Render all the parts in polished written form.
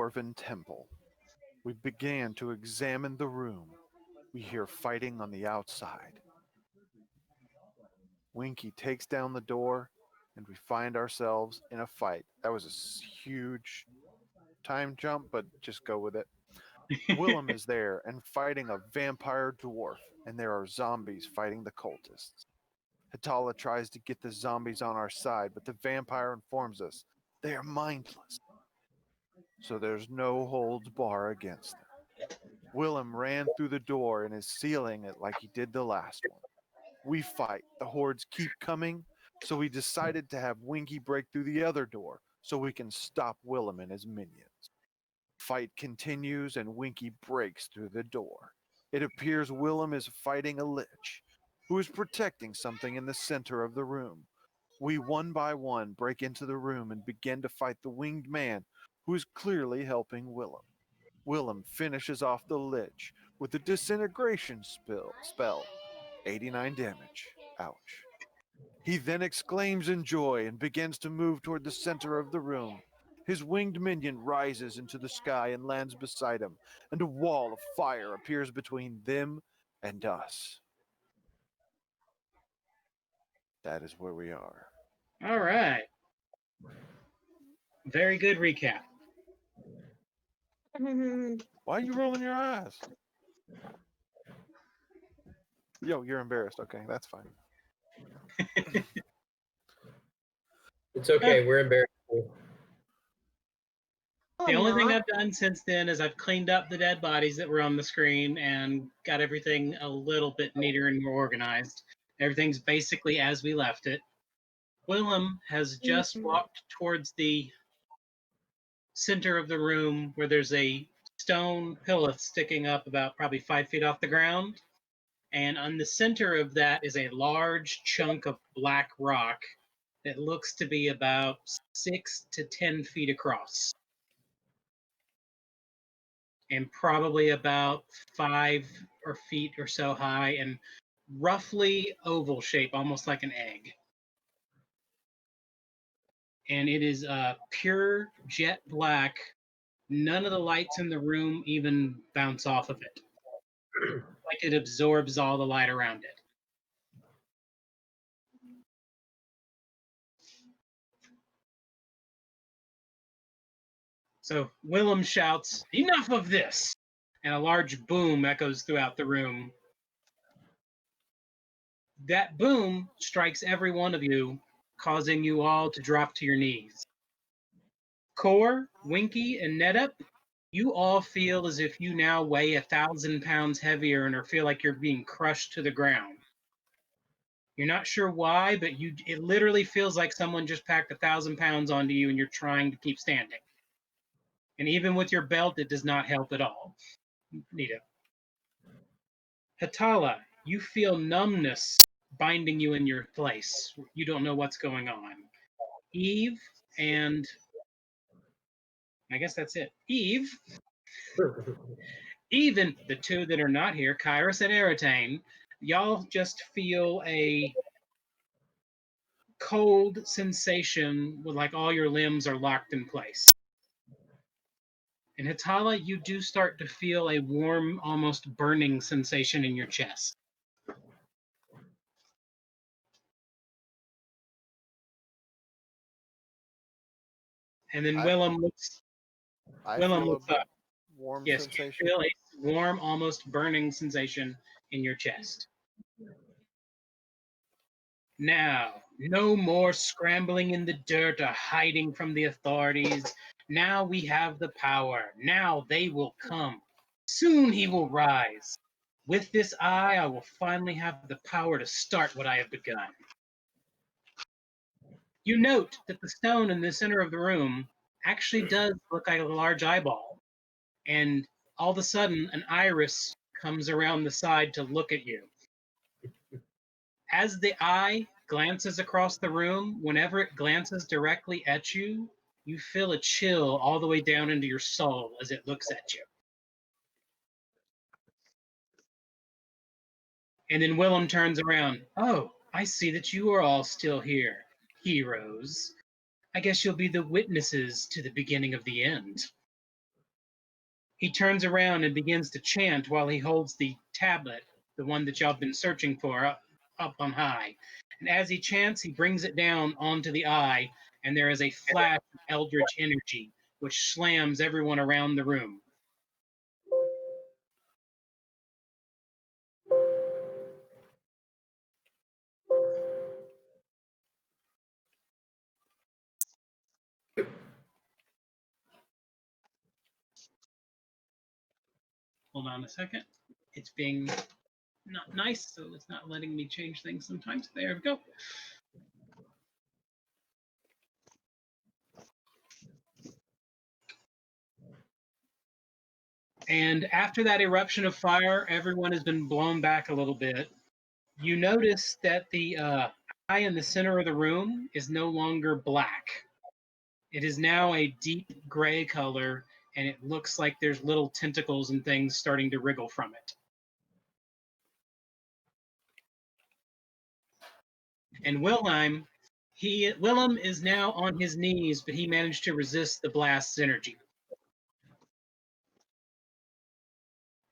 dwarven temple. We began to examine the room. We hear fighting on the outside. Winky takes down the door, and we find ourselves in a fight. That was a huge time jump, but just go with it. Willam is there and fighting a vampire dwarf, and there are zombies fighting the cultists. Hatala tries to get the zombies on our side, but the vampire informs us they are mindless, so there's no holds bar against them. Willam ran through the door and is sealing it like he did the last one. We fight. The hordes keep coming, so we decided to have Winky break through the other door so we can stop Willam and his minions. Fight continues and Winky breaks through the door. It appears Willam is fighting a lich, who is protecting something in the center of the room. We one by one break into the room and begin to fight the winged man, who is clearly helping Willam. Willam finishes off the lich with a disintegration spell, 89 damage. Ouch. He then exclaims in joy and begins to move toward the center of the room. His winged minion rises into the sky and lands beside him, and a wall of fire appears between them and us. That is where we are. All right. Very good recap. Why are you rolling your eyes? Yo, you're embarrassed. Okay, that's fine. It's okay. We're embarrassed. The only thing I've done since then is I've cleaned up the dead bodies that were on the screen and got everything a little bit neater and more organized. Everything's basically as we left it. Willam has just walked towards the center of the room where there's a stone pillar sticking up about probably 5 feet off the ground. And on the center of that is a large chunk of black rock that looks to be about 6 to 10 feet across. And probably about 5 feet or so high and roughly oval shape, almost like an egg. And it is pure jet black. None of the lights in the room even bounce off of it. Like it absorbs all the light around it. So Willam shouts, "Enough of this!" And a large boom echoes throughout the room. That boom strikes every one of you, causing you all to drop to your knees. Core, Winky, and Netup, you all feel as if you now weigh 1,000 pounds heavier and feel like you're being crushed to the ground. You're not sure why, but it literally feels like someone just packed 1,000 pounds onto you and you're trying to keep standing. And even with your belt, it does not help at all. Nita. Hatala, you feel numbness binding you in your place. You don't know what's going on. Eve and I guess that's it. Eve, even the two that are not here, Kyrus and Eritane, y'all just feel a cold sensation with like all your limbs are locked in place. And Hatala, you do start to feel a warm, almost burning sensation in your chest. And then Willam looks up. Warm yes, sensation. You feel a warm, almost burning sensation in your chest. Now, no more scrambling in the dirt or hiding from the authorities. Now we have the power. Now they will come. Soon he will rise. With this eye, I will finally have the power to start what I have begun. You note that the stone in the center of the room actually does look like a large eyeball. And all of a sudden, an iris comes around the side to look at you. As the eye glances across the room, whenever it glances directly at you, you feel a chill all the way down into your soul as it looks at you. And then Willam turns around. "Oh, I see that you are all still here, heroes. I guess you'll be the witnesses to the beginning of the end." He turns around and begins to chant while he holds the tablet, the one that y'all have been searching for, up on high. And as he chants, he brings it down onto the eye, and there is a flash of eldritch energy, which slams everyone around the room. Hold on a second. It's being not nice, so it's not letting me change things sometimes. There we go. And after that eruption of fire, everyone has been blown back a little bit. You notice that the eye in the center of the room is no longer black. It is now a deep gray color, and it looks like there's little tentacles and things starting to wriggle from it. And Willam is now on his knees, but he managed to resist the blast's energy.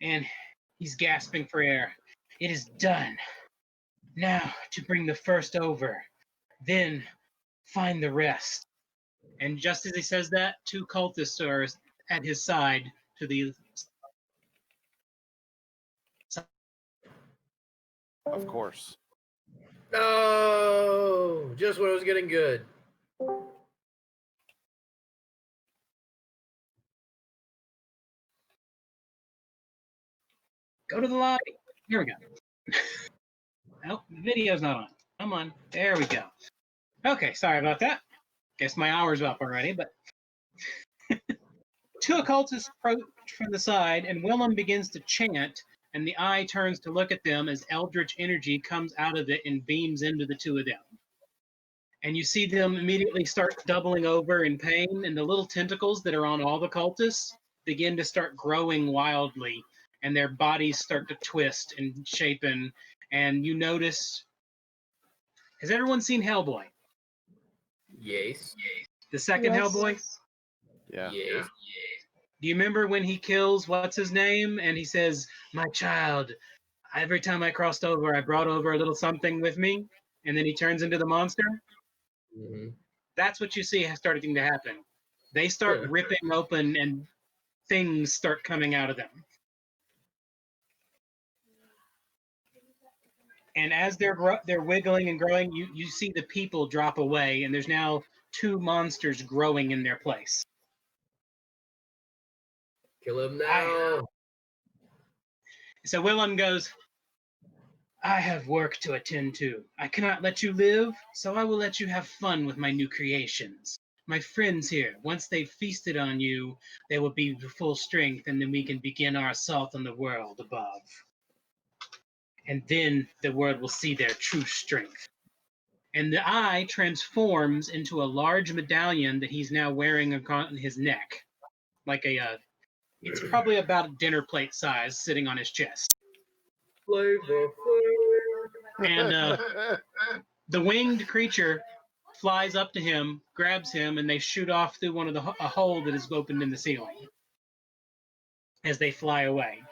And he's gasping for air. It is done. Now to bring the first over, then find the rest. And just as he says that, two cultists are at his side to the Of course. No, just when it was getting good. Go to the lobby. Here we go. Oh, the video's not on. Come on. There we go. Okay, sorry about that. Guess my hour's up already, but two occultists approach from the side, and Willam begins to chant, and the eye turns to look at them as eldritch energy comes out of it and beams into the two of them. And you see them immediately start doubling over in pain, and the little tentacles that are on all the cultists begin to start growing wildly, and their bodies start to twist and shapen. And you notice, has everyone seen Hellboy? Yes. The second Yes. Hellboy? Yeah. Yes. Do you remember when he kills what's his name and he says, "My child, every time I crossed over, I brought over a little something with me," and then he turns into the monster? Mm-hmm. That's what you see starting to happen. They start ripping open and things start coming out of them. And as they're wiggling and growing, you see the people drop away, and there's now two monsters growing in their place. Kill him now. So Willam goes, "I have work to attend to. I cannot let you live, so I will let you have fun with my new creations. My friends here, once they've feasted on you, they will be to full strength, and then we can begin our assault on the world above. And then the world will see their true strength." And the eye transforms into a large medallion that he's now wearing on his neck. Like it's probably about a dinner plate size sitting on his chest. Flavor. And the winged creature flies up to him, grabs him, and they shoot off through one of a hole that is opened in the ceiling as they fly away.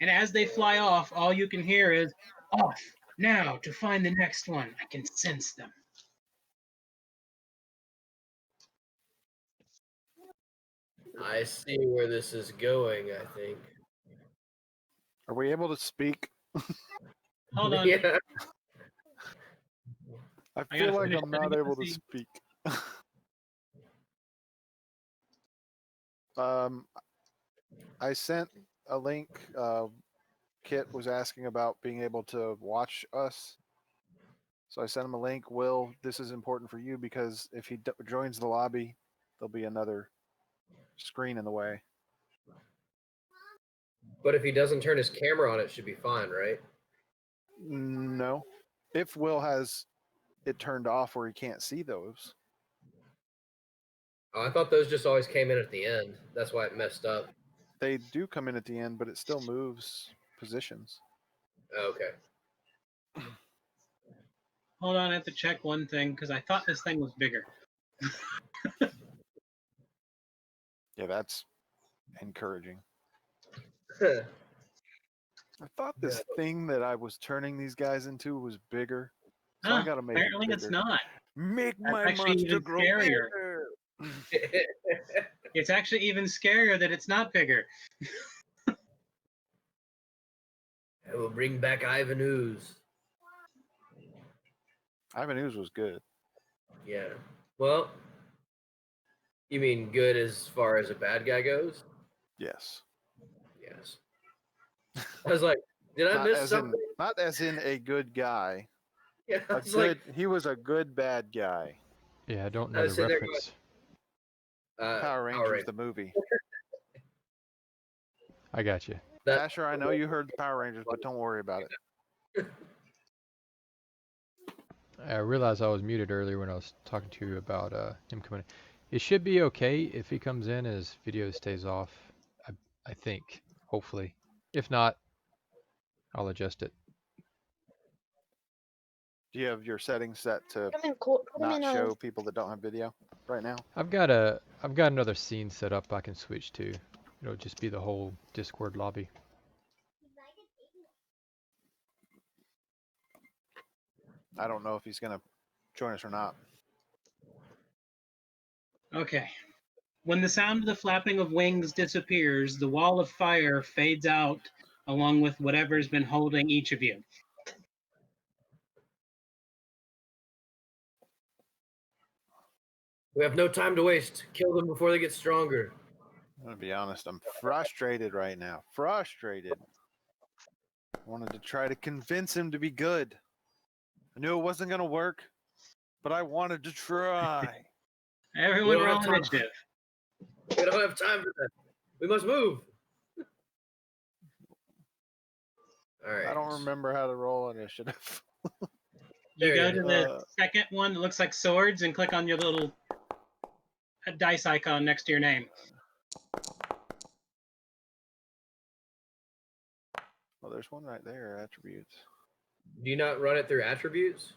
And as they fly off, all you can hear is, "Off now to find the next one. I can sense them." I see where this is going, I think. Are we able to speak? Hold on. Yeah. I I feel gotta like finish I'm not setting up able the to scene. speak. I sent a link. Kit was asking about being able to watch us. So I sent him a link. Will, this is important for you because if he joins the lobby, there'll be another screen in the way. But if he doesn't turn his camera on, it should be fine, right? No. If Will has it turned off where he can't see those. Oh, I thought those just always came in at the end. That's why it messed up. They do come in at the end, but it still moves positions. Okay. Hold on, I have to check one thing because I thought this thing was bigger. Yeah, that's encouraging. Yeah. I thought this thing that I was turning these guys into was bigger, so I Huh, gotta make it apparently bigger. it's not. Make That's my actually monster even grow scarier. bigger. It's actually even scarier that it's not bigger. I will bring back Ivan Ooze. Ivan Ooze was good. Yeah. Well, you mean good as far as a bad guy goes? Yes. Yes. I was like, did I miss something? Not as in a good guy. Yeah, I A was like, he was a good bad guy. Yeah, I don't I know was the sitting there reference. Power Rangers, the movie. I got you. Asher, I know you heard the Power Rangers, but don't worry about it. I realized I was muted earlier when I was talking to you about him coming in. It should be okay if he comes in and his video stays off. I think, hopefully. If not, I'll adjust it. Do you have your settings set to Put 'em in not a- show people that don't have video right now? I've got another scene set up I can switch to. It'll just be the whole Discord lobby. I don't know if he's gonna join us or not. Okay. When the sound of the flapping of wings disappears, the wall of fire fades out along with whatever's been holding each of you. we have no time to waste. Kill them before they get stronger. I'm gonna be honest, I'm frustrated right now. Frustrated. I wanted to try to convince him to be good. I knew it wasn't gonna work, but I wanted to try. Everyone don't roll have time. initiative. We don't have time for that. We must move. All right. I don't remember how to roll initiative. You There go you to go. the second one that looks like swords and click on your little dice icon next to your name. Well, there's one right there, attributes. Do you not run it through attributes?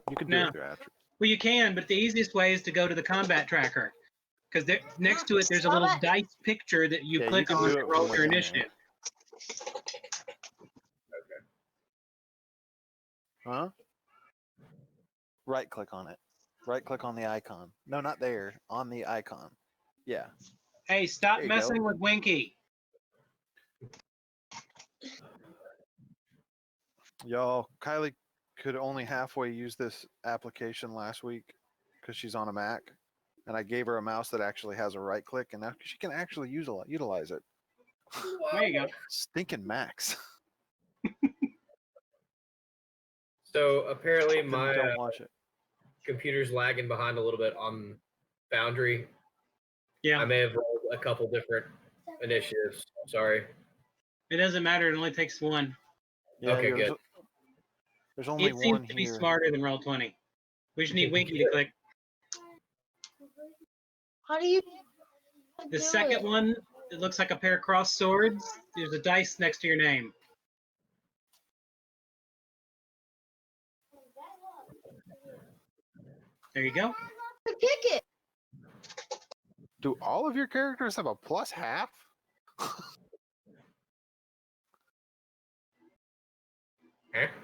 You can do No. it through attributes. Well, you can, but the easiest way is to go to the combat tracker. Because next to it, there's a little dice picture that you Yeah, you click can on do to it roll from your within there. initiative. Huh? Right click on it. Right click on the icon. No, not there. On the icon. Yeah. Hey, stop There you messing go. with Winky. Y'all, Kylie could only halfway use this application last week because she's on a Mac. And I gave her a mouse that actually has a right click, and now she can actually utilize it. There you go. Stinking Macs. So apparently Then my don't watch it. computer's lagging behind a little bit on Foundry. Yeah, I may have rolled a couple different initiatives. Sorry. it doesn't matter. It only takes one. Yeah, Okay, good. There's only It seems one to be here. smarter than Roll20. We just need Winky to click. How do you The do second it? one, it looks like a pair of crossed swords. There's a dice next to your name. There you go. Kick it. Do all of your characters have a plus half? Huh?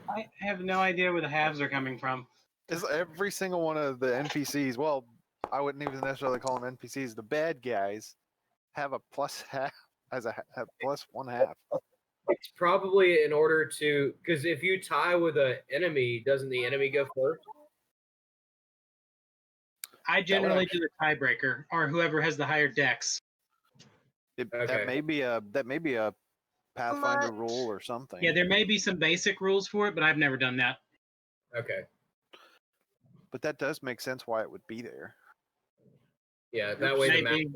I have no idea where the halves are coming from. Is every single one of the NPCs, well, I wouldn't even necessarily call them NPCs, the bad guys have a plus half as a plus one half. It's probably in order to, because if you tie with an enemy, doesn't the enemy go first? I generally do the tiebreaker, or whoever has the higher dex. Okay. That may be a Pathfinder rule or something. Yeah, there may be some basic rules for it, but I've never done that. Okay. But that does make sense why it would be there. Yeah, that way the map. Maybe.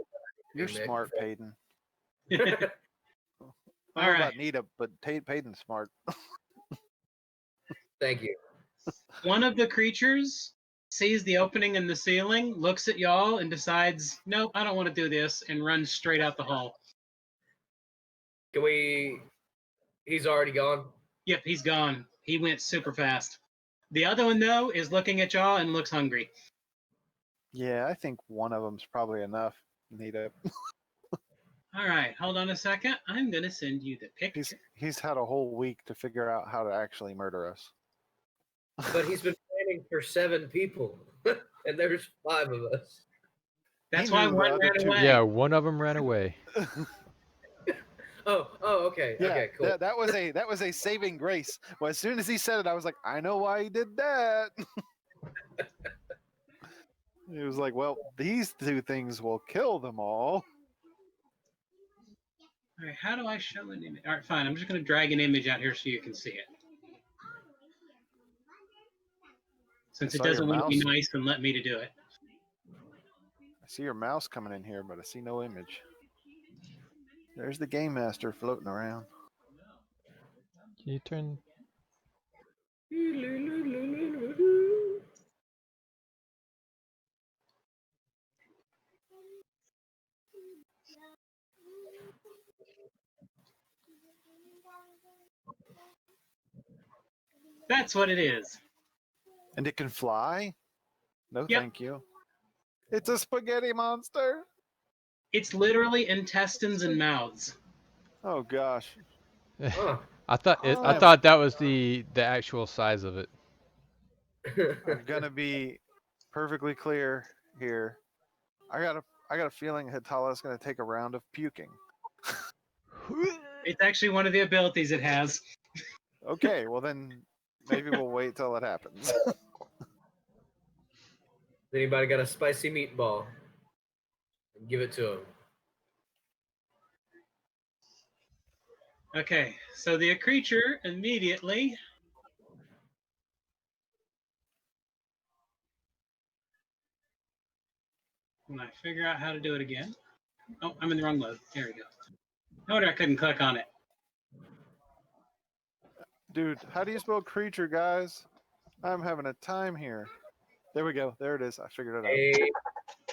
You're Nick. smart, Payton. All I don't know right. about Nita, but Payton's smart. Thank you. One of the creatures sees the opening in the ceiling, looks at y'all, and decides, nope, I don't want to do this, and runs straight out the hall. Can we? He's already gone. Yep, he's gone. He went super fast. The other one, though, is looking at y'all and looks hungry. Yeah, I think one of them's probably enough, Nita. All right, hold on a second. I'm gonna send you the picture. He's had a whole week to figure out how to actually murder us. But he's been planning for 7 people, and there's 5 of us. That's He why knew the one other ran two- away. Yeah, one of them ran away. Oh, okay, Yeah, okay, cool. that was a saving grace. Well, as soon as he said it, I was like, I know why he did that. He was like, well, these 2 things will kill them all. All right, how do I show an image? All right, fine. I'm just gonna drag an image out here so you can see it. Since I it saw your doesn't want to be mouse. nice and let me to do it. I see your mouse coming in here, but I see no image. There's the game master floating around. Can you turn? That's what it is. And it can fly? No, Yep. thank you. It's a spaghetti monster. It's literally intestines and mouths. Oh gosh. Huh. I thought Oh. that was the actual size of it. I'm gonna be perfectly clear here. I got a feeling Hitala's gonna take a round of puking. It's actually one of the abilities it has. Okay, well then maybe we'll wait till it happens. Anybody got a spicy meatball? Give it to him. Okay, so the creature immediately. When I figure out how to do it again. Oh, I'm in the wrong mode. There we go. No wonder I couldn't click on it. Dude, how do you spell creature, guys? I'm having a time here. There we go. There it is. I figured it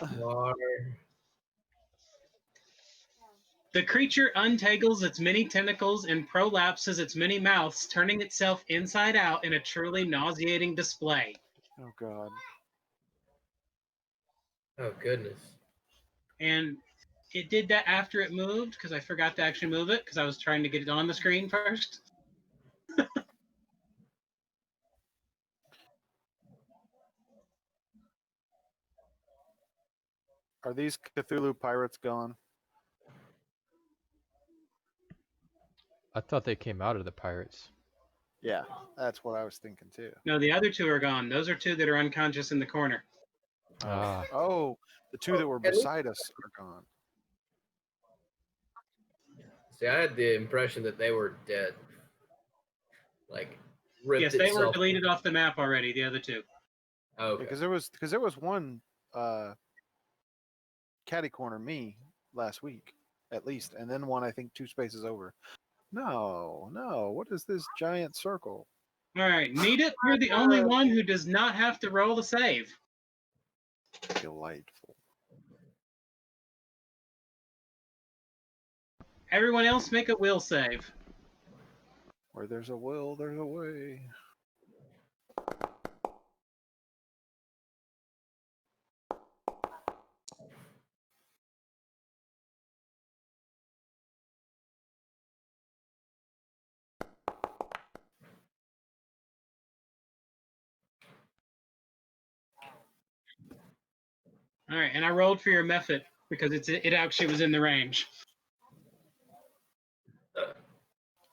out. Water. The creature untangles its many tentacles and prolapses its many mouths, turning itself inside out in a truly nauseating display. Oh god. Oh goodness. And it did that after it moved because I forgot to actually move it because I was trying to get it on the screen first. Are these Cthulhu pirates gone? I thought they came out of the pirates. Yeah, that's what I was thinking too. No, the other 2 are gone. Those are 2 that are unconscious in the corner. Ah. Oh, the 2 that were At least- beside us are gone. See, I had the impression that they were dead. Like ripped Yes, they were itself. deleted off the map already, the other 2. Okay. Because there was one catty corner me last week at least, and then one I think 2 spaces over. No, what is this giant circle? All right, need it. You're the only one who does not have to roll a save. Delightful. Everyone else make a will save. Where there's a will, there's a way. All right, and I rolled for your method because it actually was in the range.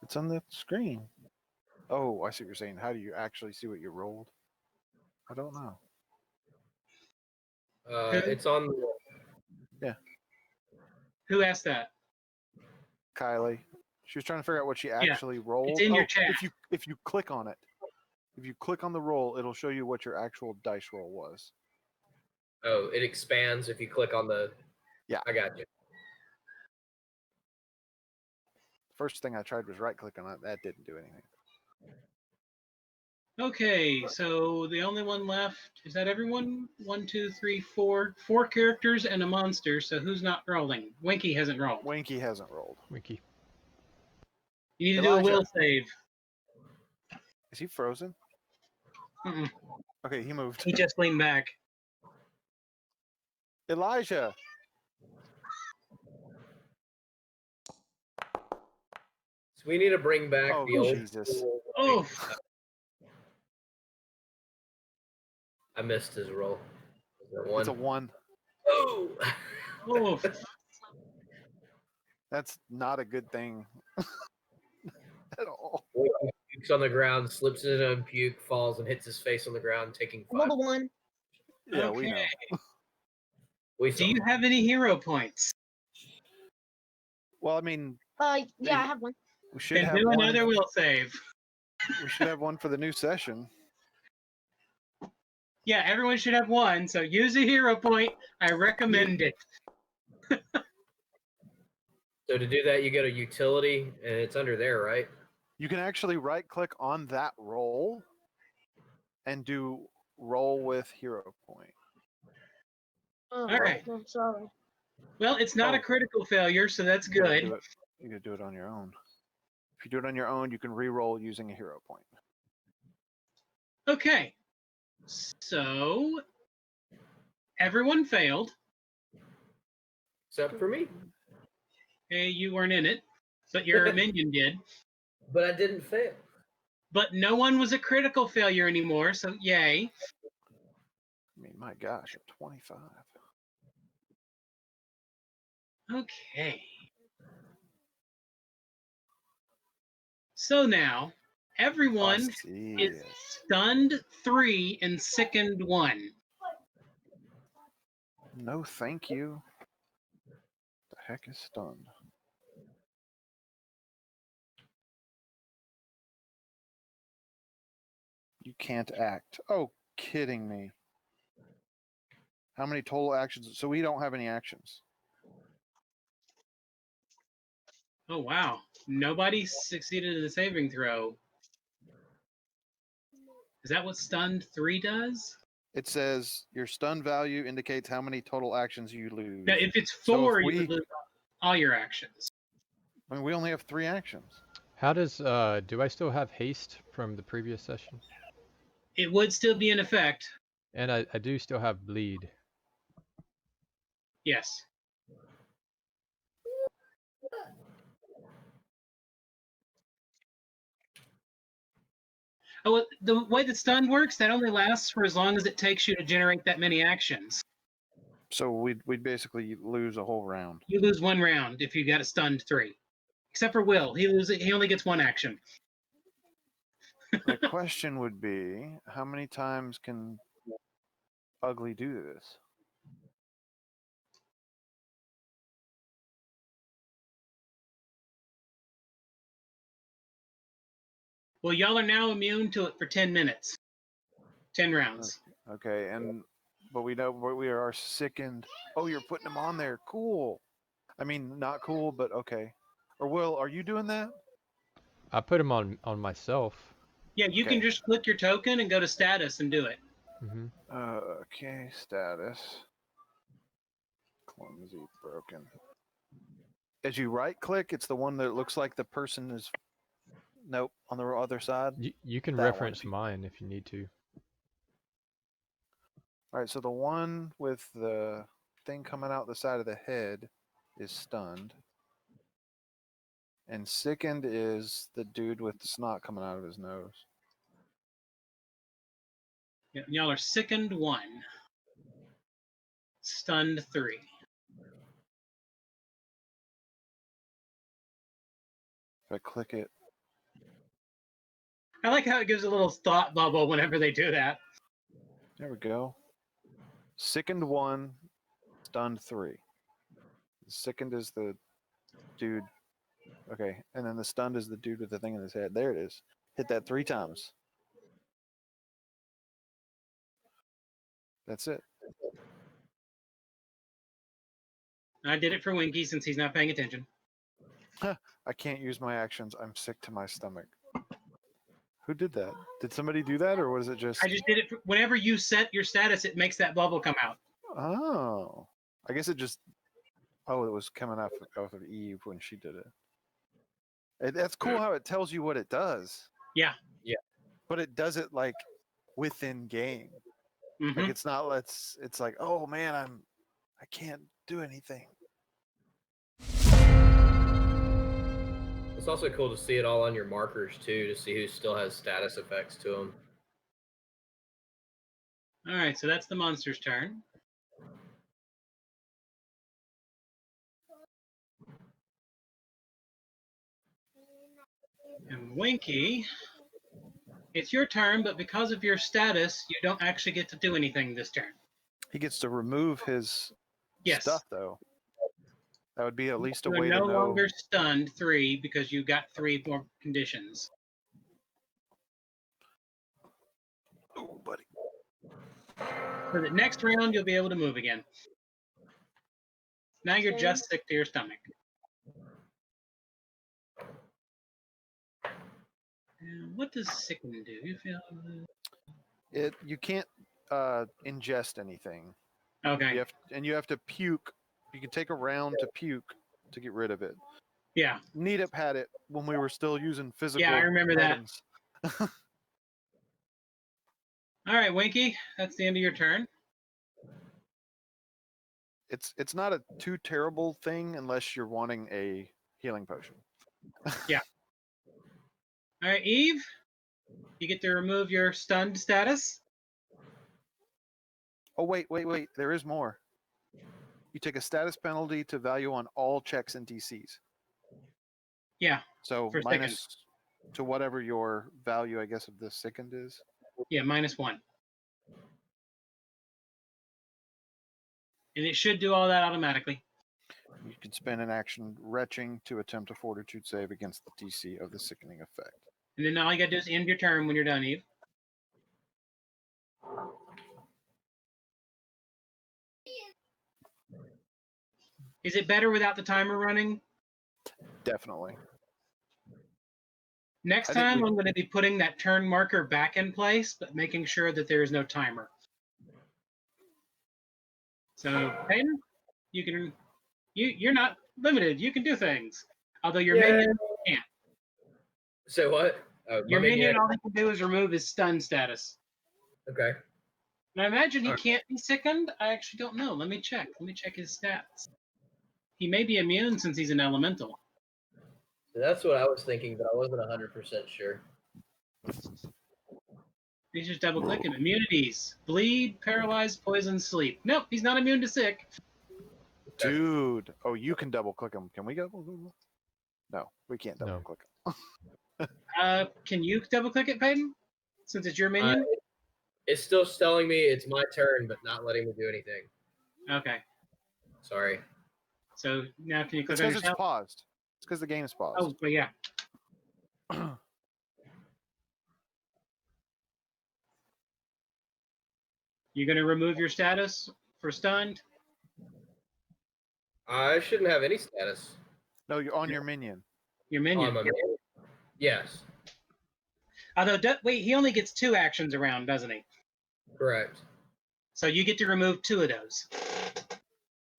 It's on the screen. Oh, I see what you're saying. How do you actually see what you rolled? I don't know. It's on. Who asked that? Kylie. She was trying to figure out what she actually rolled. it's in your chat. If you click on it, if you click on the roll, it'll show you what your actual dice roll was. Oh, it expands if you click on the. Yeah. I got you. First thing I tried was right click on it. That didn't do anything. Okay, so the only one left is that everyone? 1, 2, 3, 4. 4 characters and a monster. So who's not rolling? Winky hasn't rolled. Winky hasn't rolled. Wiki. You need to do a Elijah. will save. Is he frozen? Mm-mm. Okay, he moved. He just leaned back. Elijah. we need to bring back Oh, the old Jesus. school, Oh, I missed his roll. Is that one? It's a 1. Oh! oh, That's not a good thing at all. Pukes on the ground, slips in and puke, falls, and hits his face on the ground, taking 5. Another one. Yeah, we know. We do saw. you have any hero points? Well, I mean, Yeah, I have one. we should Then have do one. another will save. We should have one for the new session. Yeah, everyone should have one. So use a hero point. I recommend it. So to do that, you go to utility, and it's under there, right? You can actually right-click on that roll and do roll with hero point. Oh, All right. no, sorry. Well, it's not a Oh. critical failure, so that's You gotta good. do it. You gotta do it on your own. If you do it on your own, you can re-roll using a hero point. Okay. So everyone failed. Except for me. Hey, you weren't in it, but your minion did. But I didn't fail. But no one was a critical failure anymore, so yay. I mean, my gosh, a 25. Okay. So now everyone is stunned 3 and sickened 1. No, thank you. The heck is stunned? You can't act. Oh, kidding me. How many total actions? So we don't have any actions. Oh wow. Nobody succeeded in the saving throw. Is that what stunned 3 does? It says your stun value indicates how many total actions you lose. Now, if it's So 4, if you would lose all your actions. I mean, we only have 3 actions. How does do I still have haste from the previous session? It would still be in effect. And I do still have bleed. Yes. Oh, well, the way that stun works, that only lasts for as long as it takes you to generate that many actions. So we'd basically lose a whole round. You lose 1 round if you got a stunned 3. Except for Will. He only gets 1 action. The question would be, how many times can Ugly do this? Well, y'all are now immune to it for 10 minutes. 10 rounds. Okay, but we know we are sickened. Oh, you're putting them on there. Cool. I mean, not cool, but okay. Or Will, are you doing that? I put them on myself. Yeah, you Okay. can just click your token and go to status and do it. Mm-hmm. Okay, status. Clumsy, broken. As you right click, it's the one that looks like the person is. Nope, on the other side. You can That reference one. mine if you need to. All right, so the one with the thing coming out the side of the head is stunned. And sickened is the dude with the snot coming out of his nose. Yeah, y'all are sickened 1. Stunned 3. If I click it, I like how it gives a little thought bubble whenever they do that. there we go. Sickened 1, stunned 3. Sickened is the dude. Okay, and then the stunned is the dude with the thing in his head. There it is. Hit that 3 times. That's it. I did it for Winky since he's not paying attention. I can't use my actions. I'm sick to my stomach. Who did that? Did somebody do that, or was it just? I just did it. Whenever you set your status, it makes that bubble come out. Oh, I guess it just. Oh, it was coming off of Eve when she did it. That's cool how it tells you what it does. Yeah. Yeah. But it does it like within game. Mm-hmm. Like it's not. It's like, oh man, I can't do anything. It's also cool to see it all on your markers too, to see who still has status effects to them. All right, so that's the monster's turn. And Winky, it's your turn, but because of your status, you don't actually get to do anything this turn. He gets to remove his Yes. stuff, though. That would be at least a You are way no to know. longer stunned 3 because you got 3 more conditions. Oh, buddy. For the next round, you'll be able to move again. Now you're Okay. just sick to your stomach. And what does sicken do? You feel You can't ingest anything. okay? You have to puke. You can take a round to puke to get rid of it. Yeah, Neetup had it when we were still using physical. yeah, I remember that. items. All right, Winky, that's the end of your turn. It's not a too terrible thing unless you're wanting a healing potion. All right, Eve, you get to remove your stunned status. Oh wait. There is more. You take a status penalty to value on all checks and DCs. Yeah, So for minus to whatever your value, I guess, of the sickened is. yeah, -1. And it should do all that automatically. You can spend an action retching to attempt a fortitude save against the DC of the sickening effect. And then all you gotta do is end your turn when you're done, Eve. Is it better without the timer running? Definitely. Next I think time, we- I'm going to be putting that turn marker back in place, but making sure that there is no timer. So, Peyton, you're not limited. You can do things. Although your minion can't. So what? Oh, Your my minion, all he can do is remove his stun status. Okay. And I imagine he Alright. can't be sickened. I actually don't know. Let me check. Let me check his stats. He may be immune since he's an elemental. So that's what I was thinking, but I wasn't 100% sure. He's just double clicking. Immunities: bleed, paralyzed, poison, sleep. Nope, he's not immune to sick. Dude. Oh, you can double click them. Can we double click them? No, we can't double No. click them. Can you double click it, Peyton? Since it's your minion? It's still telling me it's my turn, but not letting me do anything. Okay. Sorry. So now can you click It's on because it's yourself? paused. It's because the game is paused. Oh, but yeah. You're going to remove your status for stunned? I shouldn't have any status. No, you're on your minion. Your Oh, minion. I'm a minion? Yes. Although, wait, he only gets 2 actions around, doesn't he? Correct. So you get to remove 2 of those.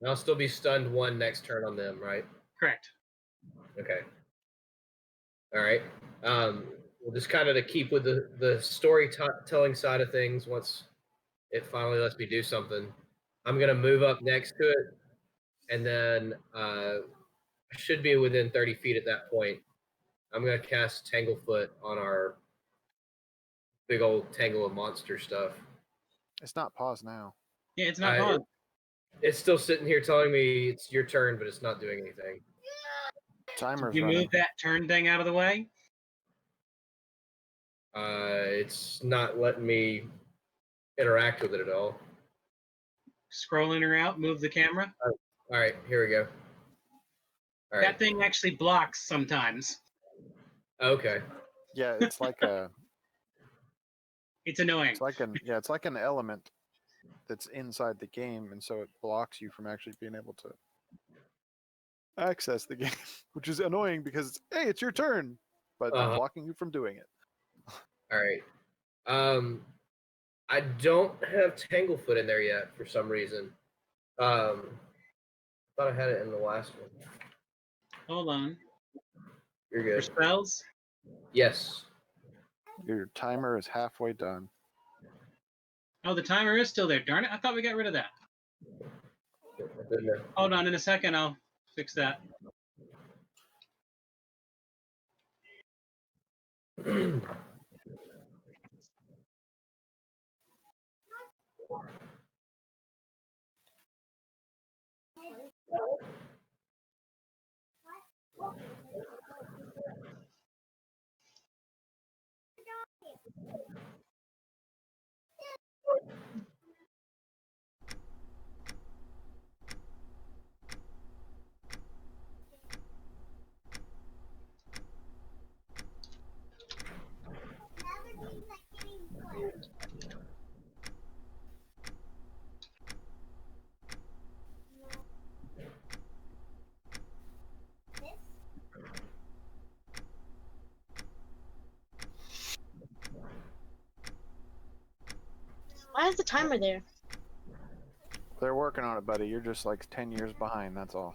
And I'll still be stunned 1 next turn on them, right? Correct. Okay. All right. We'll just kind of to keep with the storytelling side of things. Once it finally lets me do something, I'm gonna move up next to it, and then I should be within 30 feet at that point. I'm gonna cast Tanglefoot on our big old tangle of monster stuff. It's not paused now. Yeah, it's not paused. It's still sitting here telling me it's your turn, but it's not doing anything. Timer's You running. move that turn thing out of the way? It's not letting me interact with it at all. Scroll in or out, move the camera. All right, here we go. All right. That thing actually blocks sometimes. Okay. Yeah, it's like a. It's annoying. It's like an element that's inside the game, and so it blocks you from actually being able to access the game, which is annoying because it's, hey, it's your turn, but I'm blocking you from doing it. All right. I don't have Tanglefoot in there yet for some reason. Thought I had it in the last one. Hold on. You're For good. spells? Yes. Your timer is halfway done. Oh, the timer is still there. Darn it. I thought we got rid of that. Hold on. In a second, I'll fix that. Why is the timer there? They're working on it, buddy. You're just like 10 years behind. That's all.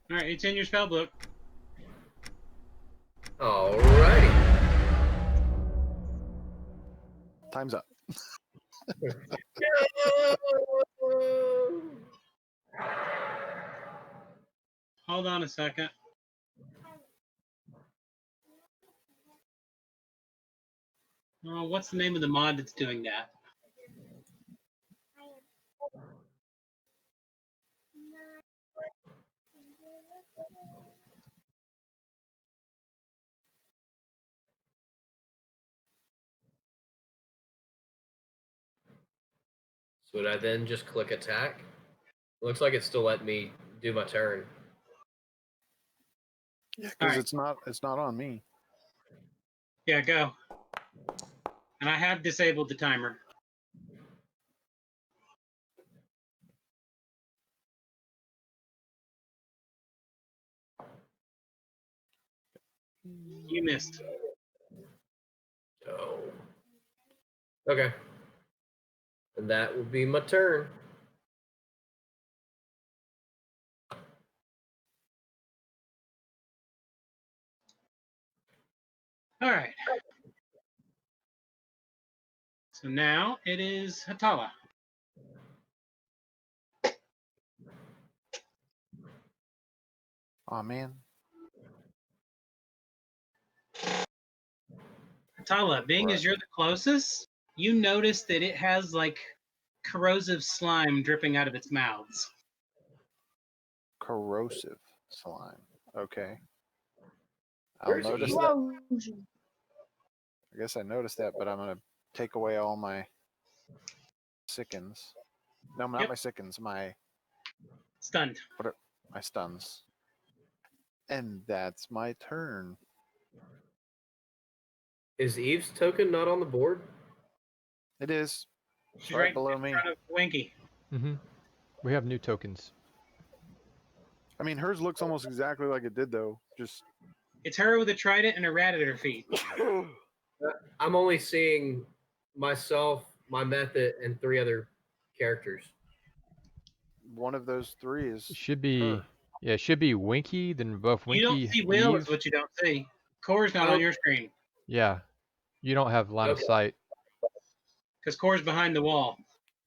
All right, it's in your spell book. Alrighty. Time's up. Hold on a second. Oh, what's the name of the mod that's doing that? So would I then just click attack? Looks like it's still letting me do my turn. Yeah, All because right. it's not on me. Yeah, go. And I have disabled the timer. You missed. Oh. Okay. And that will be my turn. All right. So now it is Hatala. Oh man. Hatala, being Right. as you're the closest, you notice that it has like corrosive slime dripping out of its mouths. Corrosive slime. Okay. I'll Where's notice Eve? that. Corrosion. I guess I noticed that, but I'm gonna take away all my sickens. No, not Yep. my sickens. My Stunned. my stuns. And that's my turn. Is Eve's token not on the board? It is. It's She's right right below in me. front of Winky. Mm-hmm. We have new tokens. I mean, hers looks almost exactly like it did, though. Just It's her with a trident and a rat at her feet. I'm only seeing myself, my method, and 3 other characters. one of those 3 is It should be, her. yeah, it should be Winky, then above You don't Winky, see Will, is Eve. what you don't see. Core's not Oh. on your screen Yeah, you don't have line of Okay. sight. because Core's behind the wall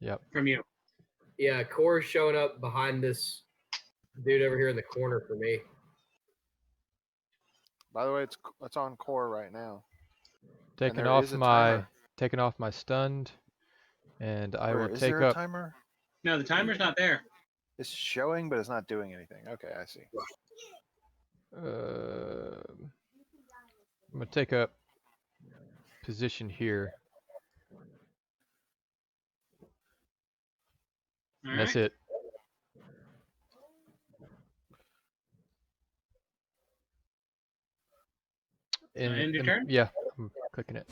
Yep. from you. Yeah, Core's showing up behind this dude over here in the corner for me. By the way, it's on core right now. Taking there off is a my timer. stunned, and I Or will is take there a up. timer? No, the timer's not there. It's showing, but it's not doing anything. Okay, I see. I'm gonna take up position here. All And that's right. it. End your turn? Yeah, I'm clicking it.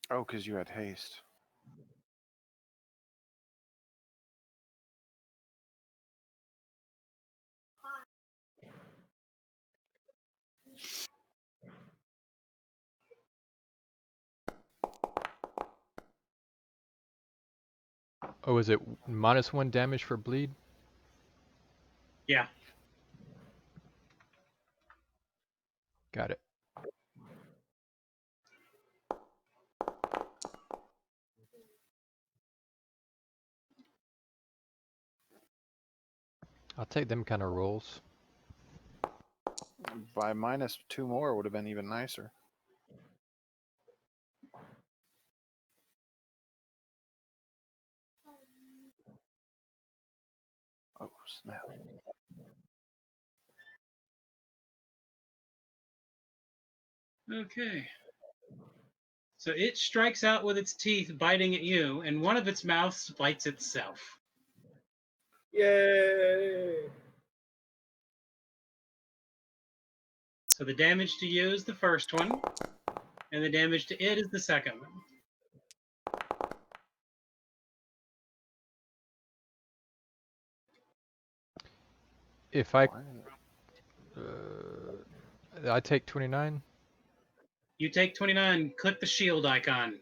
Oh, because you had haste. Oh, is it -1 damage for bleed? Yeah. Got it. I'll take them kind of rolls. By -2 more would have been even nicer. Oh, snap. Okay. So it strikes out with its teeth, biting at you, and one of its mouths bites itself. Yay! So the damage to you is the first one, and the damage to it is the second one. If I take 29. You take 29, click the shield icon.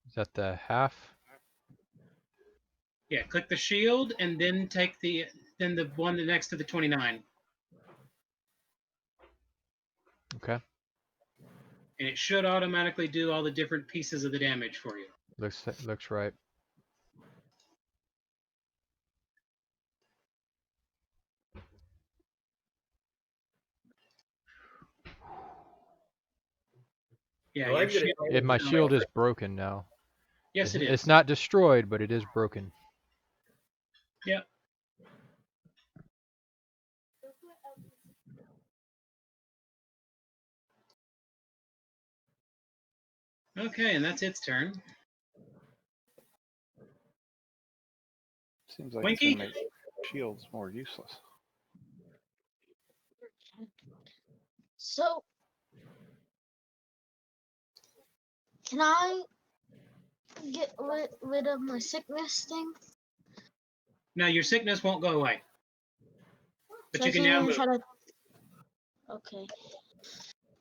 Is that the half? Yeah, click the shield and then take the one next to the 29. Okay. And it should automatically do all the different pieces of the damage for you. Looks right. Yeah, I like your that shield. And my shield is broken now. Yes, it is. It's not destroyed, but it is broken. Yep. Okay, and that's its turn. Seems like Winky? it's going to make shields more useless. So, can I get rid of my sickness thing? Now your sickness won't go away. But So you I can can't now even move. try to. Okay.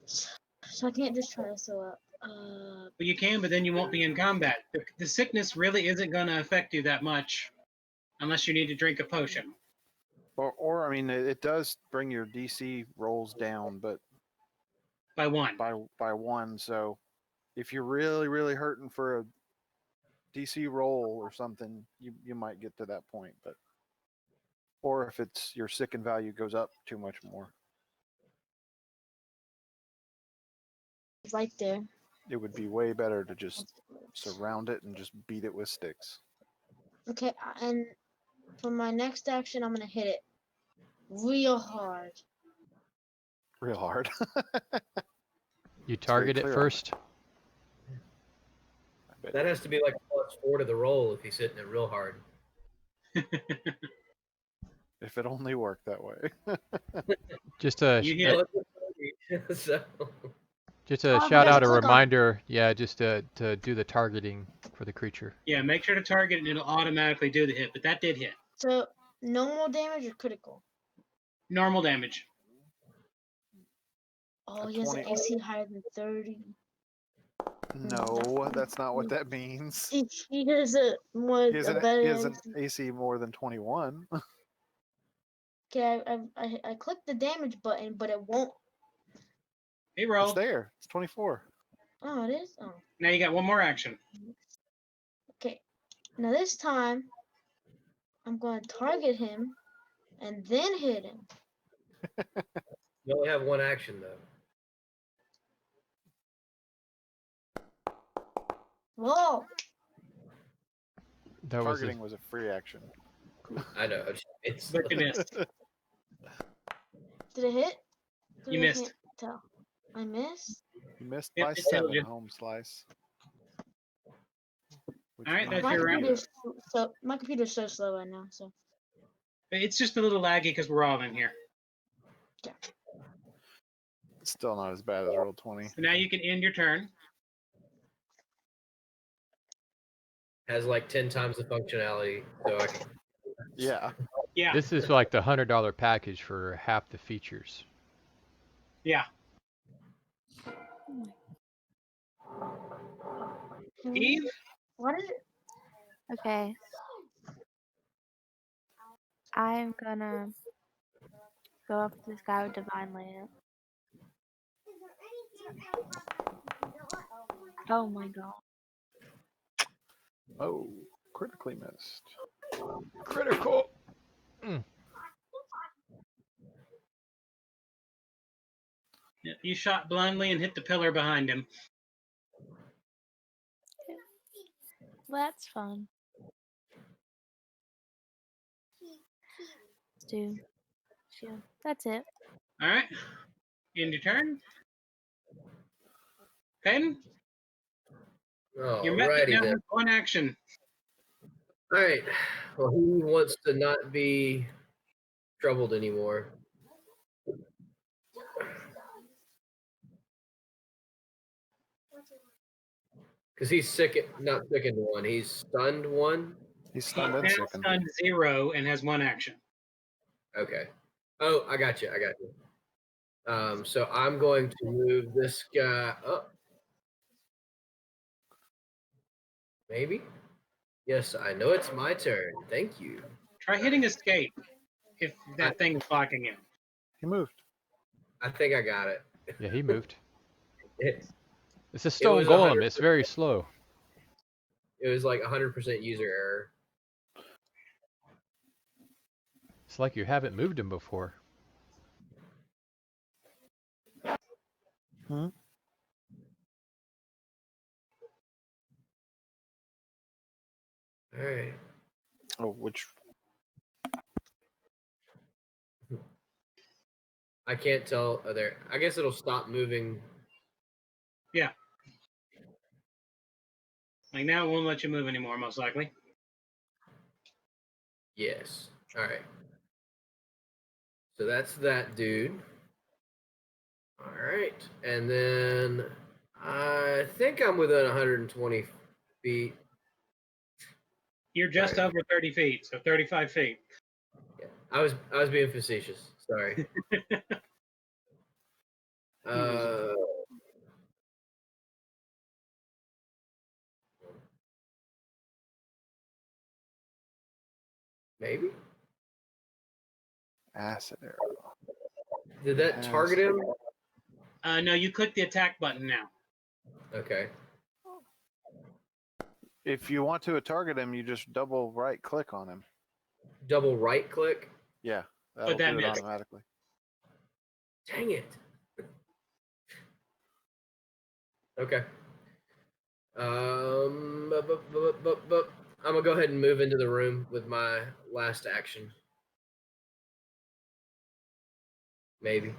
So I can't just try to throw up. Well, you can, but then you won't be in combat. The sickness really isn't going to affect you that much unless you need to drink a potion. Or I mean, it does bring your DC rolls down, but By one. by 1. So if you're really hurting for a DC roll or something, you might get to that point. But or if it's your sicken value goes up too much more, Right there. it would be way better to just surround it and just beat it with sticks. Okay, and for my next action, I'm gonna hit it real hard. Real hard. You target it clear. first. That has to be like +4 to the roll if he's hitting it real hard. If it only worked that way. Just a You hit. So, just a Oh, shout because out, a click on- reminder. Yeah, just to do the targeting for the creature. Yeah, make sure to target and it'll automatically do the hit. But that did hit. So no more damage or critical. Normal damage. Oh, A he has an 20. AC higher than 30. No, that's not what that means. He has a more He has a an, better he has an AC. AC more than 21. Okay, I clicked the damage button, but it won't. Hey, It's roll. there. It's 24. Oh, it is. Oh, Now you got one more action. okay. Now this time, I'm going to target him, and then hit him. you only have one action though. Whoa! That was Targeting was a free action. I know. It's But you missed. Did it hit? 'Cause You I missed. can't tell. I missed. You missed Yep, by it killed 7, you. home slice. All right, that's My your round. computer's so slow right now. So It's just a little laggy because we're all in here. It's still not as bad as roll 20. So now you can end your turn. Has like 10 times the functionality, so I can. Yeah. Yeah, This is like the $100 package for half the features. yeah. Eve, what is it? Okay. I'm gonna go up to this guy with divine lamp. Oh my god. Oh, critically missed. Critical. you shot blindly and hit the pillar behind him. Well, that's fun. Let's do shield. That's it. All right, end your turn. Peyton, your method Alrighty now then. has one action. All right. Well, who wants to not be troubled anymore? Because he's not sickened one. He's stunned one. He's He's stunned and now sickened. stunned 0 and has one action. Okay. Oh, I got you. So I'm going to move this guy up. Maybe. Yes, I know it's my turn. Thank you. Try hitting escape if that thing is blocking you. He moved. I think I got it. Yeah, he moved. It, It's a stone was golem. 100%. It's very slow. it was like 100% user error. It's like you haven't moved him before. Hmm? All right. Oh, which? I can't tell. There. I guess it'll stop moving. Yeah. Like now it won't let you move anymore, most likely. Yes. All right. So that's that dude. All right. And then I think I'm within 120 feet. You're just Right. over 30 feet, so 35 feet. Yeah. I was being facetious. Sorry. Maybe. Acid arrow. Did that target him? No, you click the attack button now. Okay. If you want to target him, you just double right click on him. Double right click. Yeah, that'll that do it missed. automatically. Dang it. Okay. I'm gonna go ahead and move into the room with my last action. Maybe.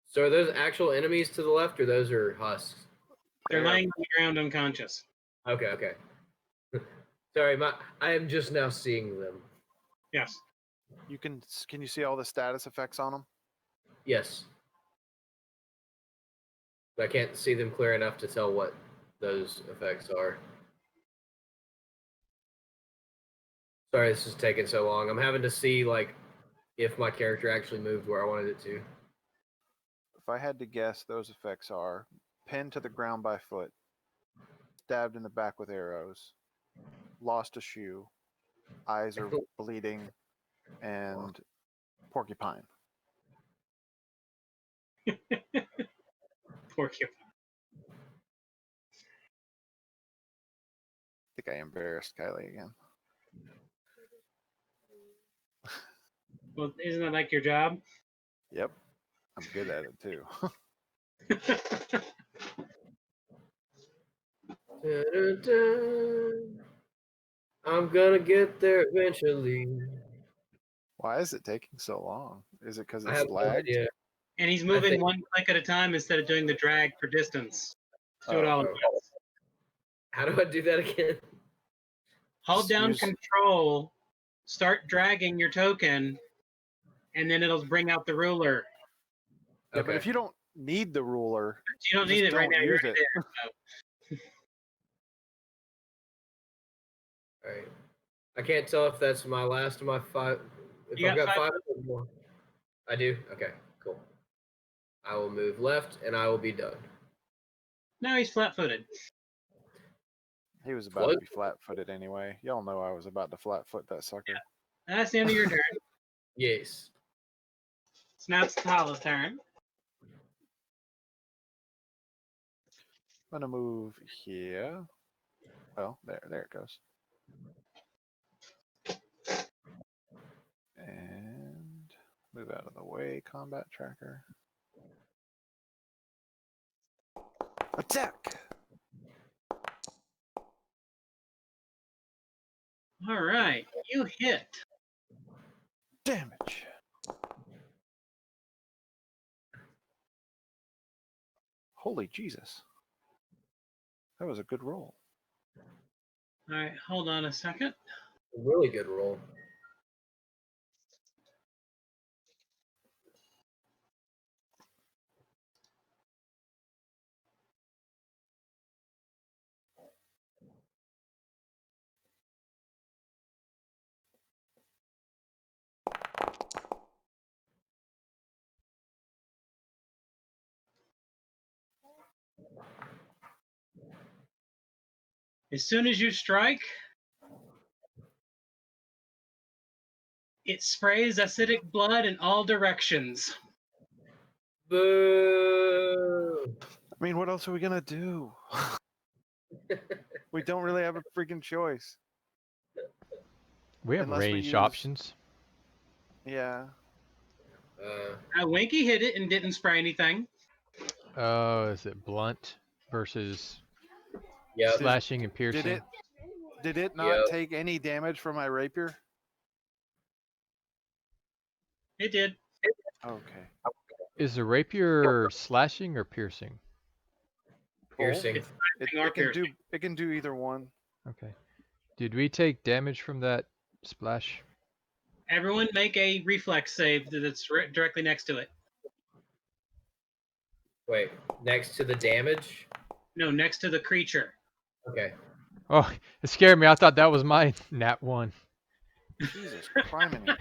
So are those actual enemies to the left, or those are husks? They're laying on the ground unconscious. Okay. Sorry, I am just now seeing them. Yes. Can you see all the status effects on them? Yes. But I can't see them clear enough to tell what those effects are. Sorry, this is taking so long. I'm having to see like if my character actually moved where I wanted it to. If I had to guess, those effects are pinned to the ground by foot, stabbed in the back with arrows, lost a shoe, eyes are bleeding, and porcupine. Porcupine. I think I embarrassed Kylie again. Well, isn't that like your job? Yep, I'm good at it too. Da-da-da. I'm gonna get there eventually. Why is it taking so long? Is it because I it's have no lagged? idea. And he's moving think- one click at a time instead of doing the drag for distance. Let's do it all at Oh. once. How do I do that again? Hold Just down use- Control, start dragging your token, and then it'll bring out the ruler. Yeah, but if you don't need the ruler, You don't just need it right don't now. You're use right it. there. So. All right. I can't tell if that's my last of my 5. If You I've got got 5 5? or more. I do? Okay, cool. I will move left and I will be done. Now he's flat-footed. He was about to be flat-footed anyway. Y'all know I was about to flat-foot that sucker. That's the end of your turn. Yes. So now it's Tala's turn. I'm gonna move here. Well, there it goes. And move out of the way, combat tracker. Attack! All right, you hit. Damage! Holy Jesus. That was a good roll. All right, hold on a second. Really good roll. As soon as you strike, it sprays acidic blood in all directions. Boo! I mean, what else are we gonna do? We don't really have a freaking choice. We have Unless we ranged use- options. Yeah. Winky hit it and didn't spray anything. Oh, is it blunt versus Yep. slashing and piercing? Did it not Yep. take any damage from my rapier? It did. Okay. Is the rapier slashing or piercing? Piercing. It's It or can piercing. do it can do either one. Okay. Did we take damage from that splash? Everyone make a reflex save that's directly next to it. Wait, next to the damage? No, next to the creature. Okay. Oh, it scared me. I thought that was my nat 1. Jesus criminy.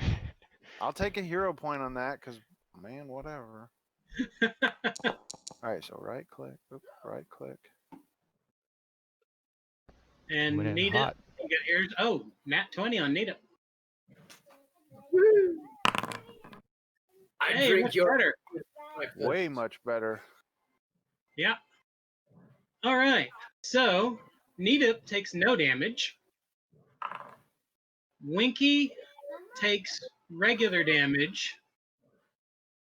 I'll take a hero point on that because, man, whatever. All right, so right click. Right click. And Went in Nita, hot. you got ears. Oh, nat 20 on Nita. I Hey, drink much your better. Way much better. Yeah. All right. So Nita takes no damage. Winky takes regular damage.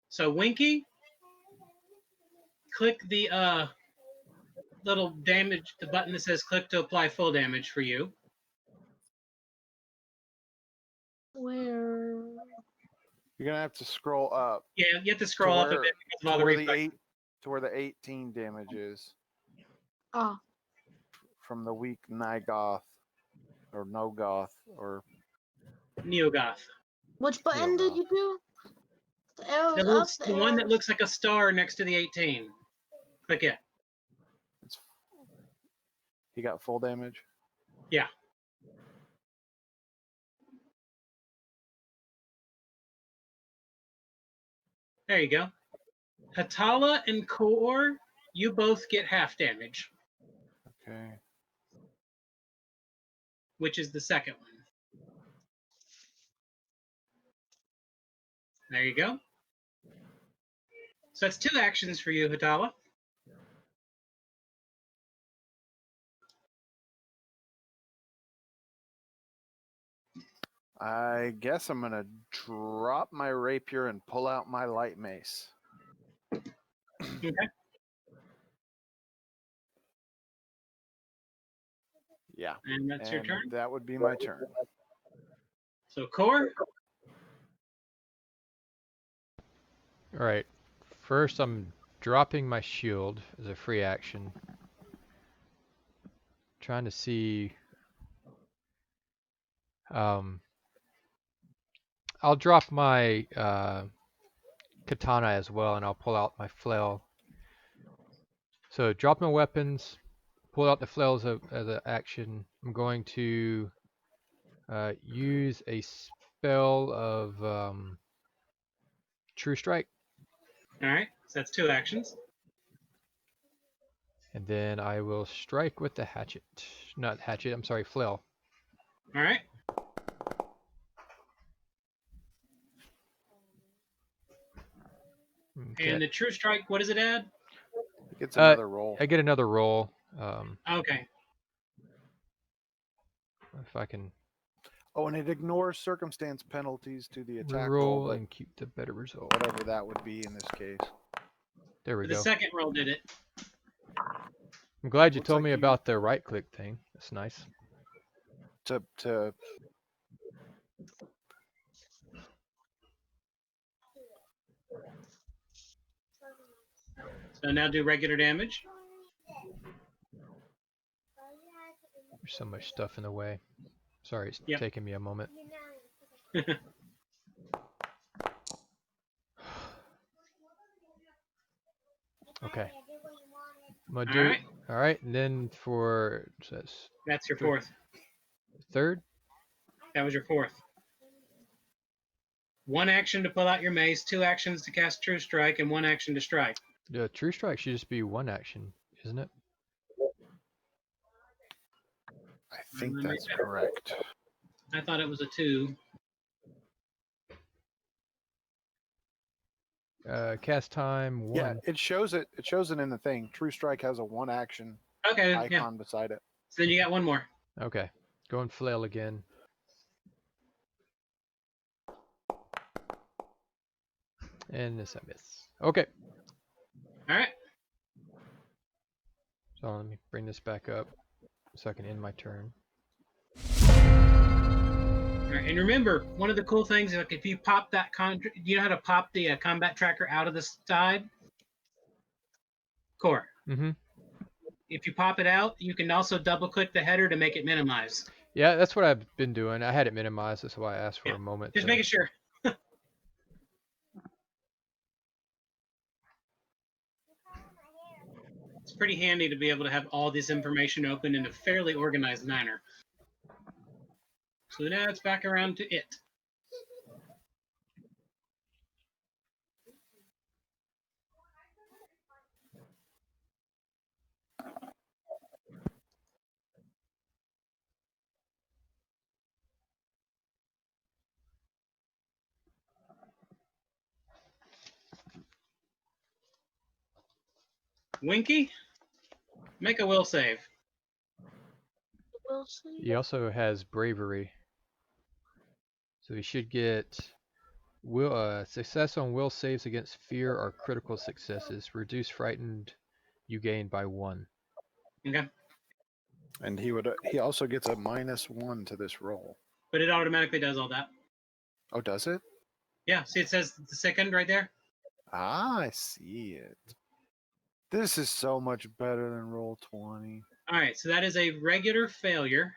So Winky, click the little damage, the button that says click to apply full damage for you. Where? You're gonna have to scroll up Yeah, you have to scroll up a bit because of all to the where the reflex. where the 18 damage is Ah, from the weak Nigoth or no goth or Neogoth. which button did Neogoth. you do? The arrows It up, looks, the the one that arrows- looks like a star next to the 18. Click it. He got full damage. Yeah. There you go. Hatala and Kor, you both get half damage, Okay. which is the second one. There you go. So that's 2 actions for you, Hatala. I guess I'm gonna drop my rapier and pull out my light mace. Okay. Yeah. And that's your And turn. that would be my turn. So Core. All right. First, I'm dropping my shield as a free action. Trying to see. I'll drop my katana as well, and I'll pull out my flail. So drop my weapons, pull out the flails as an action. I'm going to use a spell of True Strike, All right. So that's 2 actions. and then I will strike with the hatchet. Not hatchet, I'm sorry, flail. All right. Okay. And the True Strike, what does it add? It gets another Uh, roll. I get another roll. Okay. If I can Oh, and it ignores circumstance penalties to the attack reroll roll, but and keep the better result. whatever that would be in this case. There we The go. second roll did it. I'm glad you Looks told like me you- about the right click thing. That's nice. To So now do regular damage. There's so much stuff in the way. Sorry, it's Yep. taking me a moment. Okay. I'm gonna do. Alright. All right, and then for That's your Thir- fourth. third. That was your fourth. 1 action to pull out your mace, 2 actions to cast True Strike, and 1 action to strike. The True Strike should just be 1 action, isn't it? I think that's correct. I thought it was a 2. Cast time 1. Yeah, it shows it. It shows it in the thing. True Strike has a 1 action Okay, icon yeah. beside it. So then you got 1 more. Okay. Going flail again. And this I miss. Okay. Alright. So let me bring this back up so I can end my turn. Alright, and remember, one of the cool things is like if you pop that you know how to pop the combat tracker out of the side? Core. Mm-hmm. If you pop it out, you can also double click the header to make it minimize. Yeah, that's what I've been doing. I had it minimized. That's why I asked for a moment. Just making sure. It's pretty handy to be able to have all this information open in a fairly organized manner. So now it's back around to it. Winky, make a will save. We'll see. He also has bravery. So he should get success on will saves against fear or critical successes. Reduce frightened you gain by 1. Okay. And he also gets a -1 to this roll. But it automatically does all that. Oh, does it? Yeah, see it says the second right there? Ah, I see it. This is so much better than roll 20. Alright, so that is a regular failure.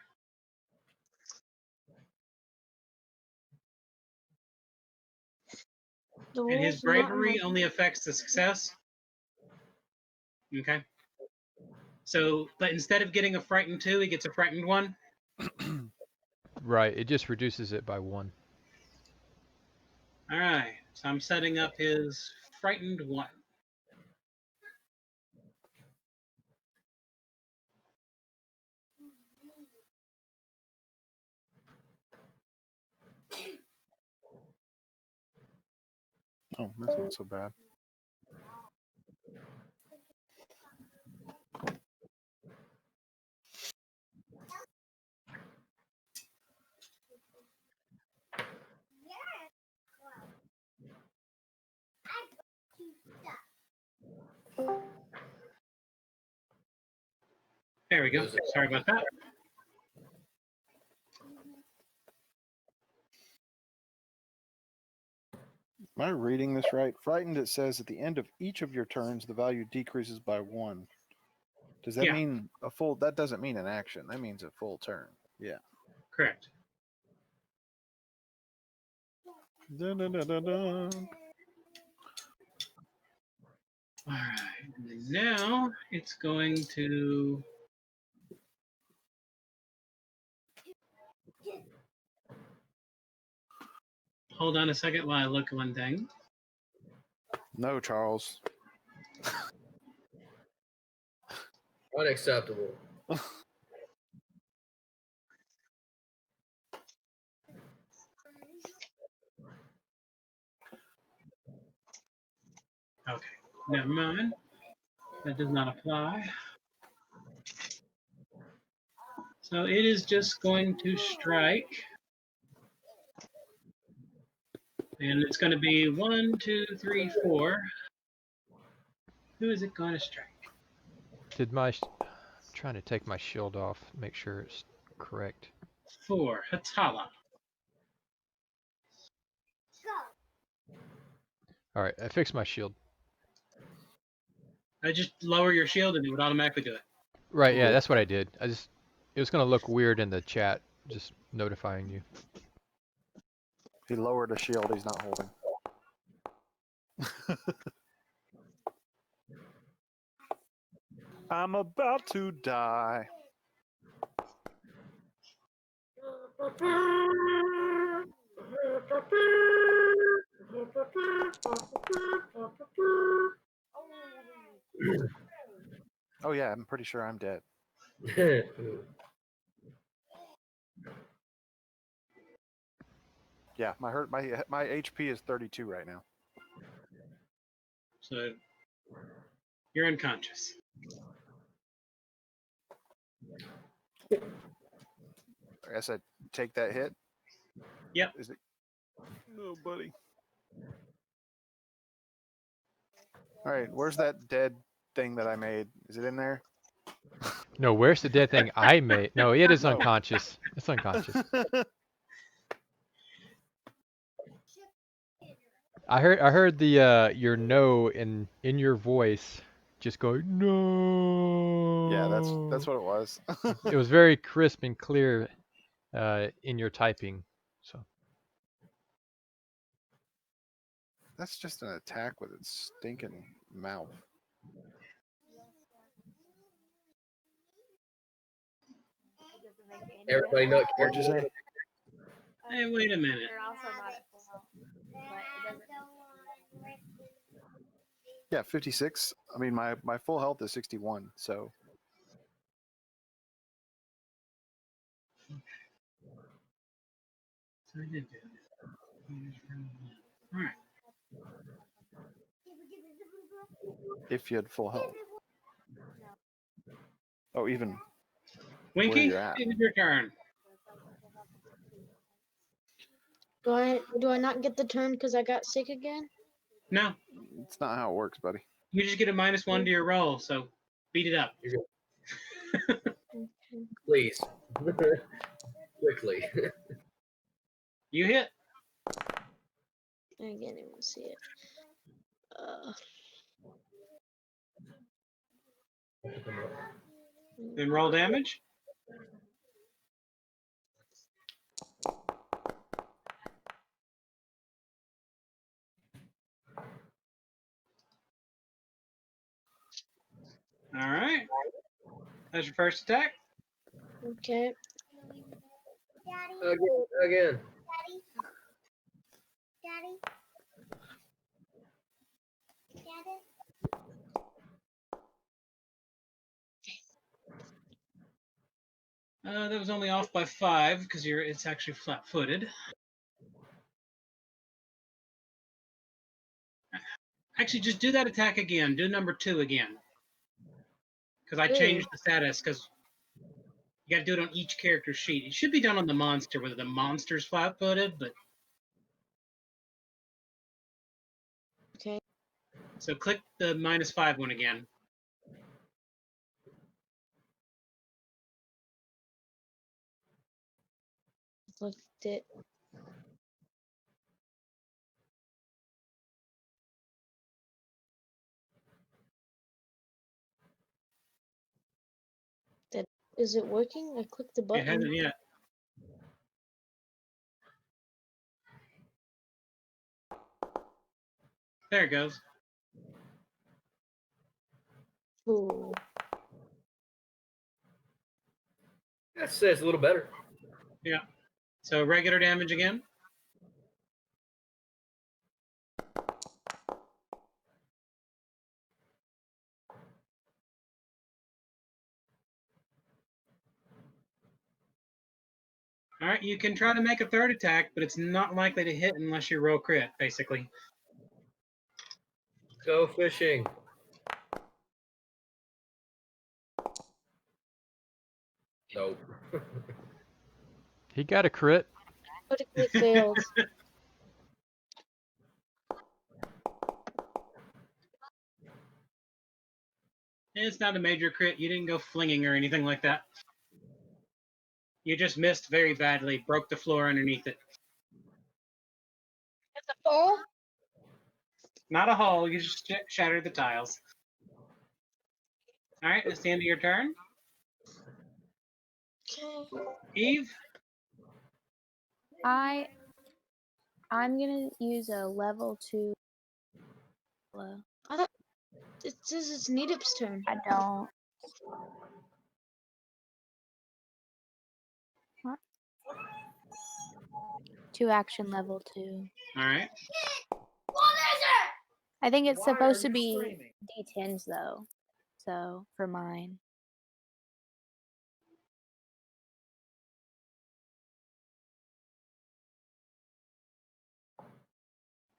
The And his rules not bravery remembered. only affects the success. Okay. So, but instead of getting a frightened 2, he gets a frightened 1. Right, it just reduces it by 1. Alright, so I'm setting up his frightened 1. Oh, that's not so bad. There we go. Sorry about that. Am I reading this right? Frightened, it says at the end of each of your turns, the value decreases by 1. Does that Yeah. mean a full? That doesn't mean an action. That means a full turn. Yeah. Correct. Dun, dun, dun, dun, dun. All right. And now it's going to. Hold on a second while I look at one thing. No, Charles. Unacceptable. Okay. Never mind. That does not apply. So it is just going to strike. And it's going to be 1, 2, 3, 4. Who is it going to strike? Did my I'm trying to take my shield off, make sure it's correct. 4. Hatala. All right, I fixed my shield. I just lower your shield and it would automatically do it. Right, yeah, that's what I did. It was gonna look weird in the chat, just notifying you. He lowered a shield he's not holding. I'm about to die. Oh yeah, I'm pretty sure I'm dead. Yeah, my HP is 32 right now. So you're unconscious. I guess I take that hit. Yep. Is it? No, buddy. All right, where's that dead thing that I made? Is it in there? No, where's the dead thing I made? No, it is No. unconscious. It's unconscious. I heard the your no in your voice just go no. Yeah, that's what it was. It was very crisp and clear in your typing. So That's just an attack with its stinking mouth. Everybody know what What'd you say? Hey, wait a minute. They're also not at full health. But it doesn't. Yeah, 56. I mean, my full health is 61. So So I did do it. All right. if you had full health. Oh, even where Winky, you're at. it is your turn. Do I not get the turn because I got sick again? No, It's not how it works, buddy. you just get a -1 to your roll, so beat it up. Okay. Please. Quickly. You hit. I can't even see it. Then roll damage. All right. That's your first attack. Okay. Again. That was only off by 5 because it's actually flat-footed. Actually, just do that attack again. Do number 2 again. Because I changed the status because you got to do it on each character's sheet. It should be done on the monster, whether the monster's flat-footed, but. Okay. So click the -5 one again. Clicked it. Is it working? I clicked the It button. hasn't yet. There it goes. Ooh. That says a little better. Yeah. So regular damage again. All right, you can try to make a third attack, but it's not likely to hit unless you roll crit, basically. Go fishing. Nope. He got a crit. Critically failed. It's not a major crit. You didn't go flinging or anything like that. You just missed very badly, broke the floor underneath it. It's a fall? Not a hole, you just shattered the tiles. All right, that's the end of your turn. Okay. Eve? I'm gonna use a level 2. I thought it says it's Needup's turn. I don't. What? 2 action level 2. All right. I think it's supposed to be D10s though. So for mine.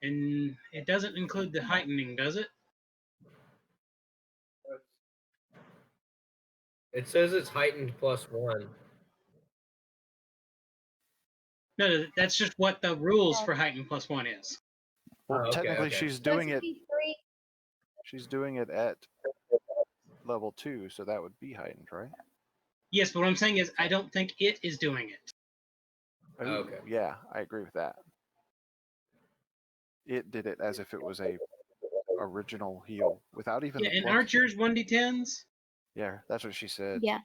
And it doesn't include the heightening, does it? It says it's heightened +1. No, that's just what the rules for heightened +1 is. Well, Oh, okay, technically, okay. she's doing it. She's doing it at level 2, so that would be heightened, right? Yes, but what I'm saying is I don't think it is doing it. Ooh, Okay. Yeah, I agree with that. It did it as if it was a original heal without even Yeah, the and plus. aren't yours 1d10s? Yeah, that's what she said. Yeah.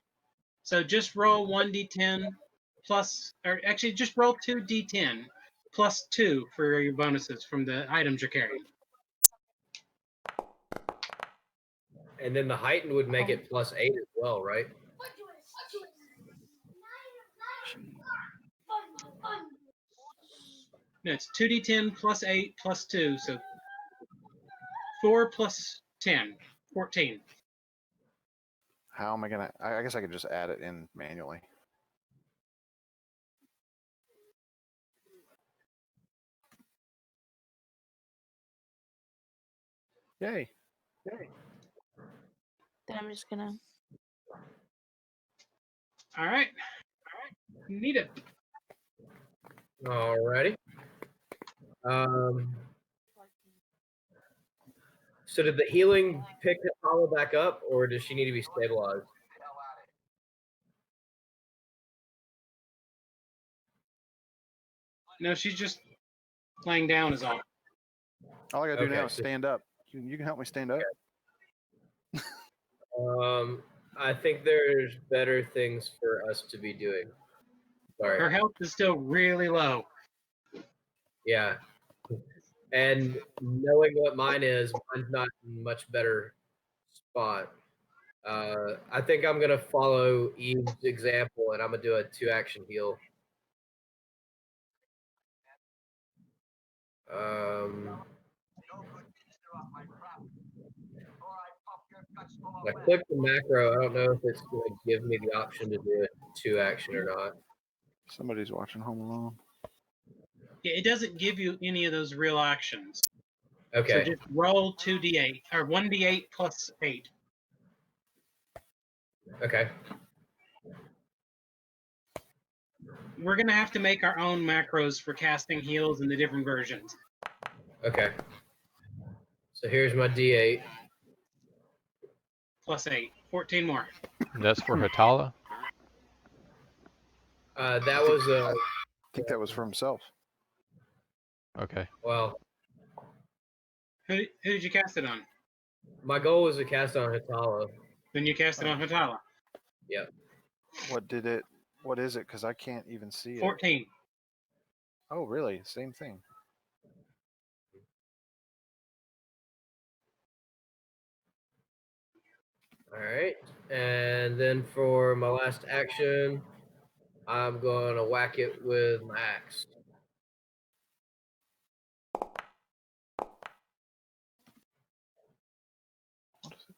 So just roll 1d10 plus, or actually just roll 2d10 plus 2 for your bonuses from the items you're carrying. And then the heightened would make it +8 as well, right? No, it's 2d10 plus 8 plus 2, so 4 plus 10, 14. How am I gonna? I guess I could just add it in manually. Yay! Then I'm just gonna. All right. Need it. Alrighty. So did the healing pick Apollo back up, or does she need to be stabilized? No, she's just laying down is all. All I gotta do Okay, now is so- stand up. You can help me stand up. I think there's better things for us to be doing. Her Sorry. health is still really low. Yeah. And knowing what mine is, mine's not in much better spot. I think I'm gonna follow Eve's example, and I'm gonna do a 2-action heal. I clicked the macro. I don't know if it's going to give me the option to do a 2-action or not. Somebody's watching Home Alone. Yeah, it doesn't give you any of those real actions. Okay. So just roll 2d8 or 1d8 plus 8. Okay. We're gonna have to make our own macros for casting heals in the different versions. Okay. So here's my D8. Plus 8, 14 more. And that's for Hatala. That was I think that was for himself. Okay. well. Who did you cast it on? My goal was to cast on Hatala. Then you cast it on Hatala. Yep. What is it? Because I can't even see it. 14. Oh, really? Same thing. All right. And then for my last action, I'm going to whack it with my axe.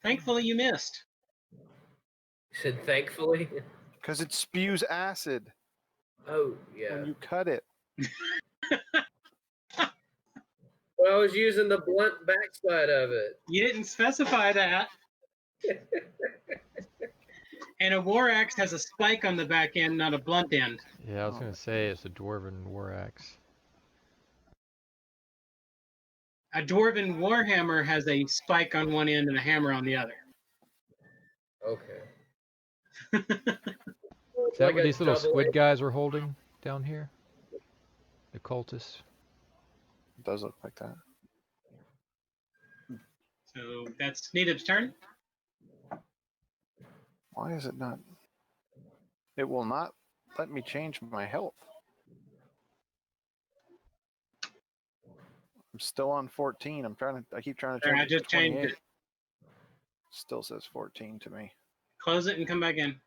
Thankfully, you missed. You said thankfully? Because it spews acid Oh, yeah. when you cut it. Well, I was using the blunt backside of it. You didn't specify that. And a war axe has a spike on the back end, not a blunt end. Yeah, I was Oh. gonna say it's a dwarven war axe. A dwarven warhammer has a spike on one end and a hammer on the other. Okay. Is that what these little squid guys were holding down here? The cultists. It does look like that. So that's Needham's turn. Why is it not? It will not let me change my health. I'm still on 14. I keep trying to There, change I it just to changed 28. it. Still says 14 to me. Close it and come back in.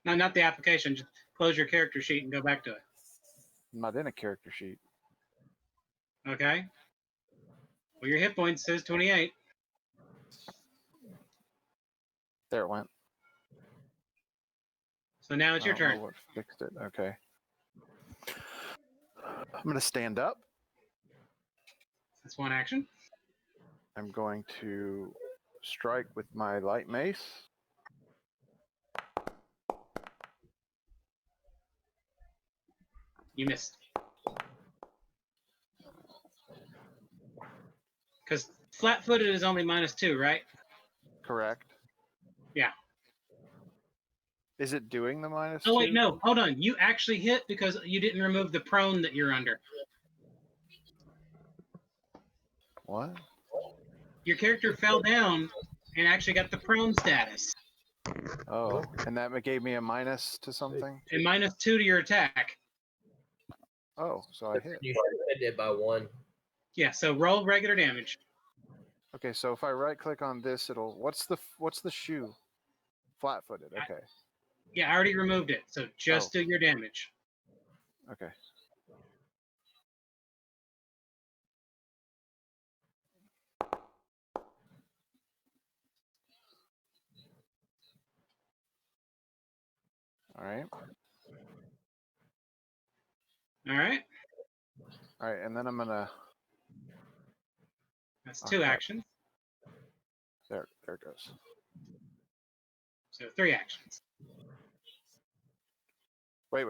No, not the application. Just close your character sheet and go back to it. I'm not in a character sheet. Okay? Well, your hit point says 28. There it went. So now it's I your don't know turn. what fixed it. Okay. I'm going to stand up. That's one action. I'm going to strike with my light mace. You missed. Because flat-footed is only -2, right? Correct. Yeah. Is it doing the -2? Oh, wait, no. Hold on. You actually hit because you didn't remove the prone that you're under. What? Your character fell down and actually got the prone status. Oh, and that gave me a minus to something? And -2 to your attack. Oh, so I hit. You should have hit it by 1. Yeah, so roll regular damage. Okay, so if I right click on this, it'll what's the shoe? Flat-footed. Okay. Yeah, I already removed it. So just do your damage. Okay. All right. All right. All right, and then I'm gonna. That's 2 crap. actions. There it goes. So 3 actions. Wait.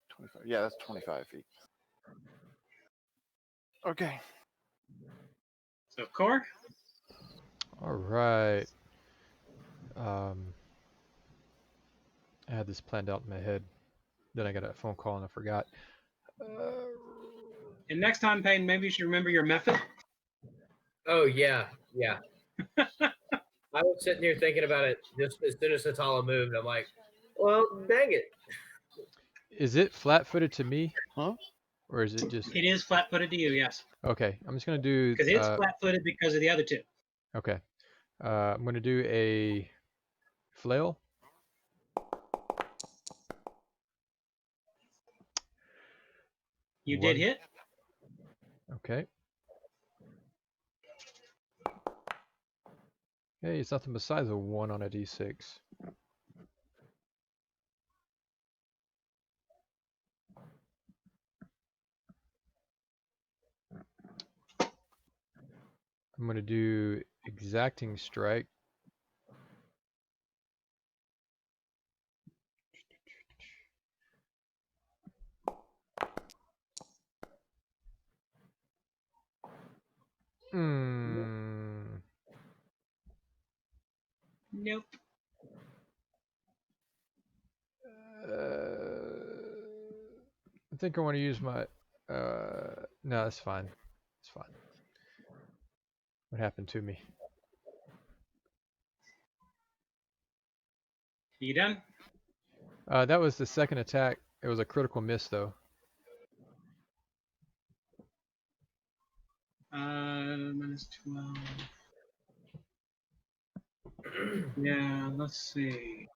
25. Yeah, that's 25 feet. Okay. So core. All right. I had this planned out in my head. Then I got a phone call and I forgot. And next time, Payne, maybe you should remember your method. Oh, yeah. I was sitting here thinking about it just as soon as Satala moved. I'm like, well, dang it. Is it flat-footed to me? Huh? Or is it just... It is flat-footed to you, yes. Okay, I'm just going to do... Because it's flat-footed because of the other 2. Okay. I'm going to do a flail. You did hit. Okay. Hey, it's nothing besides a 1 on a d6. I'm going to do exacting strike. Nope. I think I want to use my... no, that's fine. It's fine. What happened to me? You done? That was the second attack. It was a critical miss, though. -12. Yeah, let's see.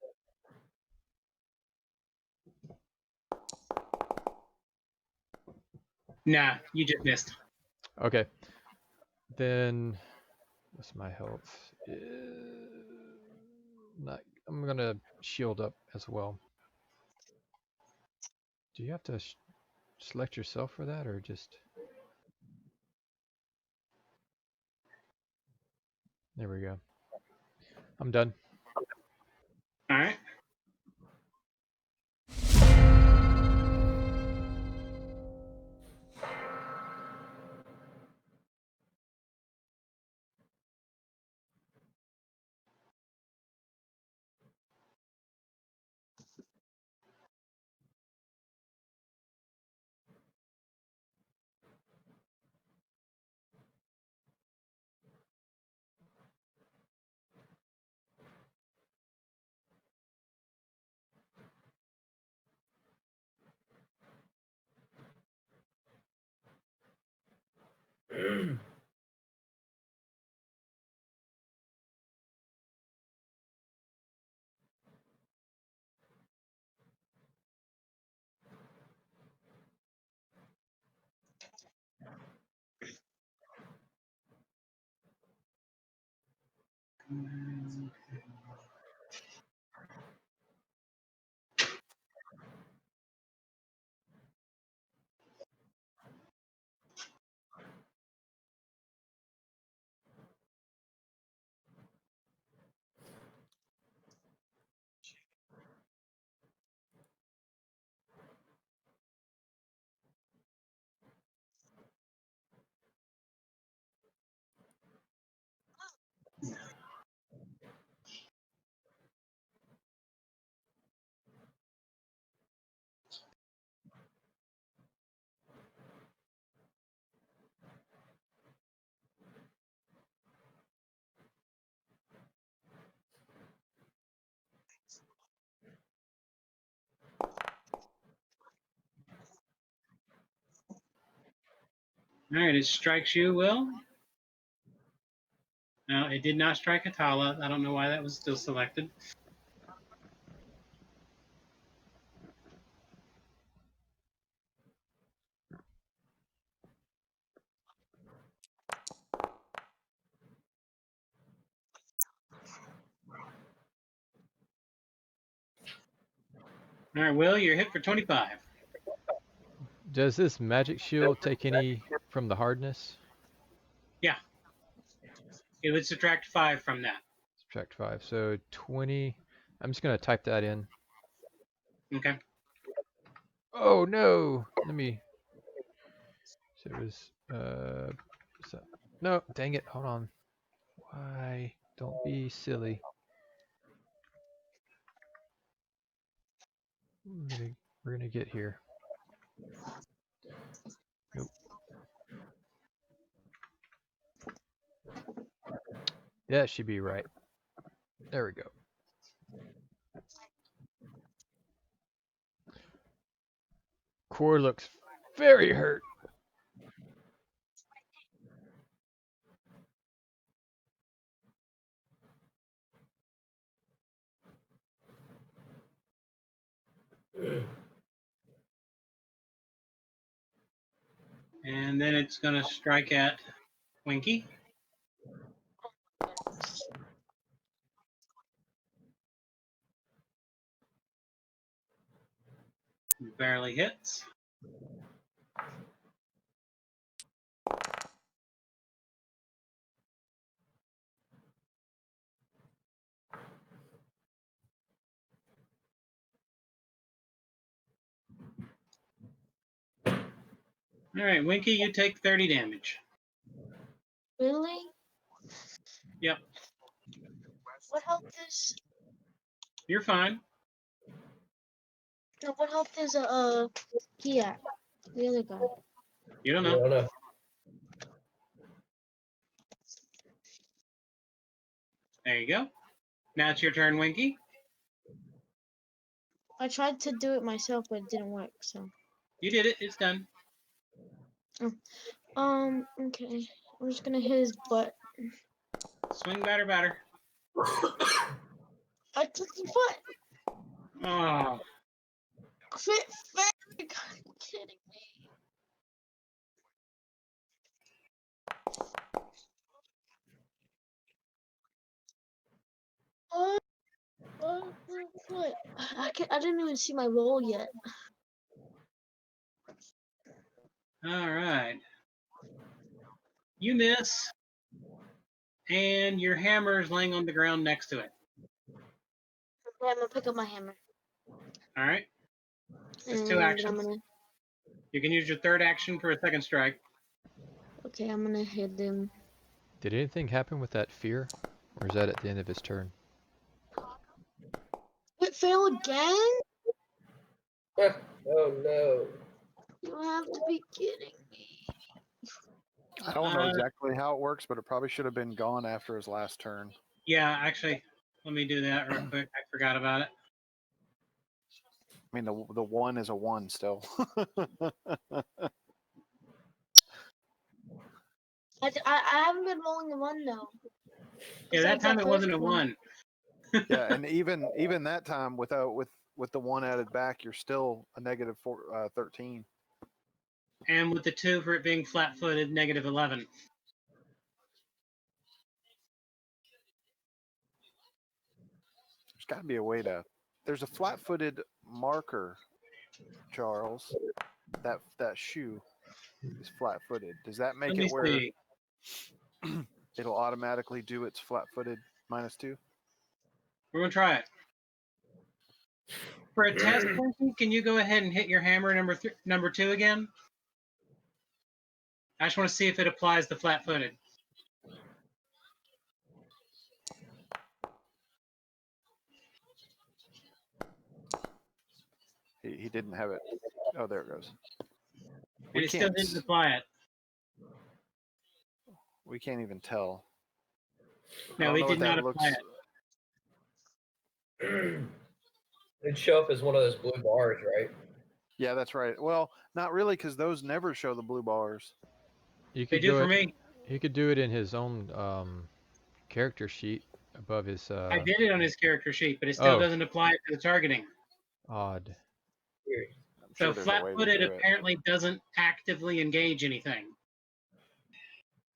Nah, you just missed. Okay. Then, what's my health? I'm gonna shield up as well. Do you have to select yourself for that, or just? There we go. I'm done. All right. All right, it strikes you, Will. No, it did not strike Atala. I don't know why that was still selected. All right, Will, you're hit for 25. Does this magic shield take any from the hardness? Yeah. It would subtract 5 from that. Subtract 5. So 20. I'm just gonna type that in. Okay. Oh no! Let me. So it was. No, dang it! Hold on. Why? Don't be silly. We're gonna get here. Nope. That should be right. There we go. Core looks very hurt. And then it's going to strike at Winky. Barely hits. All right, Winky, you take 30 damage. Really? Yep. What health is? You're fine. No, what health is he at? The other guy. You don't I know. don't know. There you go. Now it's your turn, Winky. I tried to do it myself, but it didn't work. So. You did it. It's done. Okay. I'm just gonna hit his butt. Swing, batter, batter. I took the foot. Oh, Quit fairy. Are you kidding me? What? I didn't even see my roll yet. all right. You miss, and your hammer is laying on the ground next to it. Okay, I'm gonna pick up my hammer. All right. That's 2 And actions. You can use your third action for a second strike. Okay, I'm gonna hit him. Did anything happen with that fear? Or is that at the end of his turn? It fail again? Oh no. You have to be kidding me. I don't know exactly how it works, but it probably should have been gone after his last turn. Yeah, actually, let me do that real quick. I forgot about it. I mean, the 1 is a 1 still. I haven't been rolling the 1 though. Yeah, that Besides time it first wasn't a 1. Yeah, and even that time with the 1 added back, you're still a negative 13. And with the 2 for it being flat-footed, negative 11. There's got to be a way to. There's a flat-footed marker, Charles. That shoe is flat-footed. Does that make Let me it where see. it'll automatically do its flat-footed -2? We're going to try it. For a test person, can you go ahead and hit your hammer number 2 again? I just want to see if it applies the flat-footed. He didn't have it. Oh, there it goes. And it still didn't apply it. We can't even tell. No, it did not apply it. It'd show up as one of those blue bars, right? Yeah, that's right. Well, not really, because those never show the blue bars. You They could do go for it- me. He could do it in his own character sheet above his. I did it on his character sheet, but it still doesn't apply to the targeting. Odd. I'm So sure there's a way to flat-footed do it. apparently doesn't actively engage anything.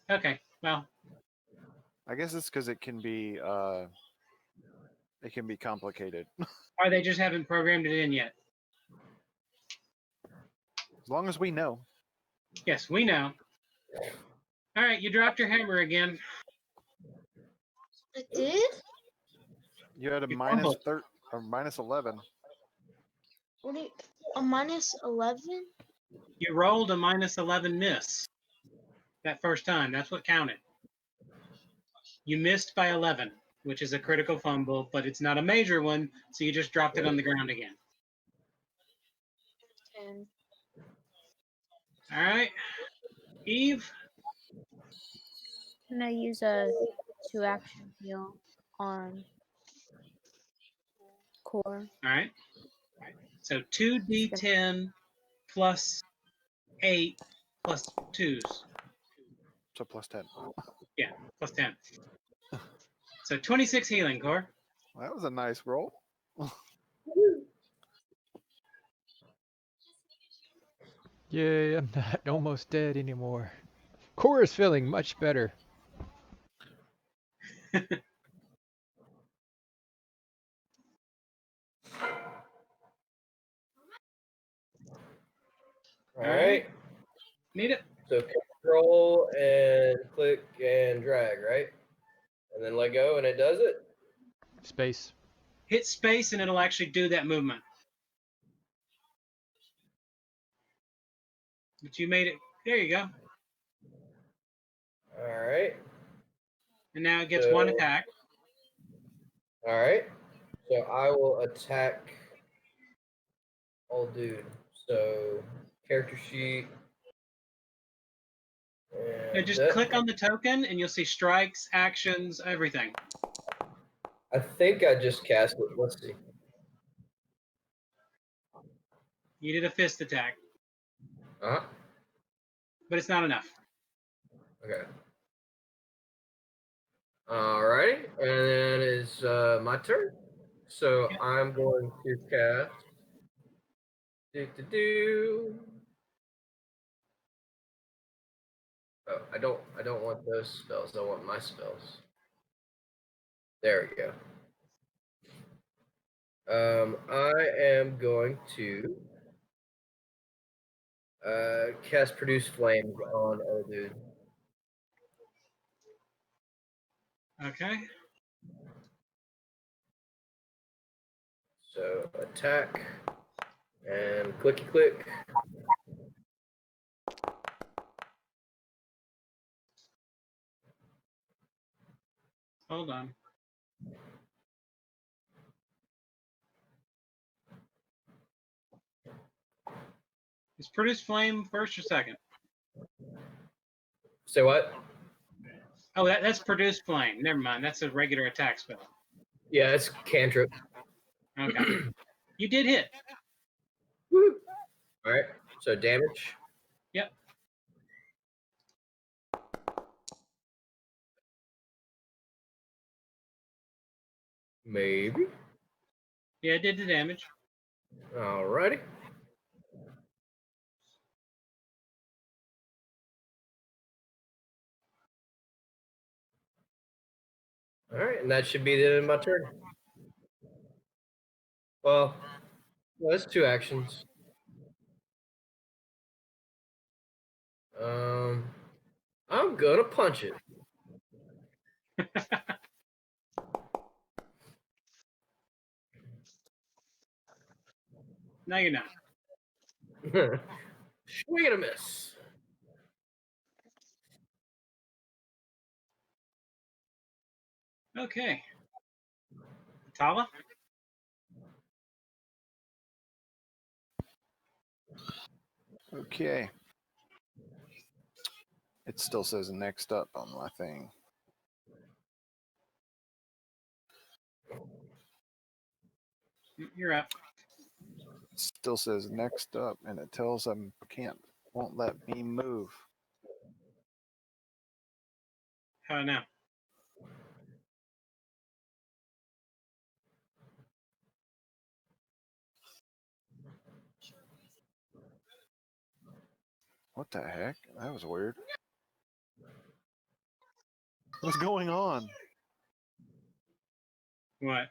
Okay, well, I guess it's because it can be complicated. or they just haven't programmed it in yet. As long as we know. Yes, we know. All right, you dropped your hammer again. I did? You had a You minus fumbled. or -11. What do you, a -11? You rolled a -11 miss that first time. That's what counted. You missed by 11, which is a critical fumble, but it's not a major one, so you just dropped it on the ground again. And All right, Eve. Can I use a 2-action heal on core? All right. So 2d10 plus 8 plus 2s. So +10. Yeah, plus 10. So 26 healing, Core. Well, that was a nice roll. Yay, I'm not almost dead anymore. Core is feeling much better. All right. Need it? So control and click and drag, right? And then let go, and it does it. Space. Hit space and it'll actually do that movement. But you made it. There you go. All right. And now it gets one attack. All right. So I will attack old dude. So character sheet. Now just click on the token and you'll see strikes, actions, everything. I think I just cast it. Let's see. You did a fist attack, Uh huh. but it's not enough. Okay. Alrighty, and then it's my turn. So Yep. I'm going to cast. Oh, I don't want those spells. I want my spells. There we go. I am going to cast Produce Flames on old dude. Okay. So attack and clicky click. Hold on. Is Produce Flame first or second? Say what? Oh, that's Produce Flame. Never mind. That's a regular attack spell. Yeah, it's cantrip. Okay. You did hit. Woo. All right. So damage. Yep. Maybe. Yeah, it did the damage. Alrighty. All right, and that should be the end of my turn. Well, that's 2 actions. I'm gonna punch it. No, you're not. Swing and a miss. Okay. Tala? Okay. It still says next up on my thing. You're up. It still says next up, and it tells won't let me move. How now? What the heck? That was weird. What's going on? What?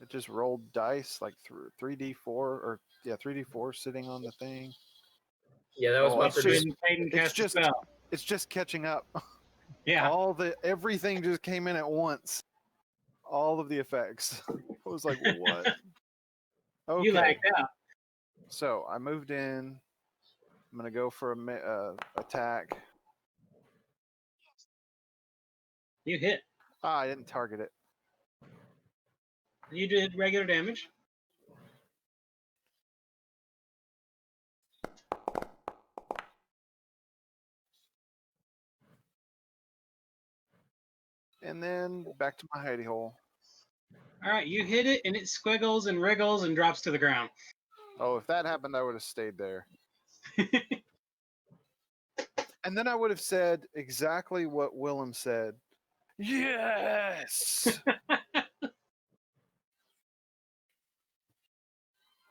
It just rolled dice like through 3d4 sitting on the thing. Yeah, that was Oh, my it's produce. just- Hayden it's cast a just- spell. It's just catching up. Yeah. Everything just came in at once. All of the effects. I was like, what? Okay. You lagged out. So I moved in. I'm gonna go for a attack. You hit. I didn't target it. You did regular damage. And then back to my hidey hole. All right, you hit it, and it squiggles and wriggles and drops to the ground. Oh, if that happened, I would have stayed there. And then I would have said exactly what Willam said. Yes.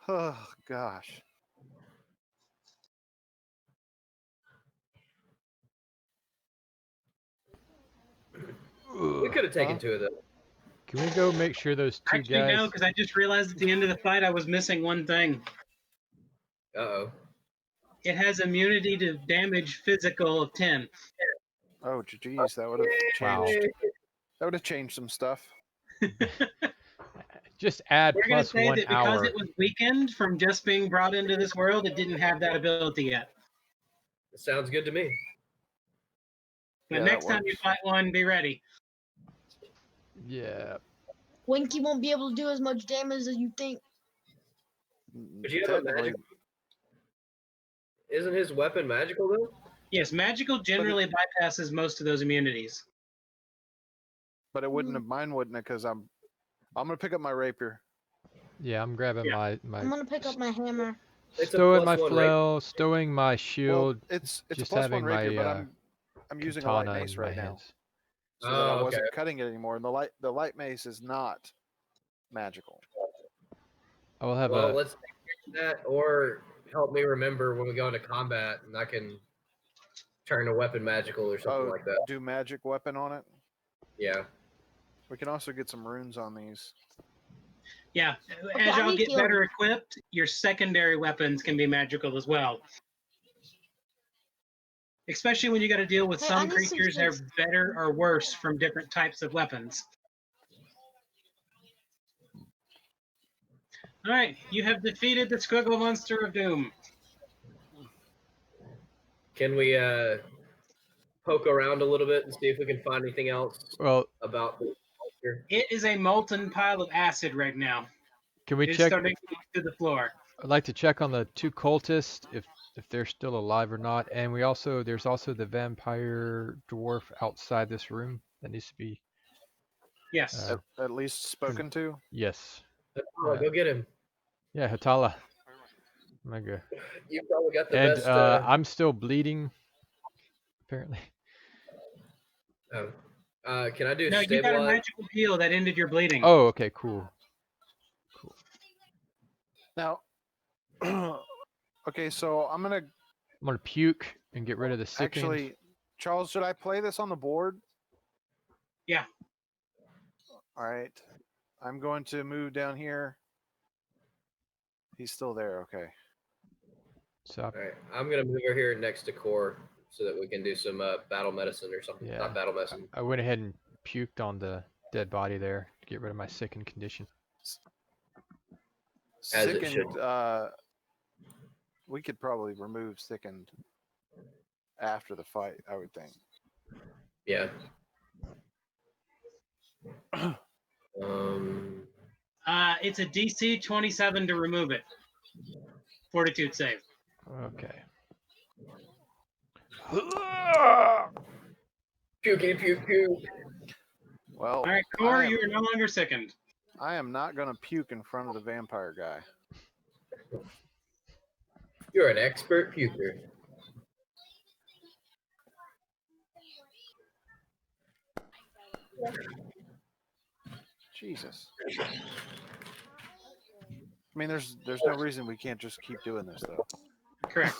Oh gosh. We could have taken Huh? 2 of them. Can we go make sure those 2 Actually, guys? no, because I just realized at the end of the fight I was missing one thing. Uh-oh. It has immunity to damage physical of 10. Oh geez, that would have Wow. changed. That would have changed some stuff. Just add We're going to plus say 1 that because hour. it was weakened from just being brought into this world, it didn't have that ability yet. It sounds good to me. But Yeah, next that time you works. fight one, be ready. Yeah. Winky won't be able to do as much damage as you think. But you have a Technically, magic. Isn't his weapon magical though? Yes, magical generally bypasses most of those immunities. but it wouldn't have. Mine wouldn't have, because I'm gonna pick up my rapier. Yeah, I'm grabbing Yeah. my I'm gonna pick up my hammer. It's a Stowing my +1 rapier. flail, stowing my Well, shield, it's a just +1 having rapier, but my I'm using a light katana mace in my right now, hands. so that I Oh, wasn't okay. cutting it anymore. And the light mace is not magical. I will have Well, a. let's take that, or help me remember when we go into combat, and I can turn a weapon magical or something like that. Do magic weapon on it. Yeah. We can also get some runes on these. Yeah, Okay, as I y'all need get healing. better equipped, your secondary weapons can be magical as well. Especially when you got to deal with Hey, I some need some creatures that are space. better or worse from different types of weapons. All right, you have defeated the Squiggle Monster of Doom. Can we poke around a little bit and see if we can find anything else Well, about the monster? It is a molten pile of acid right now. can we It's check? starting to the floor. I'd like to check on the 2 cultists if they're still alive or not, and there's also the vampire dwarf outside this room that needs to be. Yes. At least spoken to. Yes. Go get him. Yeah, Hatala. My God. You probably got the And best. I'm still bleeding. Apparently. Can I do No, you got a stabilize? magical heal that ended your bleeding. Oh, okay, cool. Now, okay, so I'm gonna puke and get rid of the sickened. actually, Charles, should I play this on the board? Yeah. All right. I'm going to move down here. He's still there. Okay. So All right, I'm gonna move over here next to Core so that we can do some battle medicine or something. yeah, Not battle medicine. I went ahead and puked on the dead body there to get rid of my sickened condition. As it Sickened, should. we could probably remove sickened after the fight, I would think. Yeah. It's a DC 27 to remove it. Fortitude save. Okay. Puke, puke, puke. Well, All right, Core, you are no longer sickened. I am not going to puke in front of the vampire guy. You're an expert puker. Jesus. I mean, there's no reason we can't just keep doing this, though. Correct.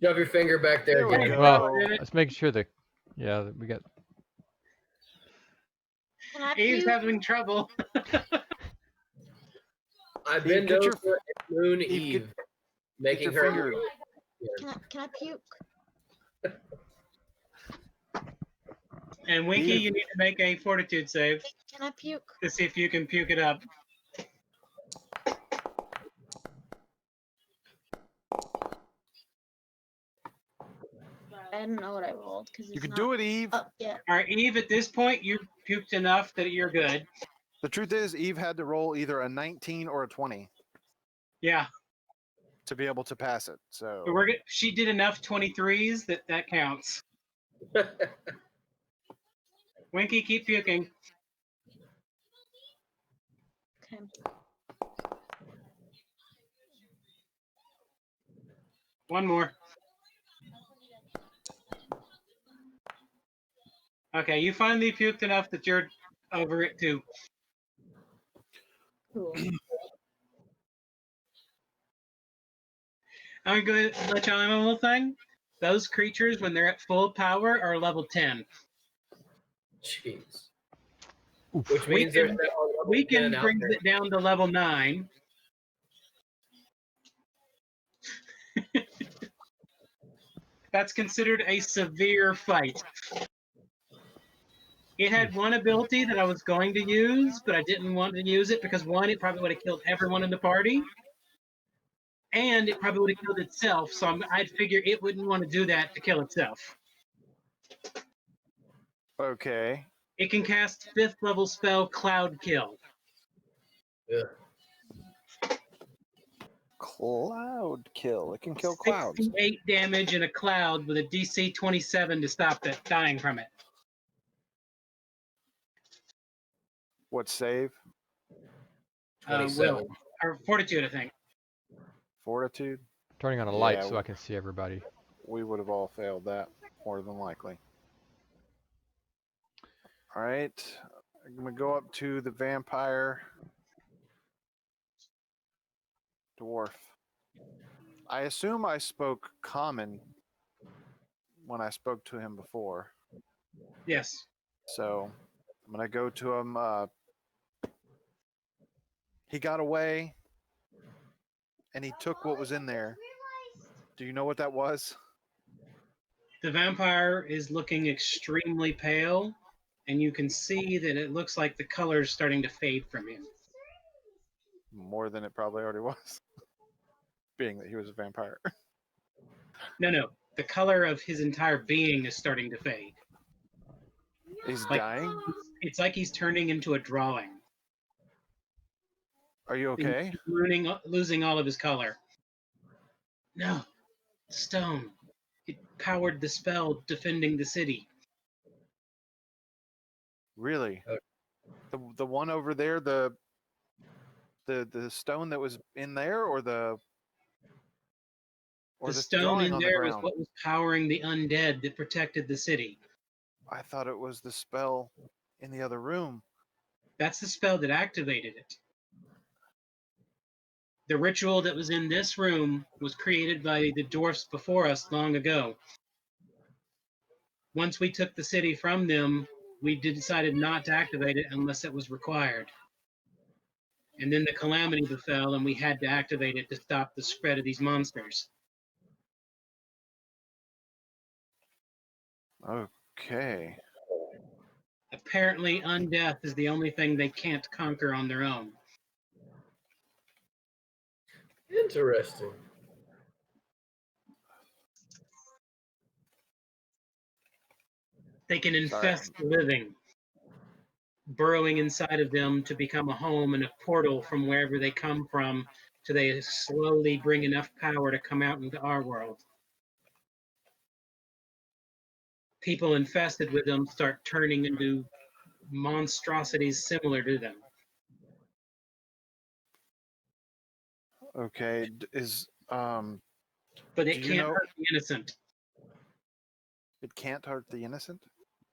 Shove your finger back there. There we Jimmy. go. Well, let's make sure that. Yeah, we got. Can I Eve's puke? having trouble. I've been Get known your- for Moon Eve, Eve, making your her. finger. Can I puke? And Winky, Eve. you need to make a fortitude save Can I puke? to see if you can puke it up. I don't know what I rolled because You can do it, Eve. Oh yeah. All right, Eve, at this point, you puked enough that you're good. The truth is, Eve had to roll either a 19 or a 20 Yeah. to be able to pass it. So But she did enough 23s that counts. Winky, keep puking. Okay. One more. Okay, you finally puked enough that you're over it too. Cool. I'm going to let y'all know a little thing. Those creatures, when they're at full power, are level 10. Jeez. Oof. Which means there's that level Weaken 10 out brings there. it down to level 9. That's considered a severe fight. It had one ability that I was going to use, but I didn't want to use it because, one, it probably would have killed everyone in the party, and it probably would have killed itself, so I'd figure it wouldn't want to do that to kill itself. okay. It can cast 5th level spell Cloud Kill. Ugh. Cloud kill. It can kill clouds. 68 damage in a cloud with a DC 27 to stop it dying from it. What save? 27. Will, or Fortitude, I think. Fortitude? Turning on a light Yeah, so I can see everybody. we would have all failed that, more than likely. All right. I'm going to go up to the vampire dwarf. I assume I spoke common when I spoke to him before. Yes. So I'm going to go to him. He got away and he took what was in there. Do you know what that was? The vampire is looking extremely pale, and you can see that it looks like the color is starting to fade from him. More than it probably already was, being that he was a vampire. No. The color of his entire being is starting to fade. He's Like, dying? it's like he's turning into a drawing. Are you okay? He's losing all of his color. No. Stone. It powered the spell defending the city. Really? The one over there, the stone that was in there, or the Stone drawing in on the there was ground? what was powering the undead that protected the city. I thought it was the spell in the other room. That's the spell that activated it. The ritual that was in this room was created by the dwarfs before us long ago. Once we took the city from them, we decided not to activate it unless it was required. And then the calamity befell, and we had to activate it to stop the spread of these monsters. Okay. Apparently, undeath is the only thing they can't conquer on their own. Interesting. They can infest the living, burrowing inside of them to become a home and a portal from wherever they come from, till they slowly bring enough power to come out into our world. People infested with them start turning into monstrosities similar to them. Okay. But Do it you can't know- hurt the innocent. It can't hurt the innocent?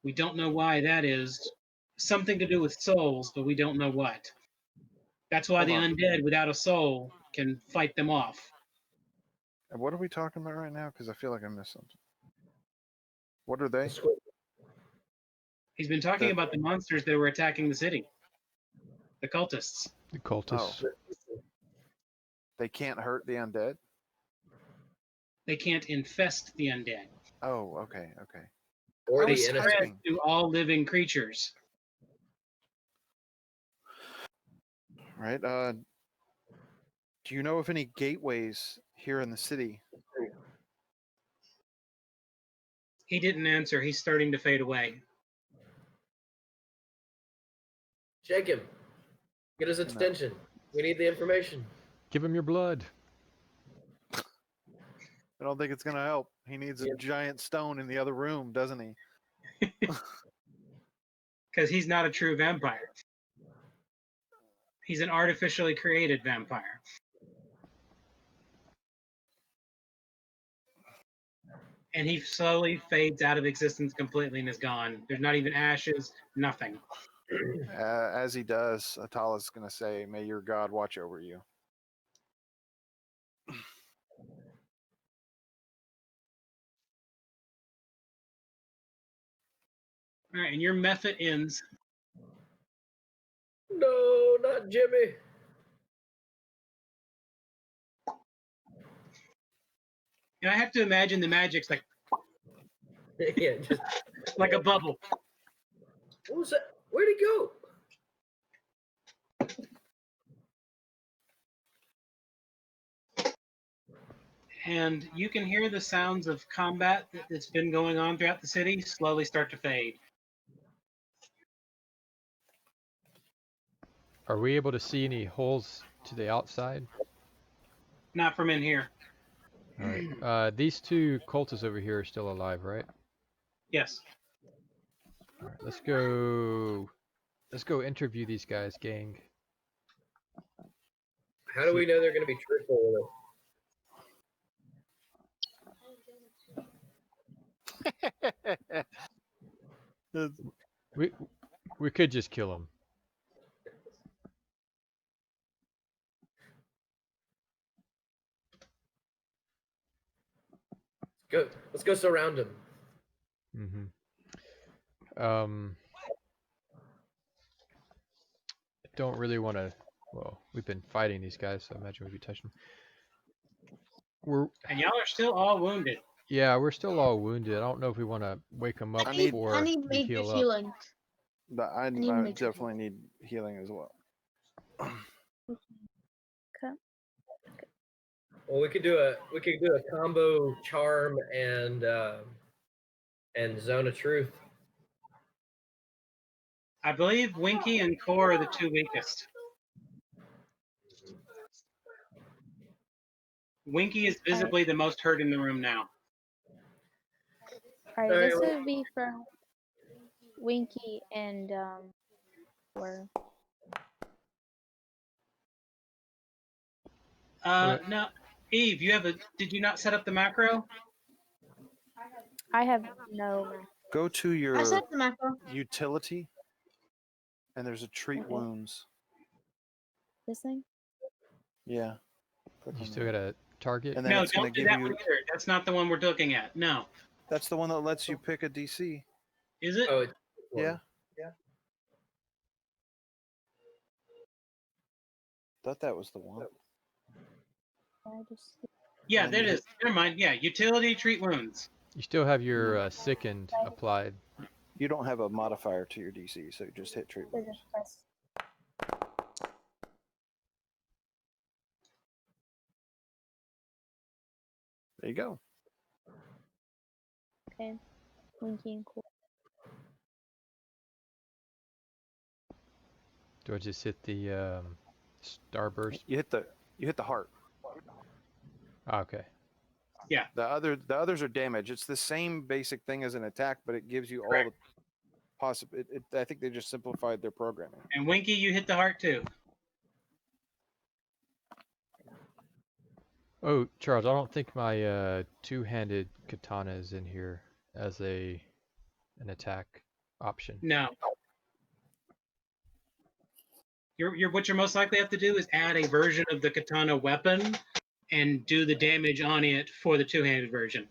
We don't know why that is. Something to do with souls, but we don't know what. That's why Hold the on. undead without a soul can fight them off. And what are we talking about right now? Because I feel like I missed something. What are they? He's been talking about the monsters that were attacking the city. The cultists. The cultists. They can't hurt the undead? They can't infest the undead. Oh, okay. Or I the was innocent. typing. To all living creatures. Right. Do you know of any gateways here in the city? He didn't answer. He's starting to fade away. Shake him. Get his attention. We need the information. Give him your blood. I don't think it's going to help. He needs a giant stone in the other room, doesn't he? Because he's not a true vampire. He's an artificially created vampire. And he slowly fades out of existence completely and is gone. There's not even ashes, nothing. As he does, Atala's going to say, "May your God watch over you." All right, and your method ends. No, not Jimmy. And I have to imagine the magic's like Yeah, just like a bubble. what was that? Where'd he go? And you can hear the sounds of combat that's been going on throughout the city slowly start to fade. Are we able to see any holes to the outside? Not from in here. All right. These two cultists over here are still alive, right? Yes. All right. Let's go. Let's go interview these guys, gang. How do we know they're going to be truthful with us? We could just kill him. Go. Let's go surround him. I don't really want to. Well, we've been fighting these guys, so I imagine we'd be touching them. And y'all are still all wounded. Yeah, we're still all wounded. I don't know if we want to wake them up I need- before I need we major heal up. healing. But I need major definitely need healing as well. Okay. Well, we could do a combo charm and zone of truth. I believe Winky and Core are the two weakest. Winky is visibly the most hurt in the room now. All right, Sorry, this what- would be for Winky and Core. No, Eve, did you not set up the macro? I have no. Go to I your set the macro. utility, and there's a treat Okay. wounds. This thing? Yeah. Click You on still that. got to target. And then No, it's going to don't do give that you. one either. That's not the one we're looking at. No. That's the one that lets you pick a DC. Is it? Oh, it's Yeah. Thought that was the one. I just Yeah, and that you is. Never mind. Yeah, utility treat wounds. You still have your sickened applied. You don't have a modifier to your DC, so just hit treat wounds. just press. There you go. Okay. Winky and Core. Do I just hit the starburst? You hit the heart. Okay. Yeah. The others are damage. It's the same basic thing as an attack, but it gives you all Correct. the possible. I think they just simplified their programming. And Winky, you hit the heart too. Oh, Charles, I don't think my two-handed katana is in here as an attack option. No. What you're most likely have to do is add a version of the katana weapon and do the damage on it for the two-handed version,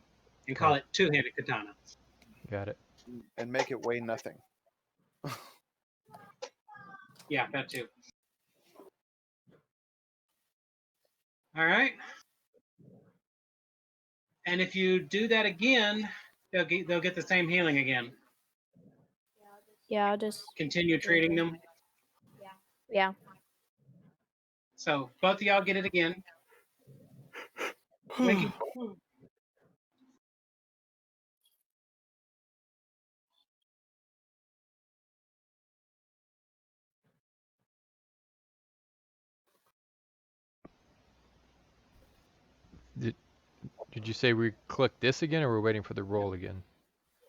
and call it two-handed katana. Got it. And make it weigh nothing. Yeah, that too. All right. And if you do that again, they'll get the same healing again. Yeah, I'll just. Continue treating them. Yeah. So both of y'all get it again. Winky. Did you say we click this again, or we're waiting for the roll again?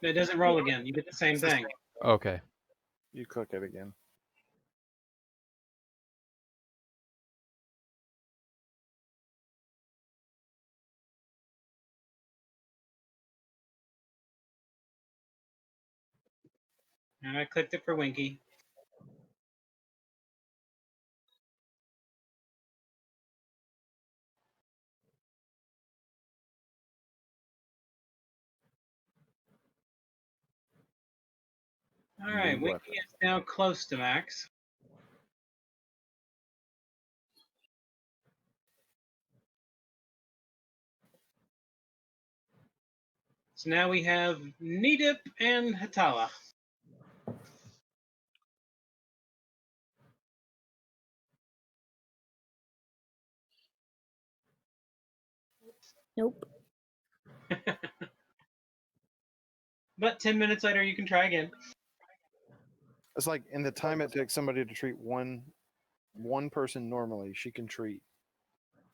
It doesn't roll again. You get the same thing. Okay. You click it again. And I clicked it for Winky. All right, New Winky weapon. is now close to max. So now we have Nidip and Hatala. Nope. But 10 minutes later, you can try again. It's like in the time it takes somebody to treat one person normally, she can treat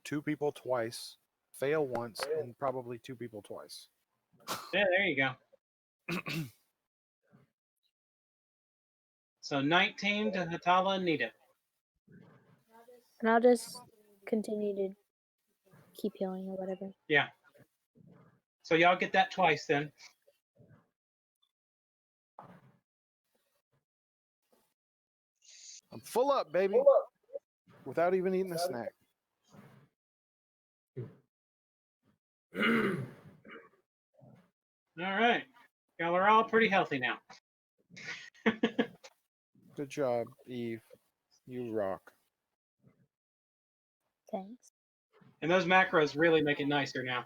2 people twice, fail once, and probably 2 people twice. Yeah, there you go. So 19 to Hatala and Nidip. And I'll just continue to keep healing or whatever. Yeah. So y'all get that twice then. I'm full up, baby. Without even eating a snack. All right. Y'all are all pretty healthy now. Good job, Eve. You rock. Thanks. And those macros really make it nicer now.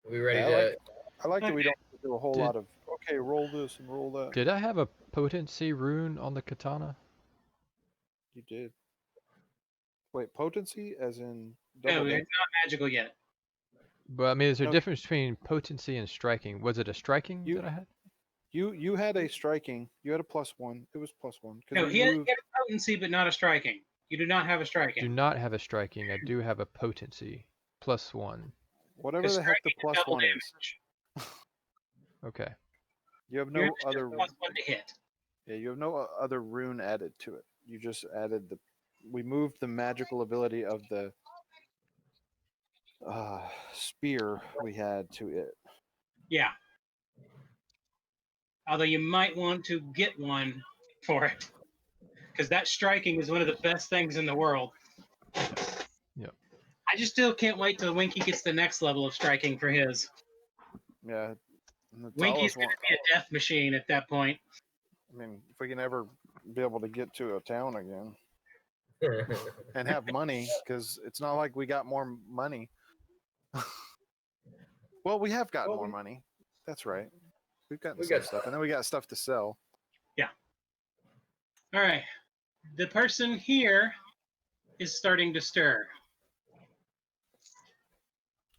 We ready Yeah, to? I like that we don't have to do a whole Did- lot of, okay, roll this and roll that. Did I have a potency rune on the katana? You did. Wait, potency as in No, double it's damage? not magical yet. But I mean, is there a No. difference between potency and striking? Was it a striking You- that I had? You had a striking. You had a +1. It was +1 No, because he we had moved. a potency, but not a striking. You do not have a Do striking. not have a striking. I do have a potency. +1. Whatever Because the heck the striking is double +1 is. damage. Okay. You have Yours no is other. just +1 to hit. Yeah, you have no other rune added to it. You just added the. We moved the magical ability of the spear we had to it. Yeah. Although you might want to get one for it. Because that striking is one of the best things in the world. Yep. I just still can't wait till Winky gets the next level of striking for his. Yeah. And the Winky's tallest going one. to be a death machine at that point. I mean, if we can ever be able to get to a town again and have money, because it's not like we got more money. Well, we have gotten more money. That's right. We've gotten We some got stuff, and then we got stuff to sell. All right. The person here is starting to stir.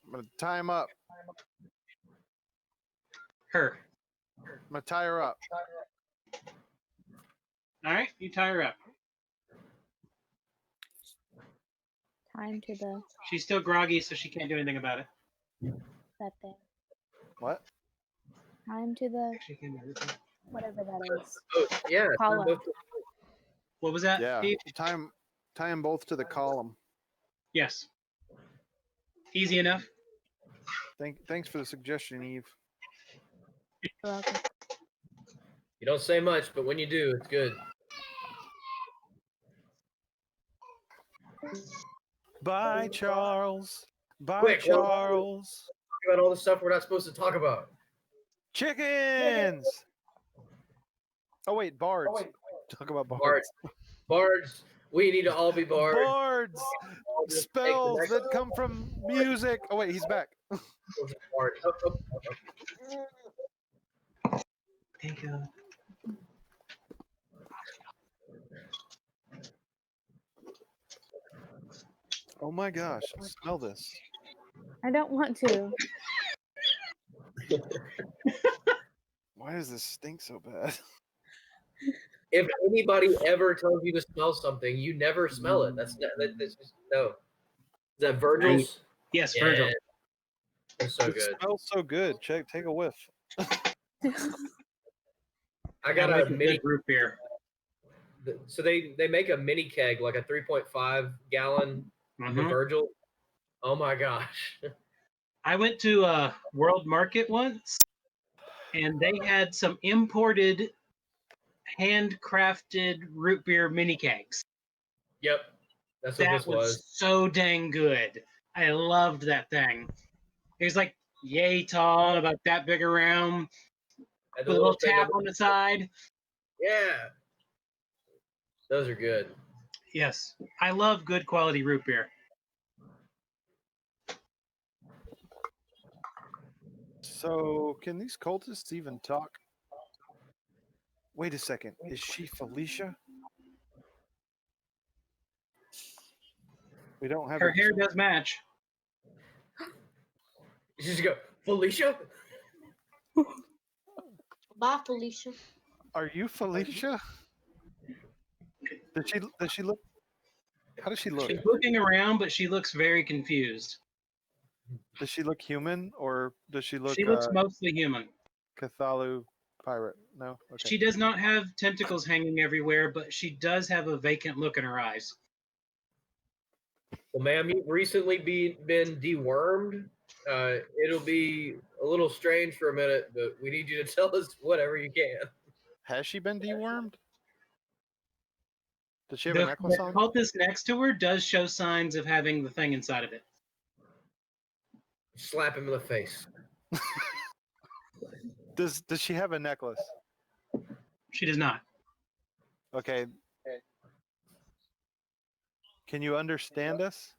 I'm gonna tie him up. Her. I'm gonna tie her up. All right. You tie her up. Time to the She's still groggy, so she can't do anything about it. that thing. What? Time to the She can do anything. whatever that is. Oh, yeah. Column. both- What was that? Yeah. Steve? Tie them both to the column. Yes. Easy enough. Thanks for the suggestion, Eve. You're welcome. You don't say much, but when you do, it's good. Bye, Charles. Bye, Quick, what- Charles. Talk about all the stuff we're not supposed to talk about. Chickens. Oh wait, bards. Talk about bards. Bards. Bards. We need to all be bards. Bards. All just take the Spells next that come from music. Oh wait, he's back. bard. Thank you. Oh my gosh, smell this. I don't want to. Why does this stink so bad? If anybody ever tells you to smell something, you never smell it. That's just no. Is that Virgil's? Yes, Yeah. Virgil. It's so It good. smells so good. Take a whiff. I got Like a a mini. good root beer. So they make a mini keg, like a 3.5 gallon of Mhm. Virgil. Oh my gosh. I went to a World Market once, and they had some imported, handcrafted root beer mini kegs. Yep. That's what That this was was. so dang good. I loved that thing. It was like yay tall, about that big around, And with the a little thing tap on the side. Yeah. Those are good. Yes, I love good quality root beer. So, can these cultists even talk? Wait a second. Is she Felicia? We don't have Her a hair does match. You just go, Felicia? Bye, Felicia. Are you Felicia? Does she look? How does she look? She's looking around, but she looks very confused. Does she look human or does she look She looks mostly human. Cthulhu pirate? No. Okay. She does not have tentacles hanging everywhere, but she does have a vacant look in her eyes. Well, ma'am, you've recently been dewormed. It'll be a little strange for a minute, but we need you to tell us whatever you can. Has she been dewormed? Does she have a The necklace on? cultist next to her does show signs of having the thing inside of it. Slap him in the face. Does she have a necklace? She does not. Okay. Can you understand us?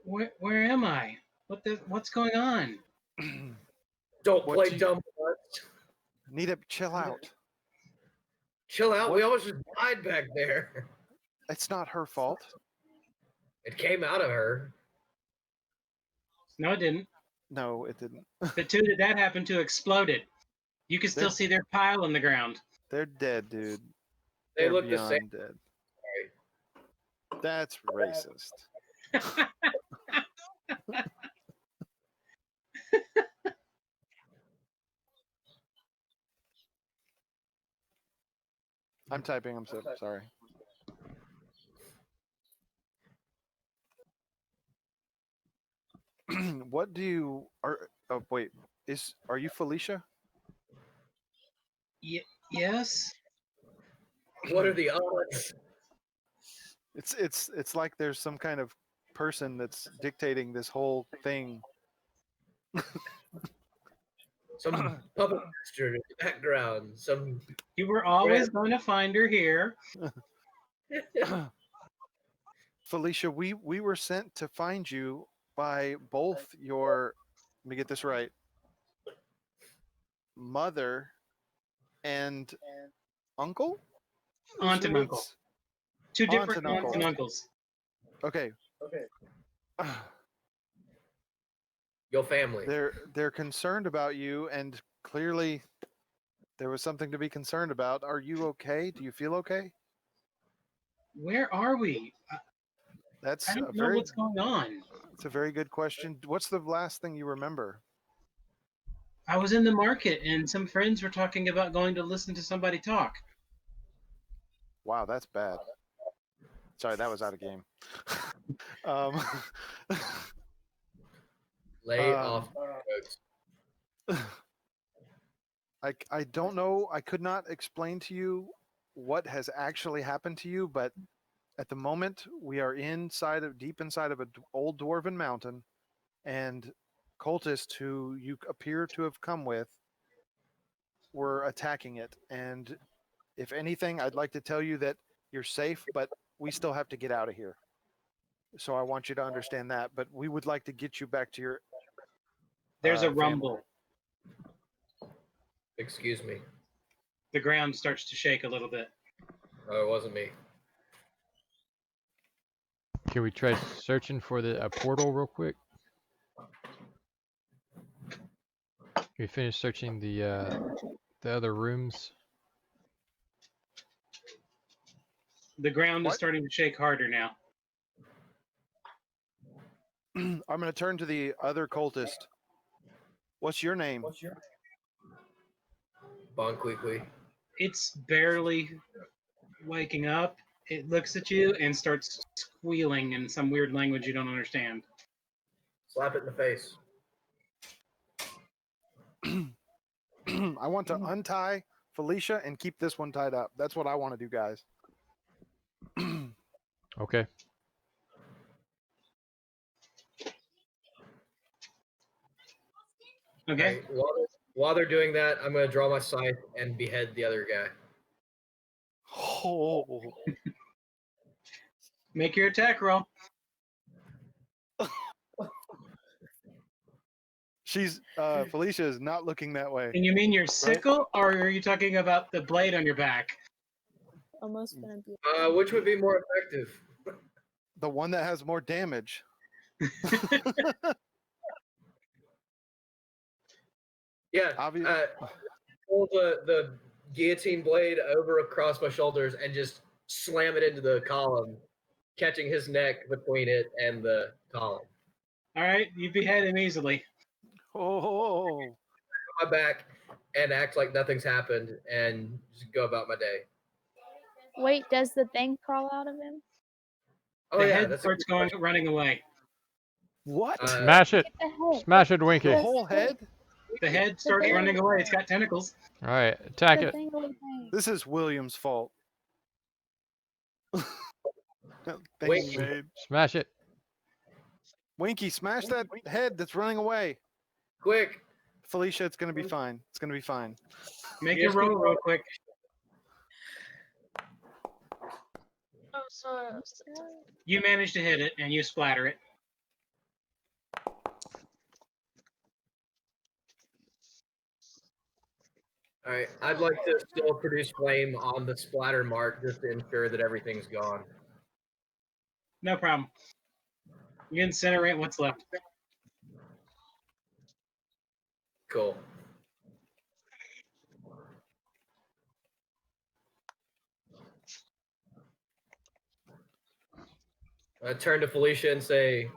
Where am I? What's going on? Don't What play do you- dumb with us. Nita, chill out. Chill out. What? We almost just died back there. It's not her fault. It came out of her. No, it didn't. No, it didn't. The two that happened to exploded. You can still see their pile on the ground. They're dead, dude. They They're look the beyond same. dead. That's racist. I'm typing. I'm so sorry. What do you are? Oh wait, are you Felicia? Yes. What are the odds? It's like there's some kind of person that's dictating this whole thing. Some puppet master in the background. Some. You were always going to find her here. Felicia, we were sent to find you by both your, let me get this right, mother and uncle? Aunt and uncle. Who's- Two Aunt different and aunts uncle. and uncles. Okay. Your family. They're concerned about you, and clearly there was something to be concerned about. Are you okay? Do you feel okay? Where are we? That's I don't know what's going on. It's a very good question. What's the last thing you remember? I was in the market and some friends were talking about going to listen to somebody talk. Wow, that's bad. Sorry, that was out of game. um, Lay Um, off. Folks. I don't know. I could not explain to you what has actually happened to you, but at the moment we are deep inside of an old dwarven mountain, and cultists who you appear to have come with were attacking it. And if anything, I'd like to tell you that you're safe, but we still have to get out of here. So I want you to understand that. But we would like to get you back to your. There's a family. rumble. Excuse me. The ground starts to shake a little bit. Oh, it wasn't me. Can we try searching for a portal real quick? Can we finish searching the other rooms? The ground is What? starting to shake harder now. I'm going to turn to the other cultist. What's your name? Bon Quickly. It's barely waking up. It looks at you and starts squealing in some weird language you don't understand. Slap it in the face. I want to untie Felicia and keep this one tied up. That's what I want to do, guys. Okay. Okay. Right, while they're doing that, I'm going to draw my scythe and behead the other guy. Oh, Make your attack roll. Felicia is not looking that way. And you mean your sickle, or are you talking about the blade on your back? Almost gonna be. Which would be more effective? The one that has more damage. Yeah. Obvious. Pull the guillotine blade over across my shoulders and just slam it into the column, catching his neck between it and the column. All right, you behead him easily. Oh, My back and act like nothing's happened and just go about my day. Wait, does the thing crawl out of him? Oh The yeah, head that's starts running away. what? Smash it! Get the head. Smash it, The Winky! whole head? The head starts running away. It's got tentacles. All right, attack The it. dangly thing. This is William's fault. That thing Wait. he made. Smash it. Winky, smash that head that's running away. Quick. Felicia, it's gonna be fine. It's gonna be fine. Make Yes, your roll we- real quick. Oh, sorry. You manage to hit it, and you splatter it. All right. I'd like to still produce flame on the splatter mark just to ensure that everything's gone. No problem. You incinerate what's left. Cool. I turn to Felicia and say,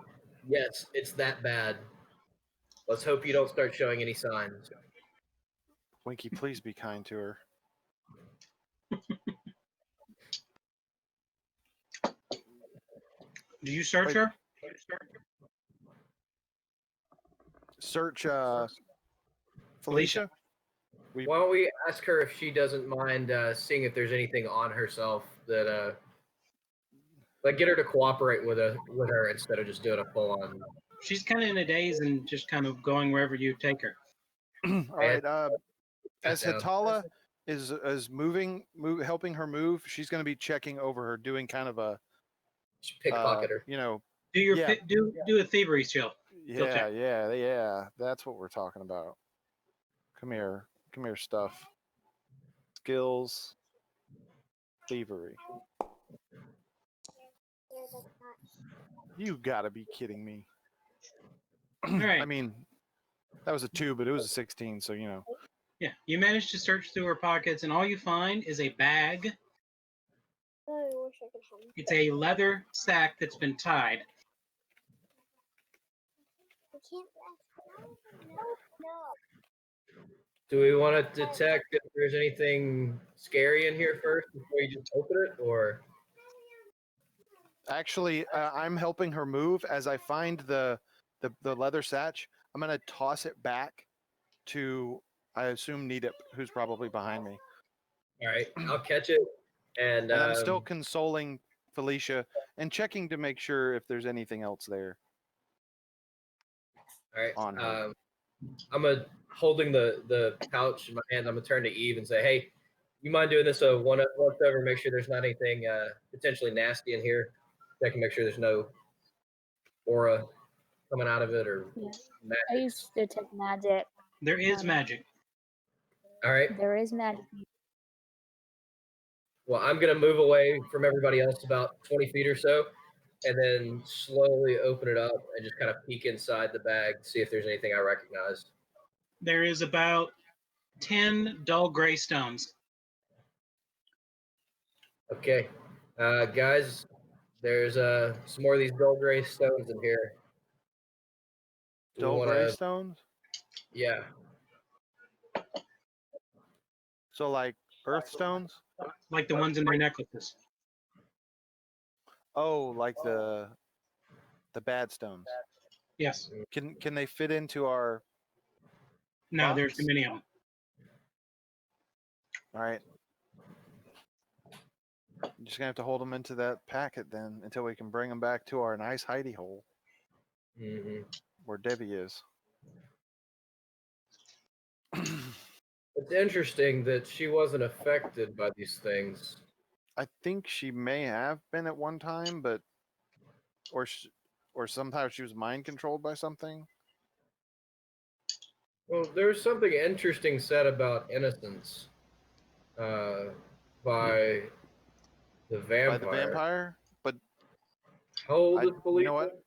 yes, it's that bad. Let's hope you don't start showing any signs. Winky, please be kind to her. Do you search Wait. her? Search Felicia. Why don't we ask her if she doesn't mind seeing if there's anything on herself that, like, get her to cooperate with her instead of just doing a full-on. She's kind of in a daze and just kind of going wherever you take her. All right. As Sit down. Hitala is helping her move, she's going to be checking over her, doing kind of a Pickpocket her. you know, Do your Yeah. do a thievery skill. yeah, check. yeah. That's what we're talking about. Come here, stuff. Skills, thievery. You gotta be kidding me. All right. I mean, that was a 2, but it was a 16, so Yeah, you manage to search through her pockets, and all you find is a bag. It's a leather sack that's been tied. Do we want to detect if there's anything scary in here first before you just open it, or? Actually, I'm helping her move. As I find the leather satch, I'm gonna toss it back to, I assume, Nita, who's probably behind me. All right, I'll catch it, and I'm still consoling Felicia and checking to make sure if there's anything else there. all right. on her. I'm holding the pouch in my hand. I'm gonna turn to Eve and say, "Hey, you mind doing this once over? Make sure there's not anything potentially nasty in here. Check and make sure there's no aura coming out of it or Yeah. I magic." used to detect magic. There is magic. All right. There is magic. Well, I'm gonna move away from everybody else about 20 feet or so, and then slowly open it up and just kind of peek inside the bag, see if there's anything I recognize. There is about 10 dull gray stones. Okay, guys, there's some more of these dull gray stones in here. Do we Dull wanna- gray stones? Yeah. So like earth stones? Like the ones in their necklaces. Oh, like the bad stones. Yes. Can they fit into our No, there's box? too many of them. All right. I'm just gonna have to hold them into that packet then until we can bring them back to our nice hidey hole Mm-hmm. where Debbie is. It's interesting that she wasn't affected by these things. I think she may have been at one time, but or somehow she was mind controlled by something. Well, there's something interesting said about innocence by the vampire. By the vampire. But How old I, is Felicia? you know what?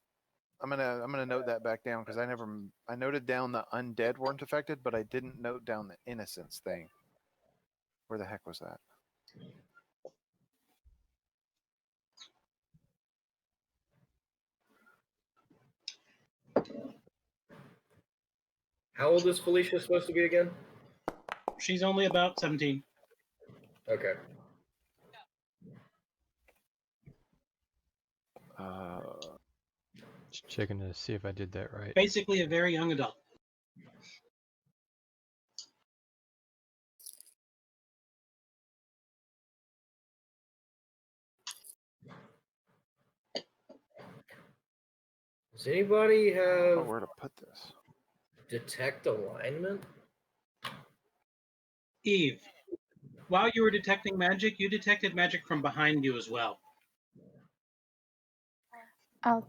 I'm gonna note that back down because I noted down the undead weren't affected, but I didn't note down the innocence thing. Where the heck was that? How old is Felicia supposed to be again? She's only about 17. Okay. Just checking to see if I did that right. Basically a very young adult. Does anybody Oh, have where to put this? detect alignment? Eve, while you were detecting magic, you detected magic from behind you as well. I'll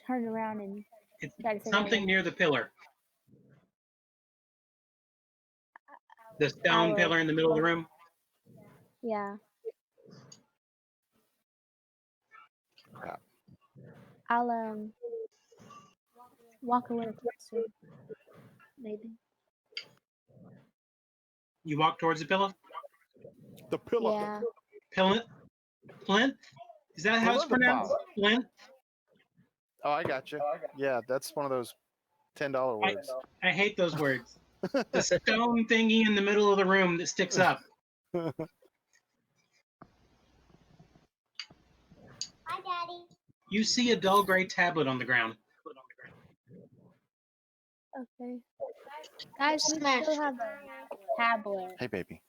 turn around and It's try to figure out something what. near the pillar. The stone I'll, pillar in the middle of the room. yeah. Crap. I'll walk a little closer. Maybe. You walk towards the pillar. The pillar. Yeah. Plinth? Plinth? Is that how it's pronounced? Plinth? Oh, I got you. Yeah, that's one of those $10 words. I hate those words. The stone thingy in the middle of the room that sticks up. Hi, Daddy. You see a dull gray tablet on the ground. Okay. Guys, we Smash. still have a tablet. Hey, baby.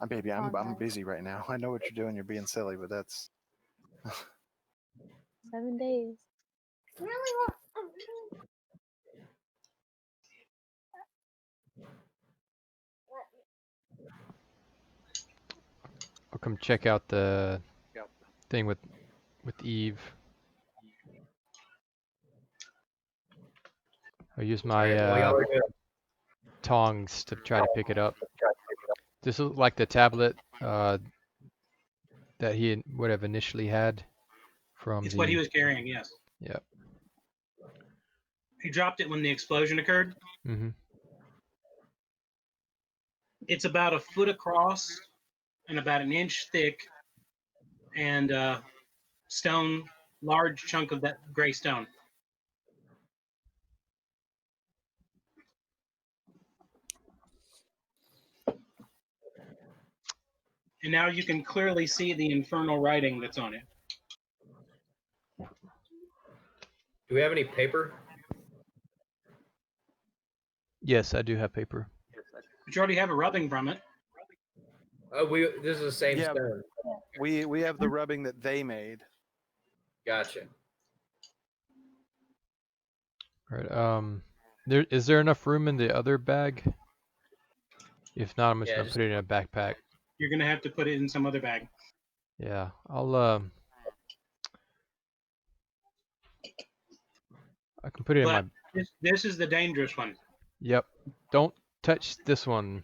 Baby, Oh, I'm nice. busy right now. I know what you're doing. You're being silly, but that's 7 days. Really? I'll come check out the thing with Eve. I'll use my Alright, well, y'all are good. tongs to try to pick it up. This is like the tablet that he would have initially had from It's the. what he was carrying, yes. Yep. He dropped it when the explosion occurred. Mm-hmm. It's about a foot across and about an inch thick, and stone, large chunk of that gray stone. And now you can clearly see the infernal writing that's on it. Do we have any paper? Yes, I do have paper. But you already have a rubbing from it. Oh, this is the same Yeah. stone. we have the rubbing that they made. Gotcha. All right. Is there enough room in the other bag? If not, I'm just gonna put it in a backpack. You're going to have to put it in some other bag. Yeah, I'll I can put it in my. But this is the dangerous one. Yep. Don't touch this one.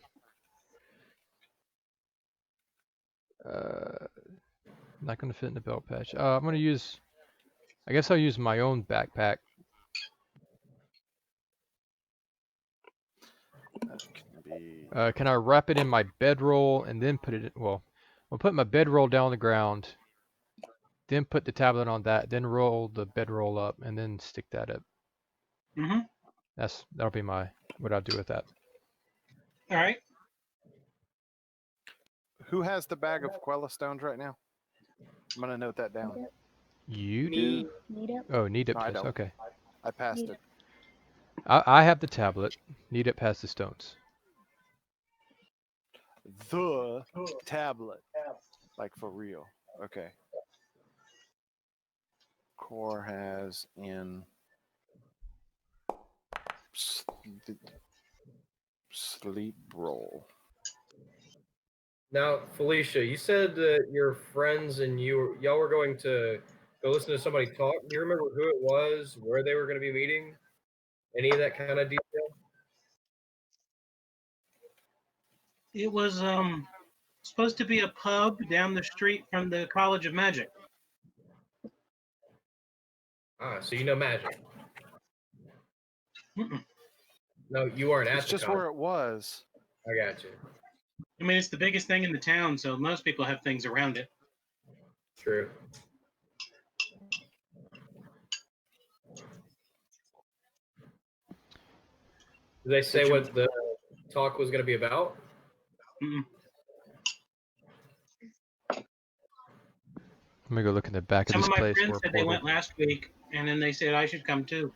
Not gonna fit in the belt patch. I'm gonna use. I guess I'll use my own backpack. That can be. Can I wrap it in my bedroll and then put it in? Well, I'll put my bedroll down on the ground, then put the tablet on that, then roll the bedroll up, and then stick that up. Mm-hmm. That'll be what I'll do with that. All right. Who has the bag of Quella stones right now? I'm gonna note that down. You Me. do? Need it? Oh, need it. No, I don't. Okay. I passed Need it. I have the tablet. Need it past the stones. The tablet. Like for real. Okay. Core has in sleep roll. Now, Felicia, you said that your friends and y'all were going to go listen to somebody talk. Do you remember who it was, where they were going to be meeting? Any of that kind of detail? It was supposed to be a pub down the street from the College of Magic. Ah, so you know magic. Mm-mm. No, you weren't at It's the just college. where it was. I got you. I mean, it's the biggest thing in the town, so most people have things around it. True. Did they say what the talk was going to be about? Mm-mm. Let me go look in the back Some of of this my place. friends Where said they went portal. last week, and then they said I should come too.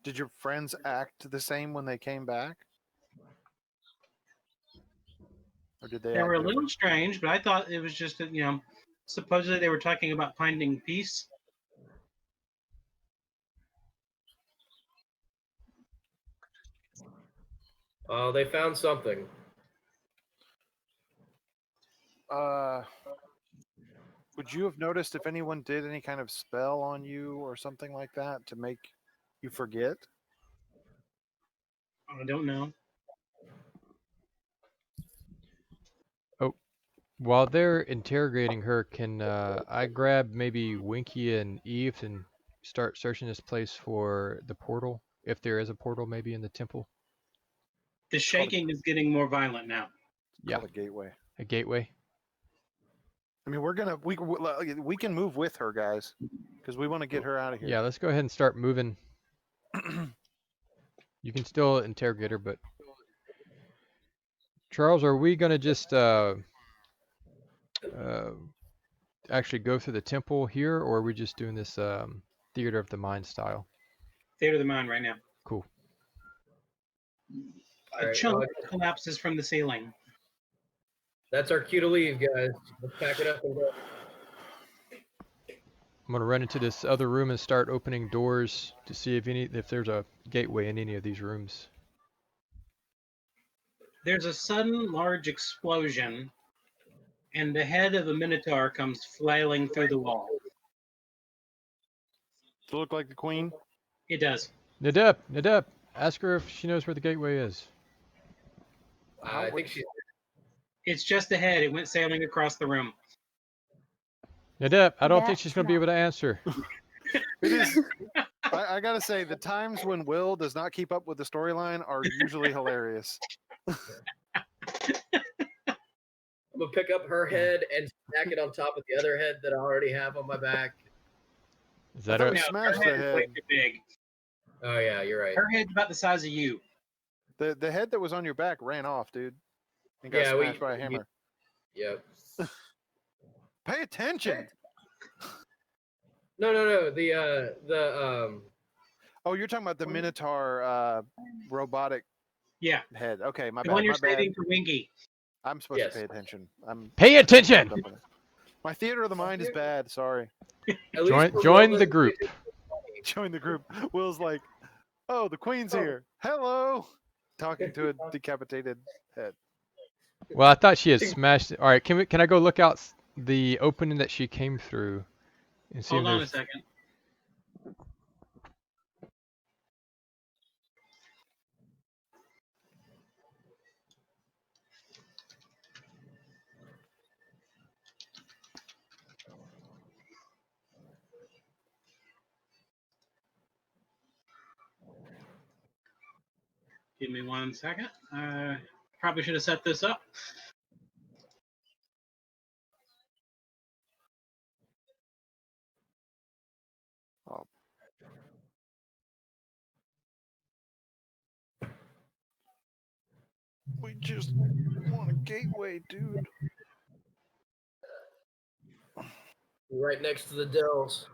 Did your friends act the same when they came back? Or did they They were act a little different? strange, but I thought it was just that, supposedly they were talking about finding peace. They found something. Would you have noticed if anyone did any kind of spell on you or something like that to make you forget? I don't know. While they're interrogating her, can I grab maybe Winky and Eve and start searching this place for the portal? If there is a portal, maybe in the temple. The shaking is getting more violent now. Yeah, Called a gateway. a gateway. I mean, we can move with her, guys, because we want to get her out of here. Yeah, let's go ahead and start moving. You can still interrogate her, but Charles, are we gonna just actually go through the temple here, or are we just doing this theater of the mind style? Theater of the mind right now. Cool. A Alright, chunk well, collapses from the ceiling. that's our cue to leave, guys. Let's pack it up and go. I'm gonna run into this other room and start opening doors to see if there's a gateway in any of these rooms. There's a sudden large explosion, and the head of a minotaur comes flailing through the wall. Does it look like the queen? It does. Nadep, ask her if she knows where the gateway is. I think she's. It's just a head. It went sailing across the room. Nadep, I don't think That's she's gonna be able to answer. It is. I gotta say, the times when Will does not keep up with the storyline are usually hilarious. I'm gonna pick up her head and stack it on top of the other head that I already have on my back. Is that I her? thought Smash her the head is way head. too big. Oh yeah, you're right. Her head's about the size of you. The head that was on your back ran off, dude, and got Yeah, smashed by a hammer. Yep. Pay attention. No. The Oh, you're talking about the Minotaur robotic Yeah. head. Okay, my The bad. one you're My bad. saving for Winky. I'm supposed Yes. to pay attention. Pay attention! I'm up on it. My theater of the mind is bad. Sorry. at least for Join Will, the group. Join the group. Will's like, oh, the queen's here. Hello. Talking to a decapitated head. Well, I thought she had smashed it. All right, can I go look out the opening that she came through and see Hold if on a there's second. Give me 1 second. Probably should have set this up. Oh. We just want a gateway, dude. right next to the Dells.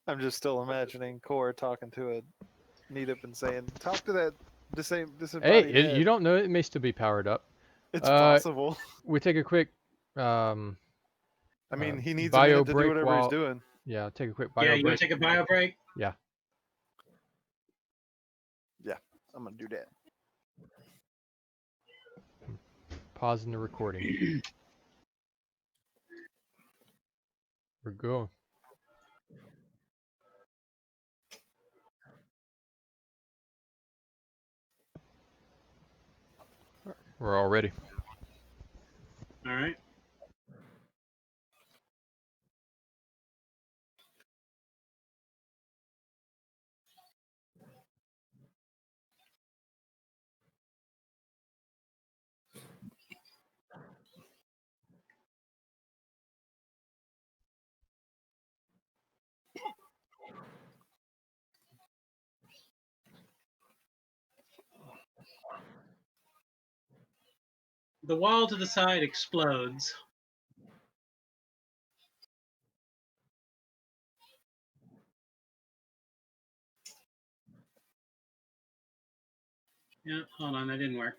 I'm just still imagining Core talking to a Neetup and saying, "Talk to that disembodied Hey, head." you don't know, it may still be powered up. It's possible. We take a quick I mean, he needs a bio minute to do break whatever while he's doing. yeah, take a quick bio Yeah, you want break. to take a bio break? Yeah. Yeah, I'm gonna do that. Pausing the recording. We're going. We're all ready. All right. The wall to the side explodes. Yeah, hold on, that didn't work.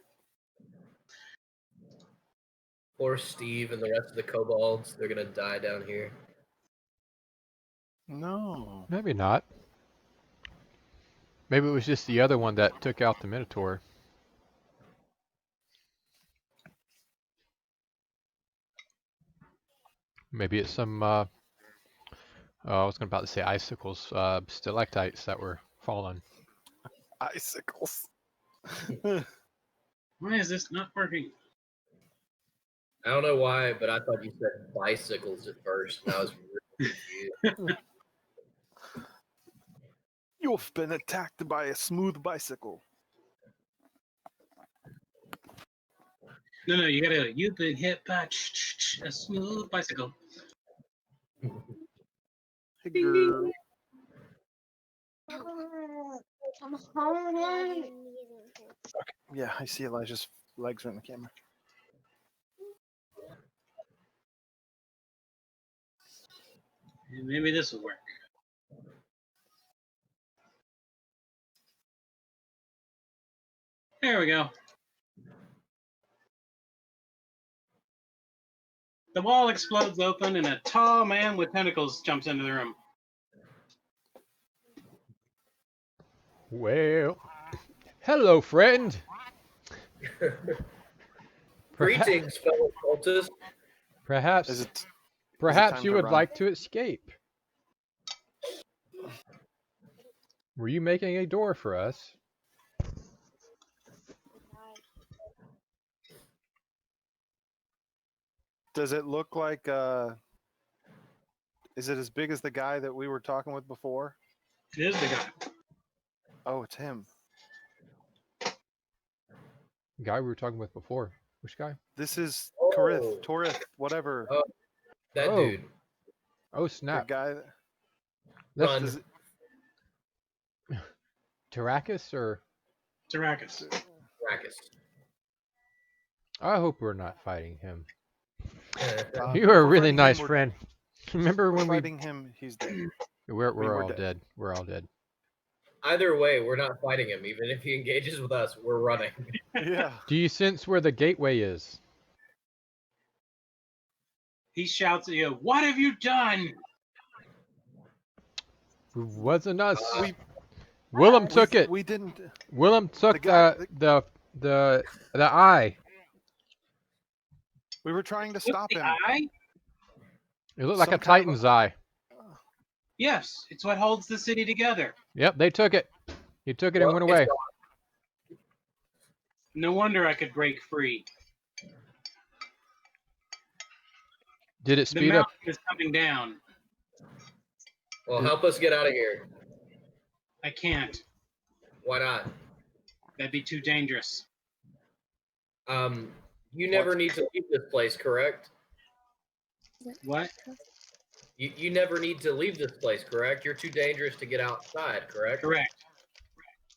Poor Steve and the rest of the kobolds. They're gonna die down here. No. Maybe not. Maybe it was just the other one that took out the Minotaur. Maybe it's some, I was about to say icicles, stalactites that were falling. Icicles. Why is this not working? I don't know why, but I thought you said bicycles at first, and I was really confused. You've been attacked by a smooth bicycle. No, you've been hit by a smooth bicycle. Hey, Ding, girl. ding. I'm hungry. Yeah, I see Elijah's legs are in the camera. Maybe this will work. There we go. The wall explodes open and a tall man with tentacles jumps into the room. Well, hello, friend. Greetings, fellow cultists. Perhaps, Is it perhaps time you to would run? like to escape. Were you making a door for us? Does it look like? Is it as big as the guy that we were talking with before? It is the guy. Oh, it's him. The guy we were talking with before. Which guy? This is Oh. Torith, whatever. Oh, that Oh. dude. Oh, The snap. guy. That, That's Run. does it, Tarakas, or Tarakas. Rackus. I hope we're not fighting him. if You are a we're really fighting him, nice we're- friend. Remember We're when we? fighting him. He's dead. We're we're all dead. dead. We're all dead. Either way, we're not fighting him. Even if he engages with us, we're running. Yeah. Do you sense where the gateway is? He shouts at you, "What have you done?" It wasn't us. We Willem took it. We didn't. Willem took guy- the eye. We were trying to With stop the him. eye? It looked like Some a kind of Titan's eye. Yes, it's what holds the city together. Yep, they took it. He took it and Well, went it's away. gone. No wonder I could break free. Did it The speed up? mountain is coming down. Well, help us get out of here. I can't. Why not? That'd be too dangerous. You never need to leave this place, correct? What? You never need to leave this place, correct? You're too dangerous to get outside, correct? Correct.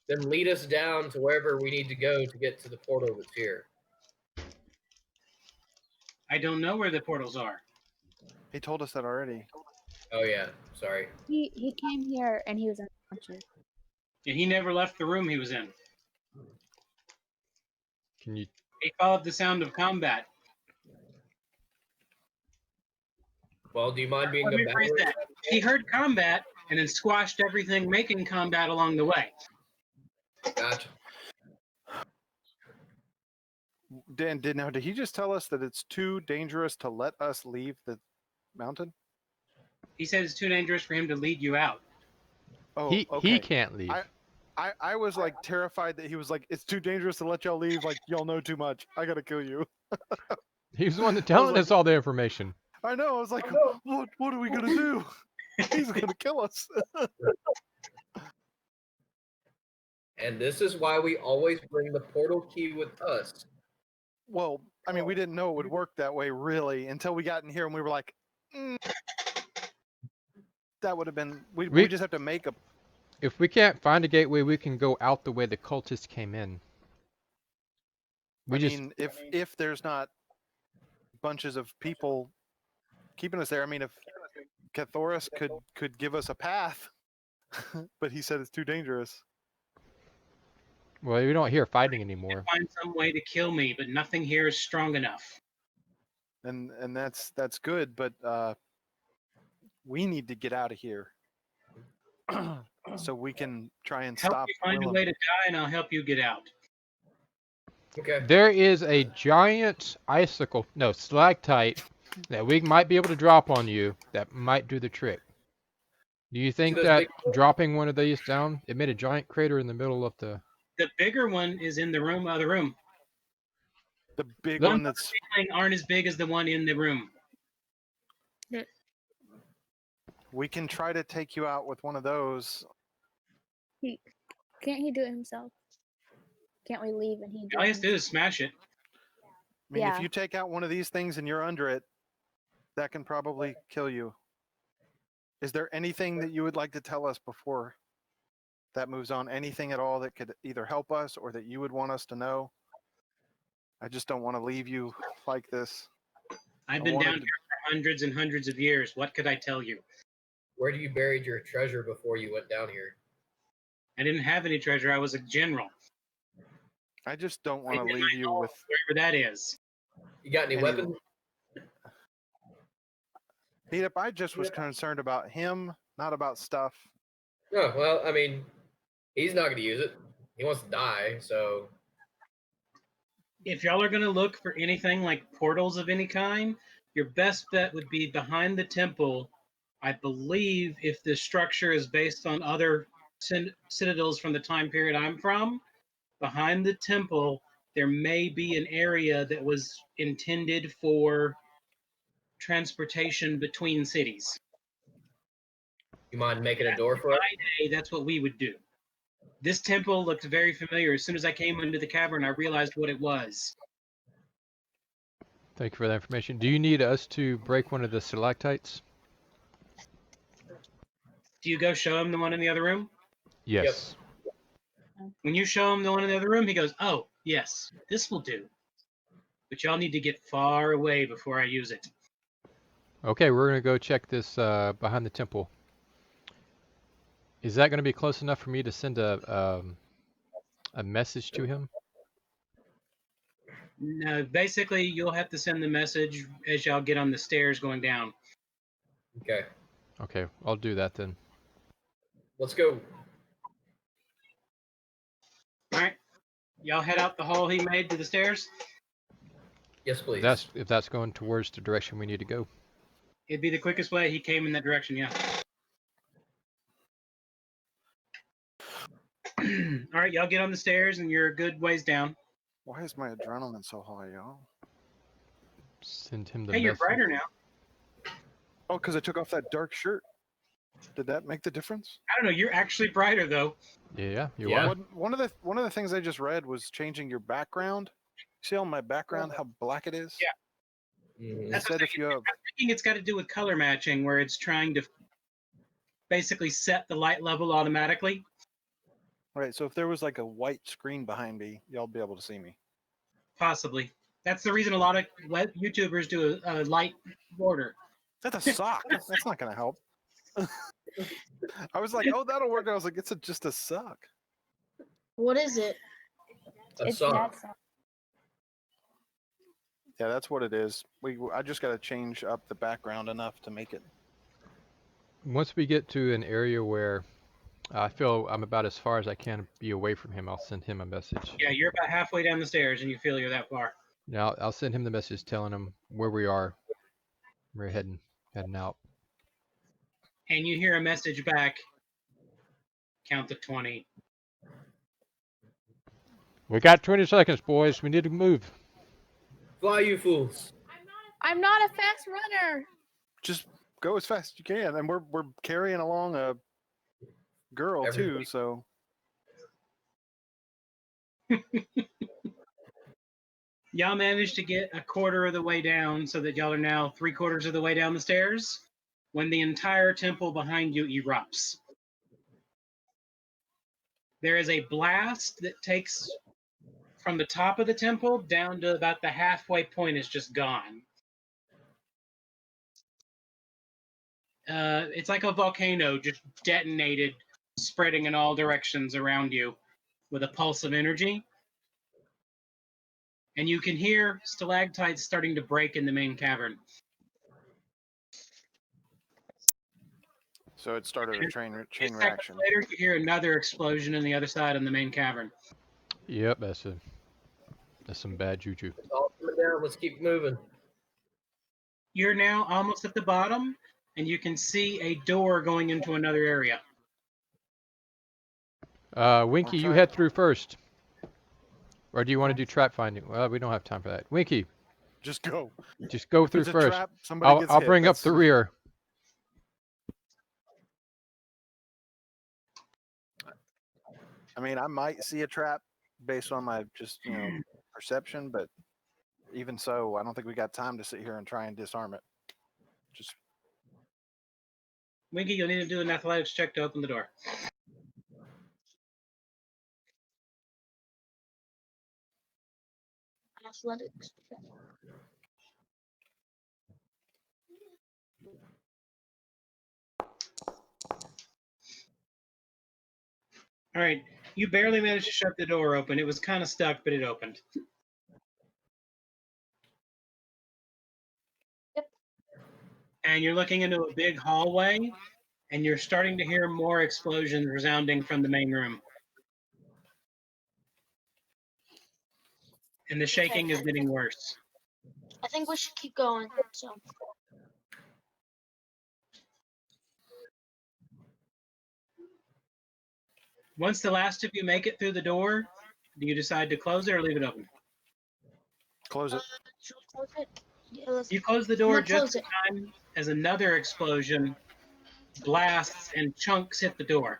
Then lead us down to wherever we need to go to get to the portal that's here. I don't know where the portals are. He told us that already. Oh yeah, sorry. He came here and he was unconscious. And he never left the room he was in. Can you? He followed the sound of combat. Well, do you mind being Let a me rephrase battle? that. He heard combat and then squashed everything making combat along the way. Gotcha. Dan, did he just tell us that it's too dangerous to let us leave the mountain? He said it's too dangerous for him to lead you out. Oh, He okay. can't leave. I was like terrified that he was like, it's too dangerous to let y'all leave. Like, y'all know too much. I gotta kill you. He's the one that telling like- us all the information. I know. I was like, what are we gonna do? He's gonna kill us. And this is why we always bring the portal key with us. Well, I mean, we didn't know it would work that way really until we got in here and we were like, that would have been. We just have to make a. If we can't find a gateway, we can go out the way the cultists came in. I mean, if there's not bunches of people keeping us there, I mean, if Cathoris could give us a path, but he said it's too dangerous. Well, we don't hear fighting anymore. Find some way to kill me, but nothing here is strong enough. And that's good, but we need to get out of here so we can try and Help stop me find a Willam. way to die, and I'll help you get out. Okay. There is a giant stalactite that we might be able to drop on you that might do the trick. Do you think those that big- dropping one of these down, it made a giant crater in the middle of the... The bigger one is in the other room. The big The one ones that's aren't as big as the one in the room. we can try to take you out with one of those. Can't he do it himself? Can't we leave and he do All it he has to do himself? is smash it. I mean, if Yeah. you take out one of these things and you're under it, that can probably kill you. Is there anything that you would like to tell us before that moves on? Anything at all that could either help us or that you would want us to know? I just don't want to leave you like this. I've I been wanted down here for hundreds and hundreds of years. What could I tell you? Where do you buried your treasure before you went down here? I didn't have any treasure. I was a general. I just don't want to Maybe leave you with wherever that is. You got any Any- weapons? Beat Up. I just was concerned about him, not about stuff. No, well, I mean, he's not going to use it. He wants to die, so If y'all are going to look for anything like portals of any kind, your best bet would be behind the temple. I believe if the structure is based on other citadels from the time period I'm from, behind the temple, there may be an area that was intended for transportation between cities. you mind making a door for In us? my day, that's what we would do. This temple looked very familiar. As soon as I came into the cavern, I realized what it was. Thank you for that information. Do you need us to break one of the stalactites? Do you go show him the one in the other room? Yes. When you show him the one in the other room, he goes, "Oh, yes, this will do. But y'all need to get far away before I use it." Okay, we're going to go check this behind the temple. Is that going to be close enough for me to send a message to him? No, basically, you'll have to send the message as y'all get on the stairs going down. Okay, Okay, I'll do that then. let's go. All right, y'all head out the hall he made to the stairs. Yes, please. If that's going towards the direction we need to go. It'd be the quickest way. He came in that direction, yeah. All right, y'all get on the stairs, and you're a good ways down. Why is my adrenaline so high, y'all? Send him the Hey, you're message. brighter now. Oh, because I took off that dark shirt. Did that make the difference? I don't know. You're actually brighter though. Yeah, you Yeah. are. One of the things I just read was changing your background. See on my background how black it is? Yeah. Mhm. It said if you have I'm thinking it's got to do with color matching, where it's trying to basically set the light level automatically. right, so if there was like a white screen behind me, y'all be able to see me. Possibly. That's the reason a lot of web YouTubers do a light border. That's a sock. That's not gonna help. I was like, oh, that'll work. I was like, just a sock. What is it? A It's sock. that song. Yeah, that's what it is. I just got to change up the background enough to make it. Once we get to an area where I feel I'm about as far as I can be away from him, I'll send him a message. Yeah, you're about halfway down the stairs, and you feel you're that far. Now I'll send him the message telling him where we are. We're heading out. And you hear a message back. Count to 20. We got 20 seconds, boys. We need to move. Fly, you fools. I'm not a fast runner. Just go as fast as you can, and we're carrying along a girl too. Everybody. So Y'all managed to get a quarter of the way down, so that y'all are now 3/4 of the way down the stairs, when the entire temple behind you erupts. There is a blast that takes from the top of the temple down to about the halfway point is just gone. It's like a volcano just detonated, spreading in all directions around you. with a pulse of energy. And you can hear stalactites starting to break in the main cavern. So it started a chain Seconds reaction. later, you hear another explosion on the other side on the main cavern. Yep, that's some bad juju. It's all coming down. Let's keep moving. You're now almost at the bottom, and you can see a door going into another area. Winky, you head through first. Or do you want to do trap finding? Well, we don't have time for that. Winky, Just go. just go If through it's a first. trap, somebody gets I'll hit. bring up the rear. I mean, I might see a trap based on my just perception, but even so, I don't think we got time to sit here and try and disarm it. Just Winky, you'll need to do an athletics check to open the door. Athletics. All right, you barely managed to shut the door open. It was kind of stuck, but it opened. Yep. And you're looking into a big hallway, and you're starting to hear more explosions resounding from the main room. And the shaking is getting worse. I think we should keep going. So Once the last of you make it through the door, do you decide to close it or leave it open? close it. should we close it? Yeah, let's. You close the door I'm gonna just close in time as another explosion blasts and chunks hit the door.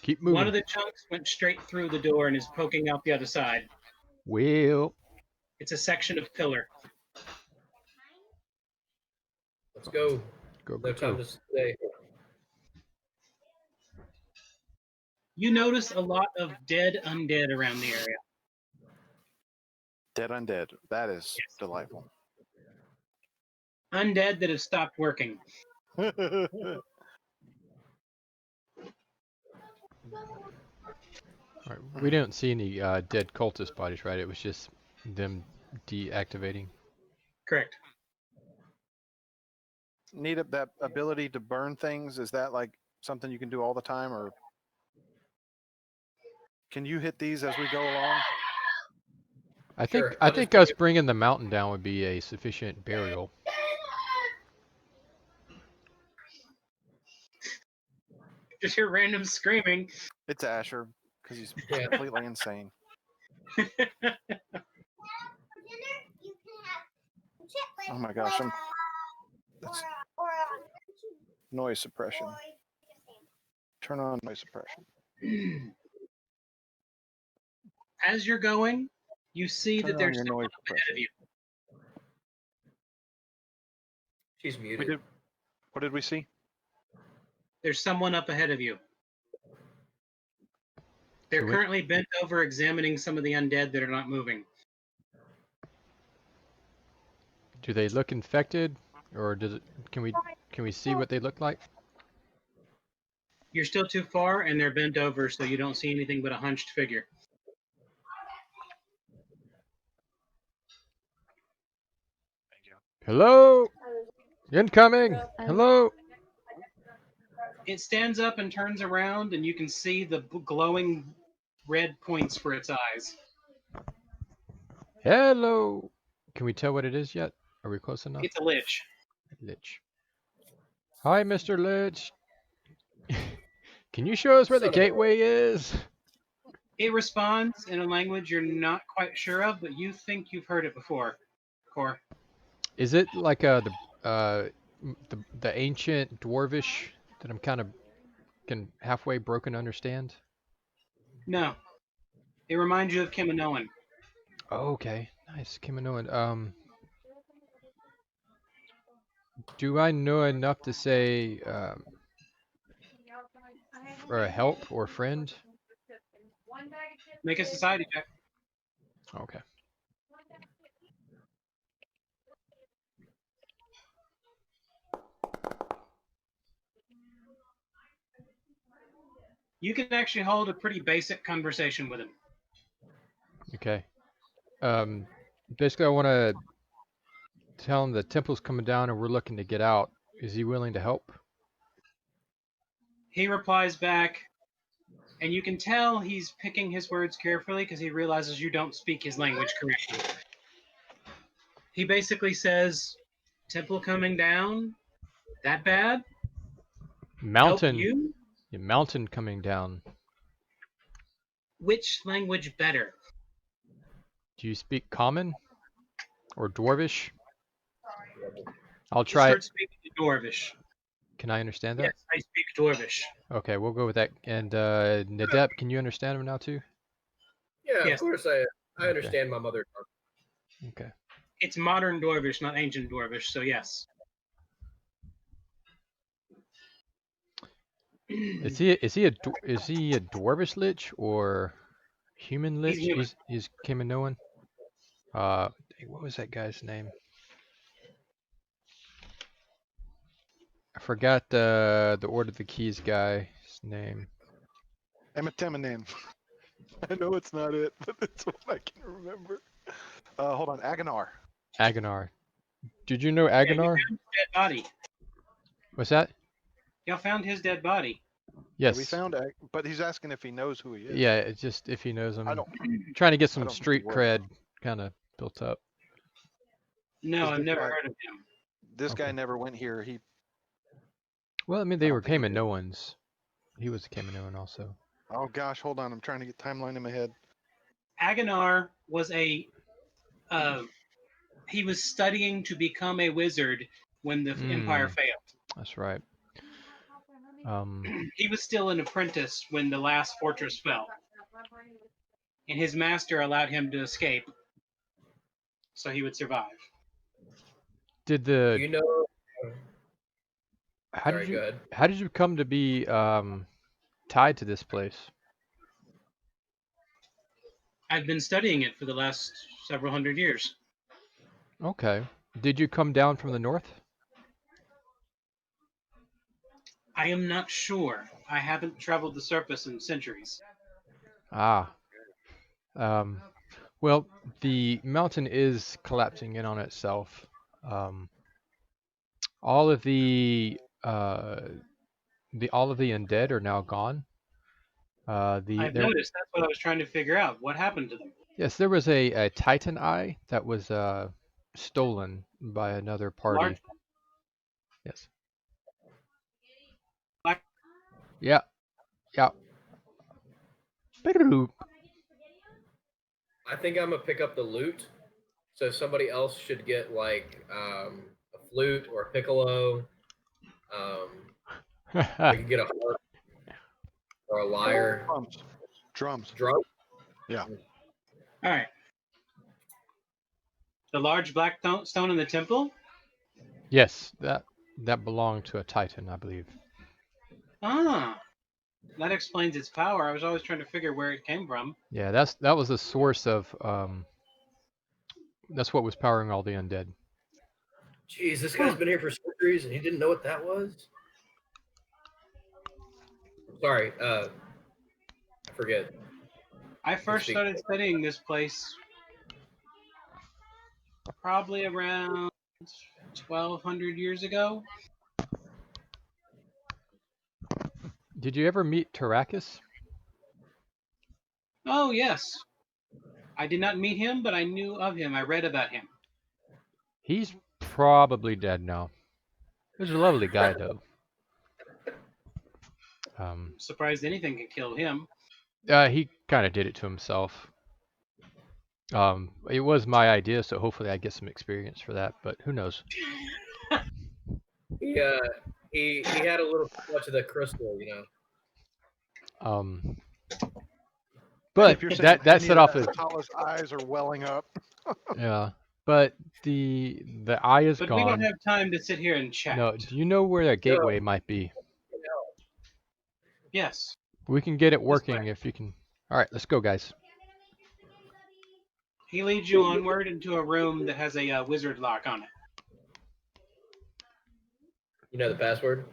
Keep moving. One of the chunks went straight through the door and is poking out the other side. Well, It's a section of pillar. Let's go. go, No go, time go. to stay. You notice a lot of dead undead around the area. Dead undead. That is delightful. Undead that have stopped working. All right, we didn't see any dead cultist bodies, right? It was just them deactivating. Correct. Need that ability to burn things? Is that like something you can do all the time, or can you hit these as we go along? I Sure, think I'll I just think bring us it- bringing the mountain down would be a sufficient burial. Just hear random screaming. It's Asher because he's Yeah. completely insane. Oh my gosh, that's noise suppression. Turn on noise suppression. As you're going, you see Turn that on there's your someone noise up ahead of suppression. you. She's muted. What did we see? There's someone up ahead of you. They're So currently bent over examining some of the undead that are not moving. Do they look infected, or does it? Can we see what they look like? You're still too far, and they're bent over, so you don't see anything but a hunched figure. Hello, incoming. Hello. It stands up and turns around, and you can see the glowing red points for its eyes. Hello. Can we tell what it is yet? Are we close enough? It's a lich. Lich. Hi, Mr. Lich. Can you show us where the gateway is? It responds in a language you're not quite sure of, but you think you've heard it before, Core. Is it like the ancient dwarvish that I'm kind of can halfway broken understand? No. It reminds you of Kimanoan. Oh, okay, nice, Kimanoan. Do I know enough to say for a help or friend? Make a society check. Okay. You can actually hold a pretty basic conversation with him. Okay. Basically, I want to tell him the temple's coming down and we're looking to get out. Is he willing to help? He replies back, and you can tell he's picking his words carefully because he realizes you don't speak his language correctly. He basically says, "Temple coming down? That bad? Help Mountain. you? Yeah, mountain coming down. Which language better?" Do you speak Common or Dwarvish? I'll He try it. starts speaking Dwarvish. Can I understand Yes, that? I speak Dwarvish. Okay, we'll go with that. And Nadep, can you understand him now too? Yeah, Yes. of course I Okay. understand my mother tongue. Okay. It's modern Dwarvish, not ancient Dwarvish, so yes. Is he a Dwarvish lich or human lich? He's human. He's Kaminoan. What was that guy's name? I forgot the Order of the Keys guy's name. Eminem. I know it's not it, but it's what I can remember. Hold on, Aganar. Aganar. Did you know Yeah, you Aganar? found his dead body. What's that? Y'all found his dead body. Yes. Yeah, we found but he's asking if he knows who he is. Yeah, it's just if he knows him. I don't. Trying to get I some don't think street he will. cred kind of built up. No, Is I've this never guy- heard of him. This guy Okay. never went here. He. Well, I mean, I they don't were think he did. Kaminoans. He was a Kaminoan also. Oh gosh, hold on. I'm trying to get timeline in my head. Aganar was he was studying to become a wizard when the Empire failed. That's right. He was still an apprentice when the last fortress fell. And his master allowed him to escape so he would survive. Did Do you know? how Sorry, did go you ahead. how did you come to be tied to this place? I've been studying it for the last several hundred years. Okay. Did you come down from the north? I am not sure. I haven't traveled the surface in centuries. Ah. Well, the mountain is collapsing in on itself. All of the undead are now gone. I've noticed. That's what I was trying to figure out. What happened to them? Yes, there was a Titan eye that was stolen by another party. Large. Yes. Black- Yeah. Yeah. Boop. I think I'm gonna pick up the loot. So somebody else should get like a flute or a piccolo. We can get a harp or a lyre. Drums. Drum. Yeah. All right. The large black stone in the temple? Yes, that belonged to a Titan, I believe. Ah, that explains its power. I was always trying to figure where it came from. Yeah, that was the source of that's what was powering all the undead. Jeez, this guy's been here for centuries and he didn't know what that was. Sorry, I forget. I first started studying this place probably around 1,200 years ago. Did you ever meet Tarakis? Oh, yes. I did not meet him, but I knew of him. I read about him. He's probably dead now. He was a lovely guy, though. Surprised anything could kill him. He kind of did it to himself. It was my idea, so hopefully I get some experience for that. But who knows? He had a little too much of the crystal, you know. But If you're saying that set off his Tala's eyes are welling up. yeah. But the eye is But gone. we don't have time to sit here and chat. No, do you know where that gateway might be? Yes. We can get it This working way. if you can. All right, let's go, guys. He leads you onward into a room that has a wizard lock on it. You know the password?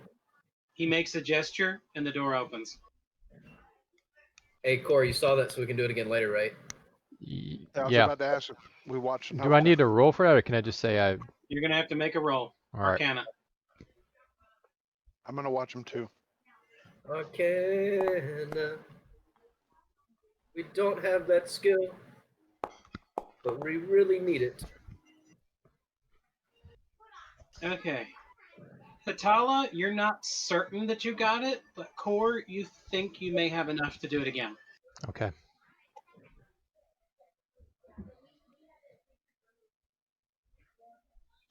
He makes a gesture, and the door opens. Hey, Corey, you saw that, so we can do it again later, right? I was Yeah. about to ask if we watched enough Do I need to... to roll for that, or can I just say I? You're gonna have to make a roll. All right. Arcana. I'm going to watch them too. Arcana. We don't have that skill, but we really need it. Okay. Hatala, you're not certain that you got it, but Core, you think you may have enough to do it again. Okay.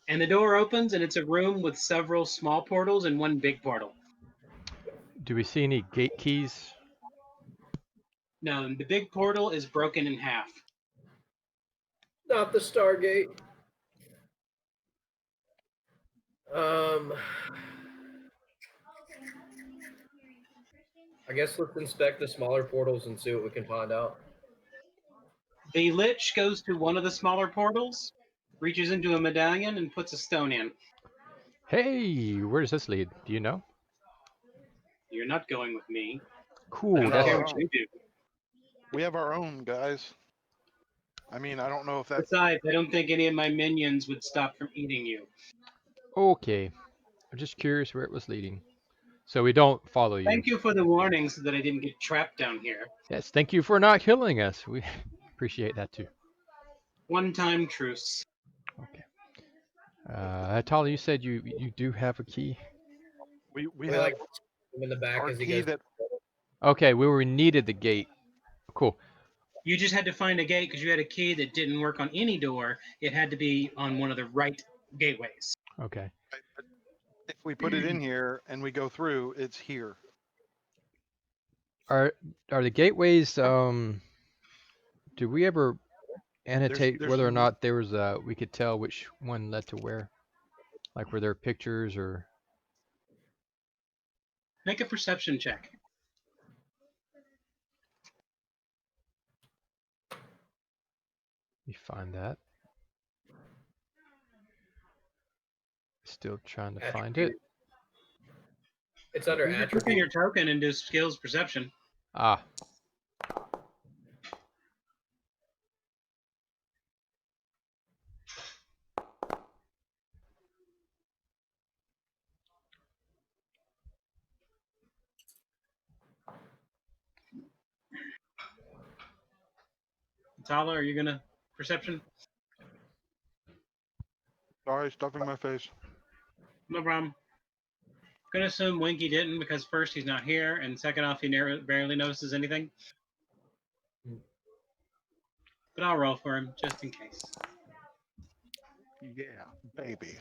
And the door opens, and it's a room with several small portals and one big portal. Do we see any gate keys? No, the big portal is broken in half. Not the Stargate. I guess let's inspect the smaller portals and see what we can find out. The Lich goes to one of the smaller portals, reaches into a medallion, and puts a stone in. Hey, where does this lead? Do you know? You're not going with me. I Cool. don't That's care our what own. you do. We have our own, guys. I mean, I don't know if that... Besides, I don't think any of my minions would stop from eating you. Okay. I'm just curious where it was leading. So we don't follow you. Thank you for the warning so that I didn't get trapped down here. Yes, thank you for not killing us. We appreciate that too. One-time truce. Okay. Tali, you said you do have a key. We We have like him in the back our as he key goes. that... Okay, we needed the gate. Cool. You just had to find a gate because you had a key that didn't work on any door. It had to be on one of the right gateways. Okay. If we put it in here and we go through, it's here. Are the gateways? Do we ever annotate there's whether or n- not there was we could tell which one led to where? Like were there pictures or? Make a perception check. Let me find that. Still trying to find it. It's under You can click on attribute. your token and do skills perception. Ah. Tala, are you gonna perception? Sorry, stuffing my face. No problem. Gonna assume Winky didn't because first he's not here, and second off he barely notices anything. But I'll roll for him just in case. Yeah, baby.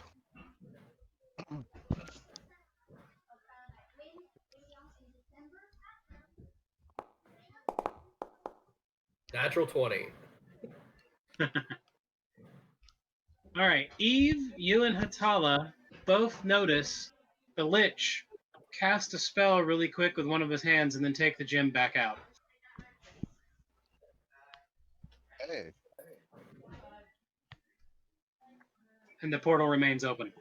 Natural 20. All right, Eve, you and Hatala both notice the Lich cast a spell really quick with one of his hands and then take the gem back out. Hey. And the portal remains open.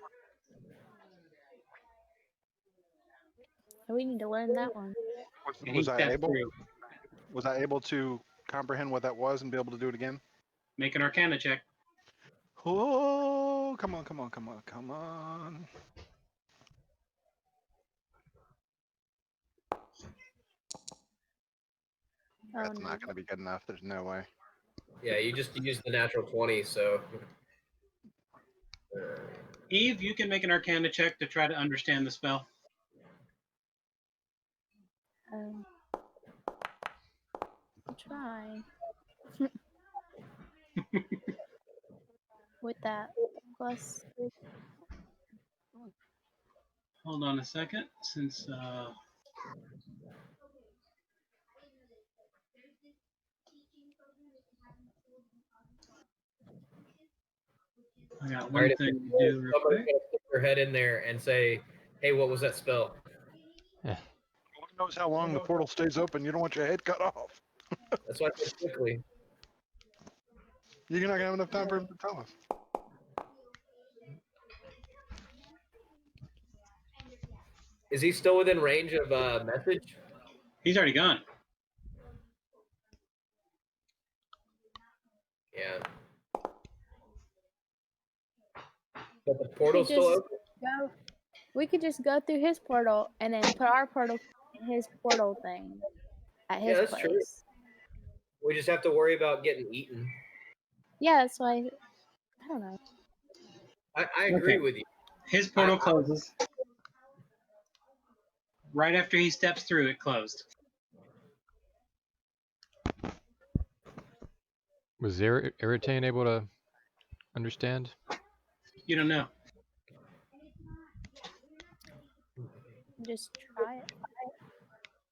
We need to learn that one. And Was he I stepped able? through. Was I able to comprehend what that was and be able to do it again? Make an Arcana check. Oh, come on, come on, come on, come on. Oh, That's no. not going to be good enough. There's no way. Yeah, you just used the natural 20, so. Eve, you can make an Arcana check to try to understand the spell. I'll try. With that plus. Hold on a second, since I got All one right, thing to do real somebody's quick. gonna stick their head in there and say, "Hey, what was that spell?" Who knows how long the portal stays open? You don't want your head cut off. That's why I said quickly. You're not going to have enough time for him to tell us. Is he still within range of message? He's already gone. Yeah. But the portal's still just open. go. We could just go through his portal and then put our portal, his portal thing, at his that's place. true. We just have to worry about getting eaten. Yeah, that's why. I don't know. I agree Okay. with you. His portal closes. Right after he steps through, it closed. Was Irritain able to understand? You don't know. Just try it.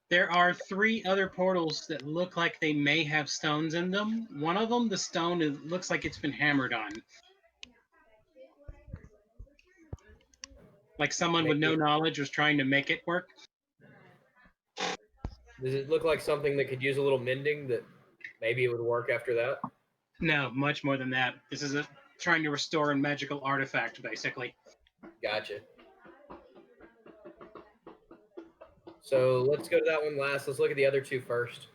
There are 3 other portals that look like they may have stones in them. One of them, the stone, looks like it's been hammered on. Like someone with no knowledge was trying to make it work. Does it look like something that could use a little mending that maybe it would work after that? No, much more than that. This is trying to restore a magical artifact, basically. Gotcha. So let's go to that one last. Let's look at the other 2 first.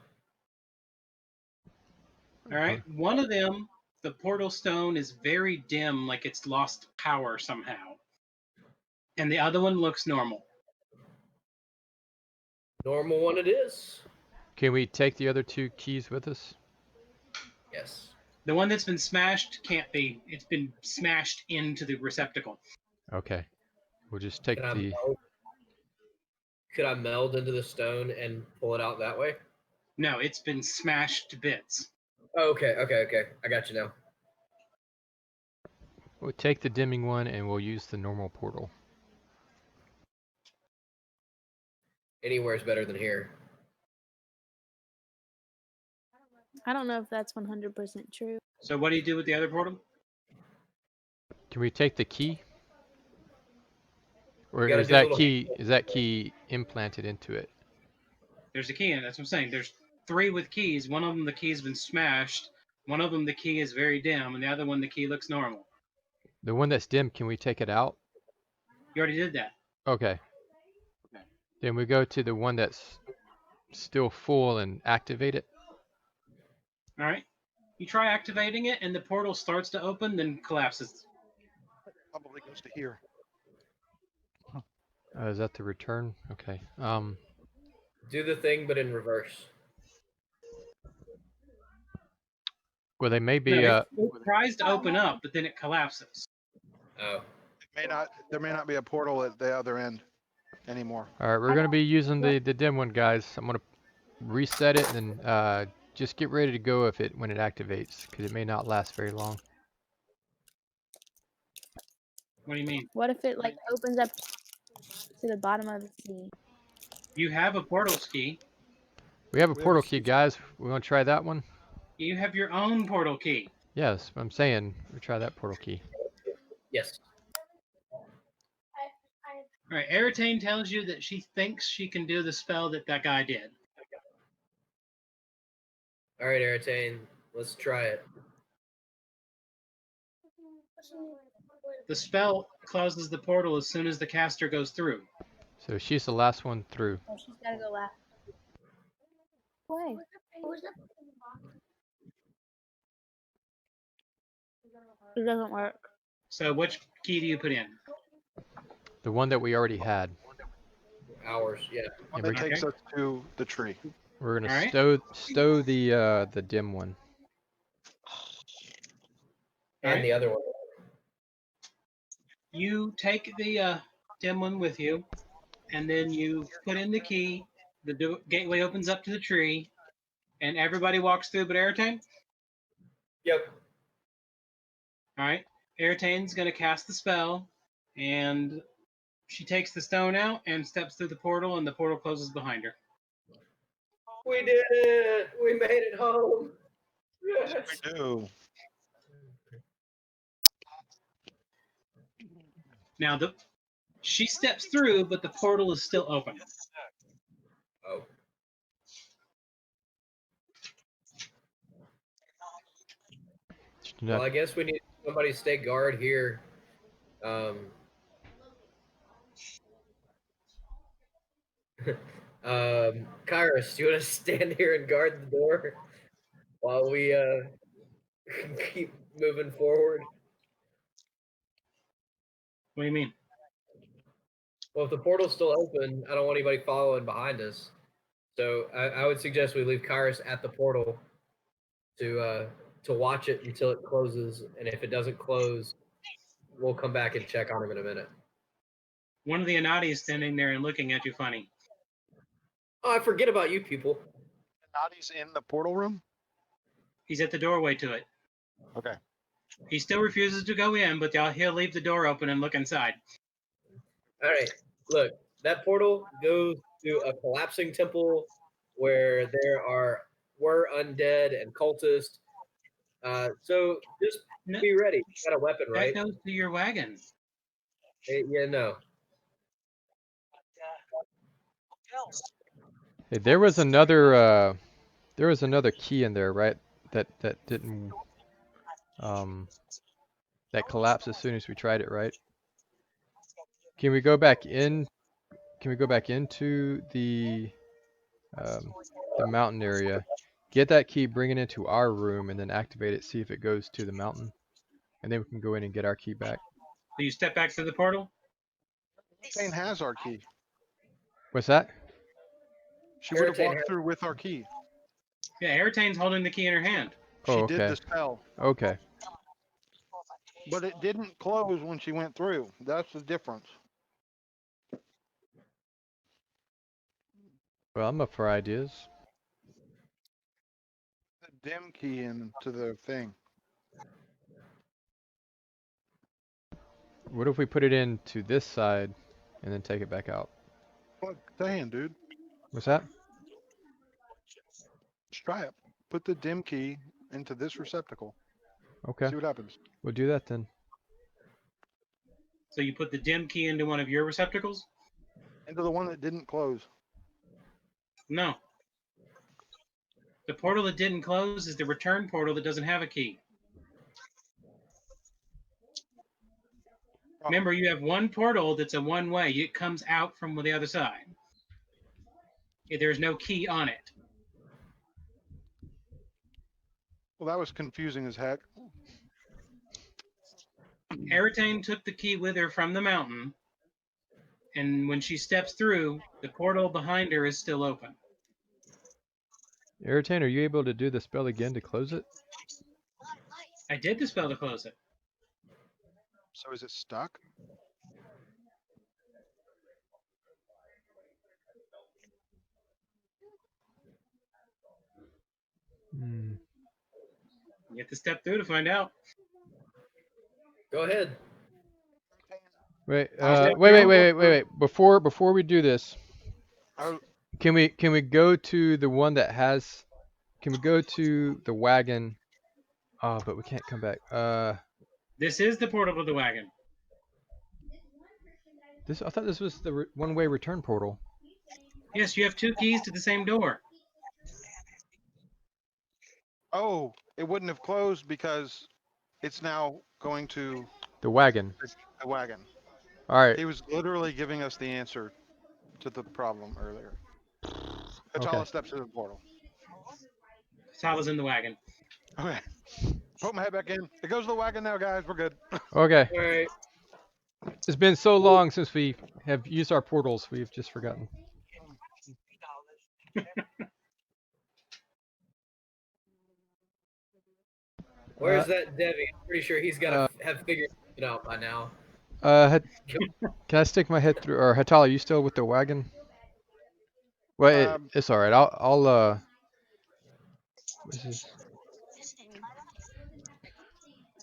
All right. One of them, the portal stone, is very dim, like it's lost power somehow. And the other one looks normal. Normal one it is. Can we take the other 2 keys with us? Yes. The one that's been smashed can't be. It's been smashed into the receptacle. Okay. We'll just take the... Could I meld into the stone and pull it out that way? No, it's been smashed to bits. Oh, okay. I got you now. We'll take the dimming one and we'll use the normal portal. Anywhere's better than here. I don't know if that's 100% true. So what do you do with the other portal? Can we take the key? Or gotta is do a that key implanted into it? There's a key in it. That's what I'm saying. There's 3 with keys. One of them, the key's been smashed. One of them, the key is very dim. And the other one, the key looks normal. The one that's dim, can we take it out? You already did that. Okay. Then we go to the one that's still full and activate it. All right. You try activating it, and the portal starts to open, then collapses. Probably goes to here. Is that the return? Okay. Do the thing, but in reverse. Well, they may be. No, it tries to open up, but then it collapses. Oh. There may not be a portal at the other end anymore. All right, we're going to be using the dim one, guys. I'm going to reset it and just get ready to go when it activates, because it may not last very long. What do you mean? What if it like opens up to the bottom of the sea? You have a portal key. We have a portal key, guys. We want to try that one? You have your own portal key. Yes, I'm saying we try that portal key. Yes. All right. Eritane tells you that she thinks she can do the spell that guy did. All right, Eritane. Let's try it. The spell closes the portal as soon as the caster goes through. So she's the last one through. Oh, she's gotta go last. Why? It doesn't work. So which key do you put in? The one that we already had. Ours, yeah. One that takes us to the tree. We're gonna All stow the dim one. And the other one. You take the dim one with you, and then you put in the key. The gateway opens up to the tree, and everybody walks through but Eritane? Yep. All right. Eritane's going to cast the spell, and she takes the stone out and steps through the portal, and the portal closes behind her. We did it! We made it home! Yes! We do. Now, she steps through, but the portal is still open. Oh. Well, I guess we need somebody to stay guard here. Kairos, do you want to stand here and guard the door while we keep moving forward. What do you mean? Well, if the portal's still open, I don't want anybody following behind us. So I would suggest we leave Kairos at the portal to watch it until it closes, and if it doesn't close, we'll come back and check on him in a minute. One of the Anati is standing there and looking at you funny. Oh, I forget about you people. Nadi's in the portal room? He's at the doorway to it. Okay. He still refuses to go in, but he'll leave the door open and look inside. All right, look, that portal goes to a collapsing temple where there were undead and cultists. So just No, be ready. You got a weapon, right? that goes to your wagon. Yeah, no. Hey, there was another key in there, right? That didn't that collapsed as soon as we tried it, right? Can we go back in? Can we go back into the mountain area, get that key, bring it into our room, and then activate it, see if it goes to the mountain, and then we can go in and get our key back. So you step back through the portal? Jane has our key. What's that? She would have Airtain walked has- through with our key. Yeah, Aritane's holding the key in her hand. She Oh, did okay. the spell, Okay. but it didn't close when she went through. That's the difference. Well, I'm up for ideas. The dim key into the thing. What if we put it into this side and then take it back out? Fuck, damn, dude. What's that? Just try it. Put the dim key into this receptacle. Okay. See what happens. We'll do that then. So you put the dim key into one of your receptacles? Into the one that didn't close. No. The portal that didn't close is the return portal that doesn't have a key. Remember, you have one portal that's a one-way. It comes out from the other side. There's no key on it. Well, that was confusing as heck. Aritane took the key with her from the mountain, and when she steps through, the portal behind her is still open. Irritate, are you able to do the spell again to close it? I did the spell to close it. So is it stuck? Hmm. You have to step through to find out. Go ahead. Wait, I'll wait. Before we do this, Oh, can we go to the one that has? Can we go to the wagon? Oh, but we can't come back. This is the portal to the wagon. I thought this was the one-way return portal. Yes, you have two keys to the same door. oh, it wouldn't have closed because it's now going to The wagon. the wagon. All right. He was literally giving us the answer to the problem earlier. Atala Okay. steps into the portal. Sala's in the wagon. Okay. Put my head back in. It goes to the wagon now, guys. We're good. Okay. All right. It's been so long since we have used our portals, we've just forgotten. Where's that Debbie? I'm pretty sure he's got to have figured it out by now. Can I stick my head through? Or Hatala, you still with the wagon? Well, it's all right. I'll what's his?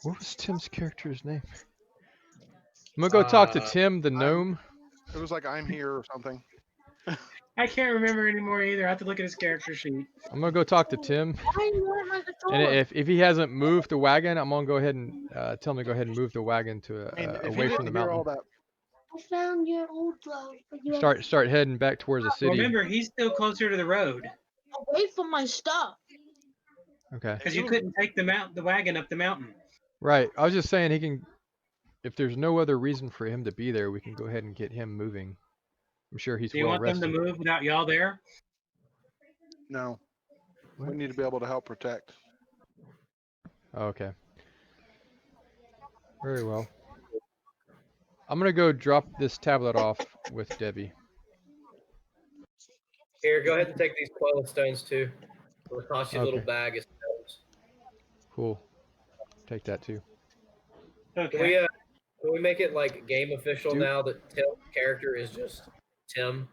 What was Tim's character's name? I'm gonna go talk to Tim the gnome. It was like I'm here or something. I can't remember anymore either. I have to look at his character sheet. I'm gonna go talk to Tim, Why you want my guitar? and if he hasn't moved the wagon, I'm gonna go ahead and tell him to go ahead and move the wagon to I mean, if away you from the didn't hear all mountain. that, I found your old glove, but you Start heading back towards the Well, city. remember, he's still closer to the road away from my stuff. Okay. because you couldn't take the wagon up the mountain. Right. I was just saying he can. If there's no other reason for him to be there, we can go ahead and get him moving. I'm sure he's Do you well want them rested. to move without y'all there? no. What? We need to be able to help protect. Okay. Very well. I'm gonna go drop this tablet off with Debbie. Here, go ahead and take these coil stones too. It'll cost you a little Okay. bag of stones. Cool. Take that too. Okay. Can we make it like game official Do- now that Tim's character is just Tim?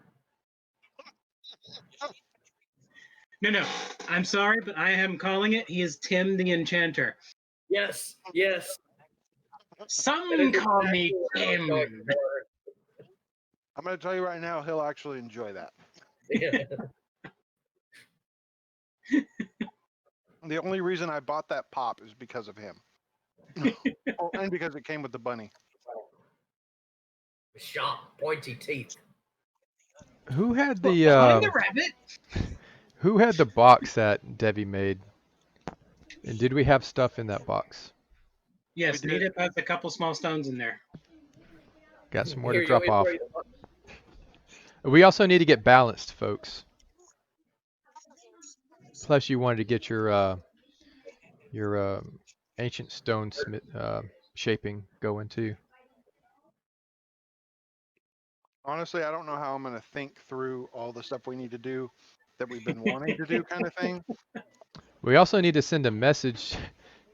No. I'm sorry, but I am calling it. He is Tim the Enchanter. Yes, yes. Some That is call me exactly what I was Tim. going for. I'm going to tell you right now, he'll actually enjoy that. Yeah. The only reason I bought that pop is because of him. Oh, and because it came with the bunny. Sharp, pointy teeth. Who had Well, the behind the rabbit. Who had the box that Debbie made? And did we have stuff in that box? Yes, We did. Nita has a couple small stones in there. Got some more Here, to you want drop me to off. throw you the- We also need to get balanced, folks. Plus, you wanted to get your ancient stone shaping going too. Honestly, I don't know how I'm going to think through all the stuff we need to do that we've been wanting to do, kind of thing. We also need to send a message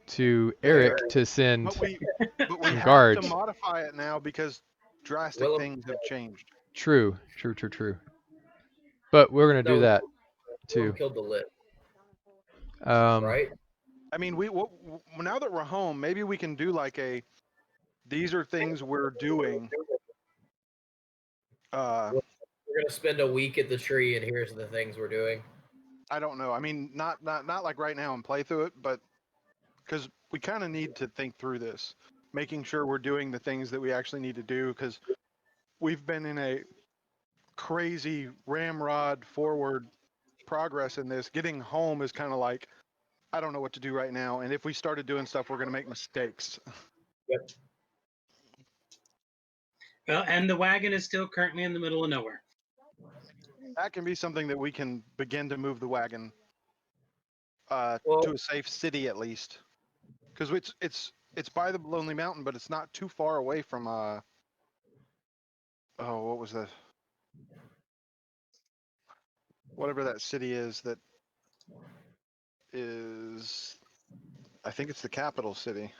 to Eric to send But we some have guards. to modify it now because drastic Willam- things have changed. True. But we're gonna do No, that Willem too. killed the lip, Um, right? I mean, now that we're home, maybe we can do like these are things we're doing. We're gonna spend a week at the tree, and here's the things we're doing. I don't know. I mean, not like right now and play through it, but because we kind of need to think through this, making sure we're doing the things that we actually need to do, because we've been in a crazy ramrod forward progress in this. Getting home is kind of like, I don't know what to do right now, and if we started doing stuff, we're going to make mistakes. Yep. Well, and the wagon is still currently in the middle of nowhere. That can be something that we can begin to move the wagon Well- to a safe city at least, because it's by the Lonely Mountain, but it's not too far away from what was the whatever that city is that is, I think it's the capital city.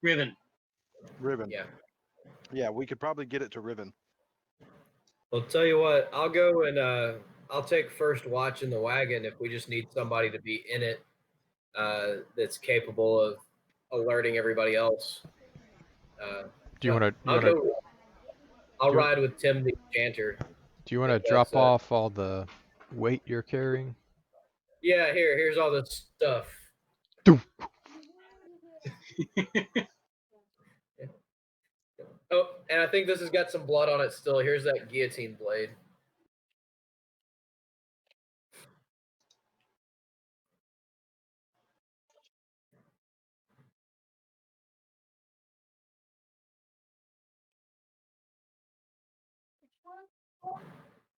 Riven. Riven. Yeah. Yeah, we could probably get it to Riven. Well, tell you what, I'll go and I'll take first watch in the wagon if we just need somebody to be in it that's capable of alerting everybody else. do you want to? I'll ride with Tim the Enchanter. Do you want to If drop that's, off all the weight you're carrying? Yeah, here's all the stuff. Oh, and I think this has got some blood on it still. Here's that guillotine blade.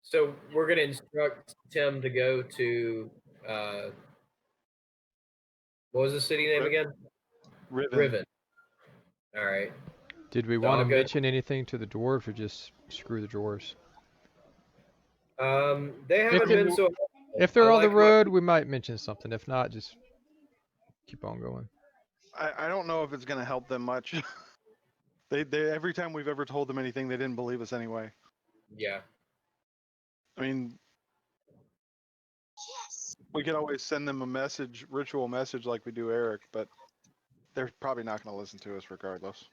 So we're going to instruct Tim to go to what was the city name again? Riven. Riven. All right. Did we So want to I'll go- mention anything to the dwarves or just screw the dwarves? They haven't we- been so. If they're I on the like my- road, we might mention something. If not, just keep on going. I don't know if it's going to help them much. they every time we've ever told them anything, they didn't believe us anyway. Yeah. I mean, we could always send them a ritual message like we do Eric, but they're probably not going to listen to us regardless.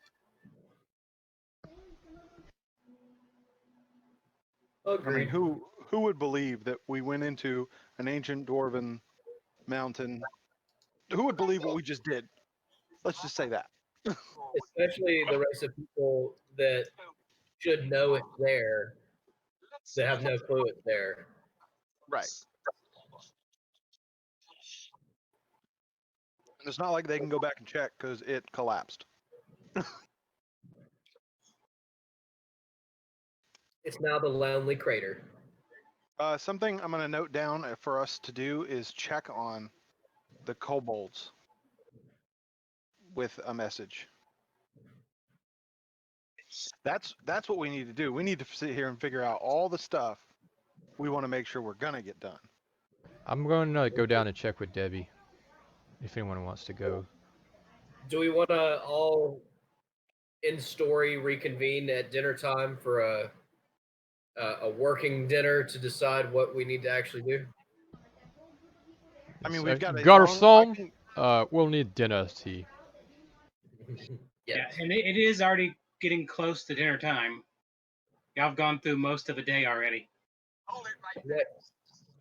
Agreed. I mean, who would believe that we went into an ancient dwarven mountain? Who would believe what we just did? Let's just say that. Especially the race of people that should know it's there, that have no clue it's there. Right. And it's not like they can go back and check because it collapsed. It's now the Lonely Crater. Something I'm going to note down for us to do is check on the kobolds. with a message. That's what we need to do. We need to sit here and figure out all the stuff we want to make sure we're gonna get done. I'm going to go down and check with Debbie if anyone wants to go. Do we want to all in story reconvene at dinner time for a working dinner to decide what we need to actually do? I mean, we've got a Garçon, we'll need dinner tea. Yeah, and it is already getting close to dinner time. Y'all have gone through most of the day already. Yeah.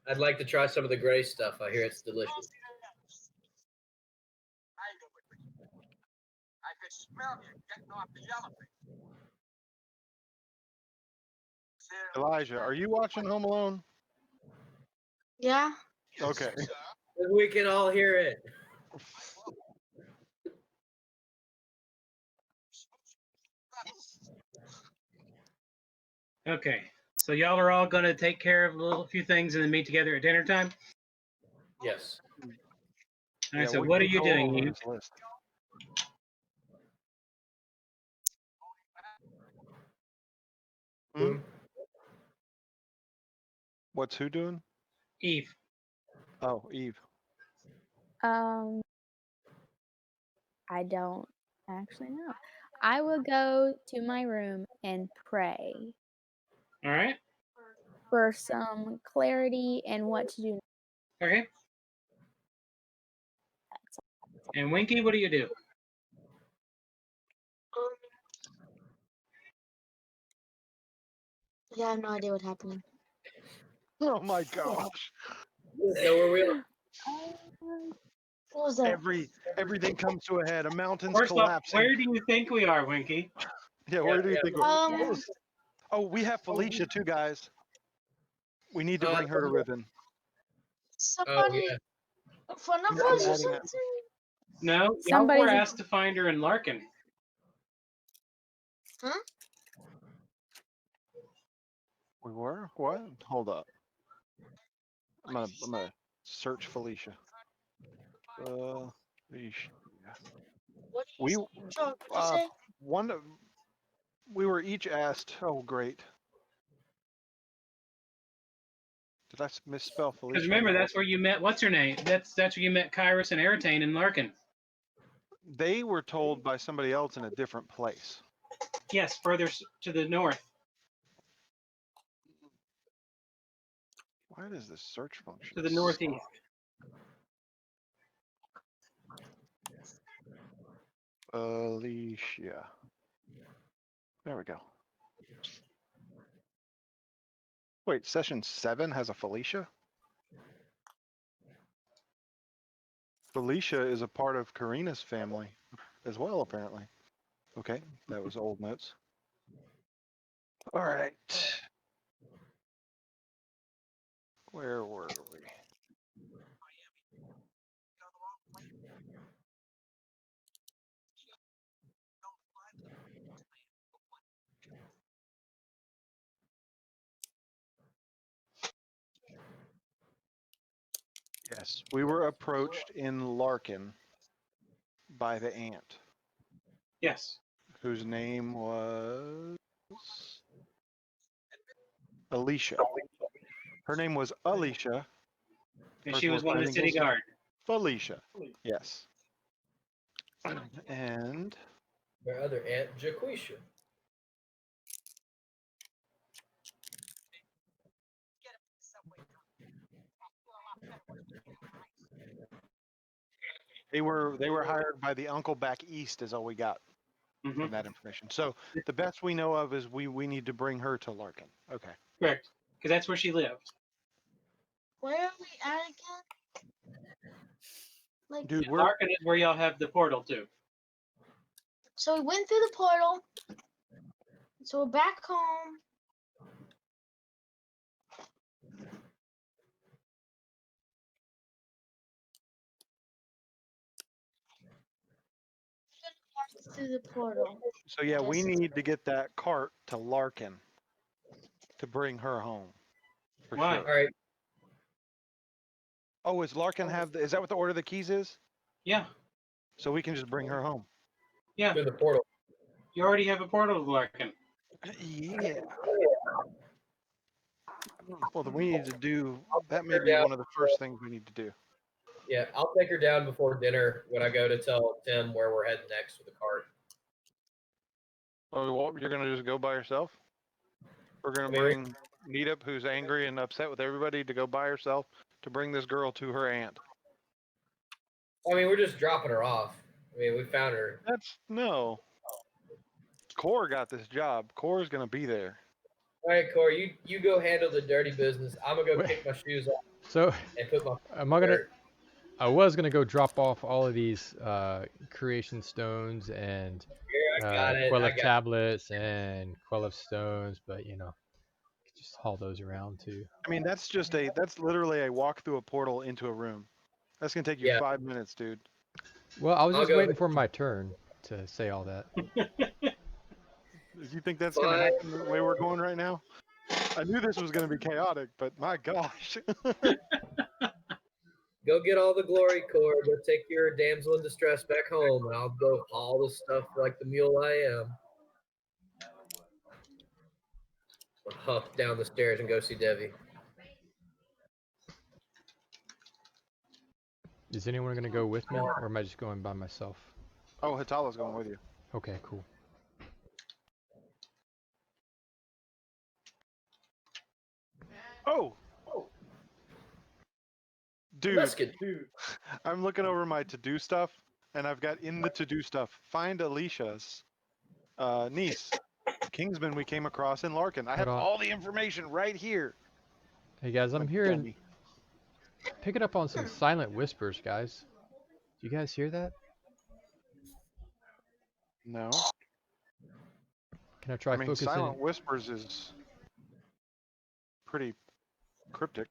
I'd like to try some of the gray stuff. I hear it's delicious. I could smell you getting off the elevator. Elijah, are you watching Home Alone? Yeah. Okay. We can all hear it. Okay, so y'all are all going to take care of a few things and then meet together at dinner time. Yes. All right, Yeah, so we what are can you go doing? over Eve? his list. Hmm? What's who doing? Eve. Oh, Eve. I don't actually know. I will go to my room and pray All right. for some clarity and what to do. Okay. And Winky, what do you do? Yeah, I have no idea what's happening. Oh my gosh. Know where we are. What was that? Everything comes to a head. A mountain's First off, collapsing. where do you think we are, Winky? Yeah, where do you think? Oh, we have Felicia too, guys. We need to bring her to Riven. Somebody. Fun I'm Fuzz or adding it. something? No, y'all were Somebody's- asked to find her in Larkin. Huh? We were? What? Hold up. I'm gonna search Felicia. Felicia. What did We you say? one we were each asked. Oh, great. Did I misspell Felicia? Because remember, that's where you met. What's her name? That's where you met Kyrus and Eritane in Larkin. They were told by somebody else in a different place. Yes, further to the north. Why does this search function? To the northeast. Felicia. There we go. Wait, session 7 has a Felicia? Felicia is a part of Karina's family as well, apparently. Okay, that was old notes. All right. Where were we? Yes, we were approached in Larkin by the aunt. Yes. Whose name was Alicia. Her name was Alicia. And she was one of the city guard. Felicia. Yes. And Their other aunt, Jaquisha. they were hired by the uncle back east is all we got from that information. So the best we know of is we need to bring her to Larkin. Okay. Correct. Because that's where she lived. Where are we at again? Like, dude, Larkin is where y'all have the portal to. So we went through the portal. So we're back home. Through the portal. So yeah, we need to get that cart to Larkin to bring her home. Why? Sure. All right. Oh, is Larkin have is that what the Order of the Keys is? Yeah. so we can just bring her home. Yeah, Through the portal. you already have a portal lurking. Yeah. Well, then we need to do that. May her be down. one of the first things we need to do. Yeah, I'll take her down before dinner when I go to tell Tim where we're heading next with the cart. Oh, well, you're gonna just go by yourself? We're gonna I mean, bring Meetup, who's angry and upset with everybody, to go by herself to bring this girl to her aunt. we're just dropping her off. I mean, we found her. That's no. Core got this job. Core's gonna be there. All right, Corey, you go handle the dirty business. I'm gonna go Wait. kick my shoes off So, and put my. am I gonna? I was gonna go drop off all of these creation stones and Here, I got it. Quel'The tablets and Quel'The stones, but just haul those around too. I mean, that's literally a walk through a portal into a room. That's gonna take you Yeah. 5 minutes, dude. Well, I was I'll just go waiting with- for my turn to say all that. You think that's gonna happen the way we're going right now? I knew this was gonna be chaotic, but my gosh. Go get all the glory, Corey. Go take your damsel in distress back home, and I'll go haul the stuff like the mule I am. I'll huff down the stairs and go see Devi. Is anyone gonna go with me, or am I just going by myself? Oh, Hatala's going with you. Okay, cool. Oh, dude, Musket. I'm looking over my to-do stuff, and I've got in the to-do stuff, find Alicia's niece, Kingsman we came across in Larkin. I have Hold on. all the information right here. Hey guys, I'm Like hearing, dummy. picking up on some silent whispers, guys. Do you guys hear that? No. Can I try I mean, focusing? Silent Whispers is pretty cryptic.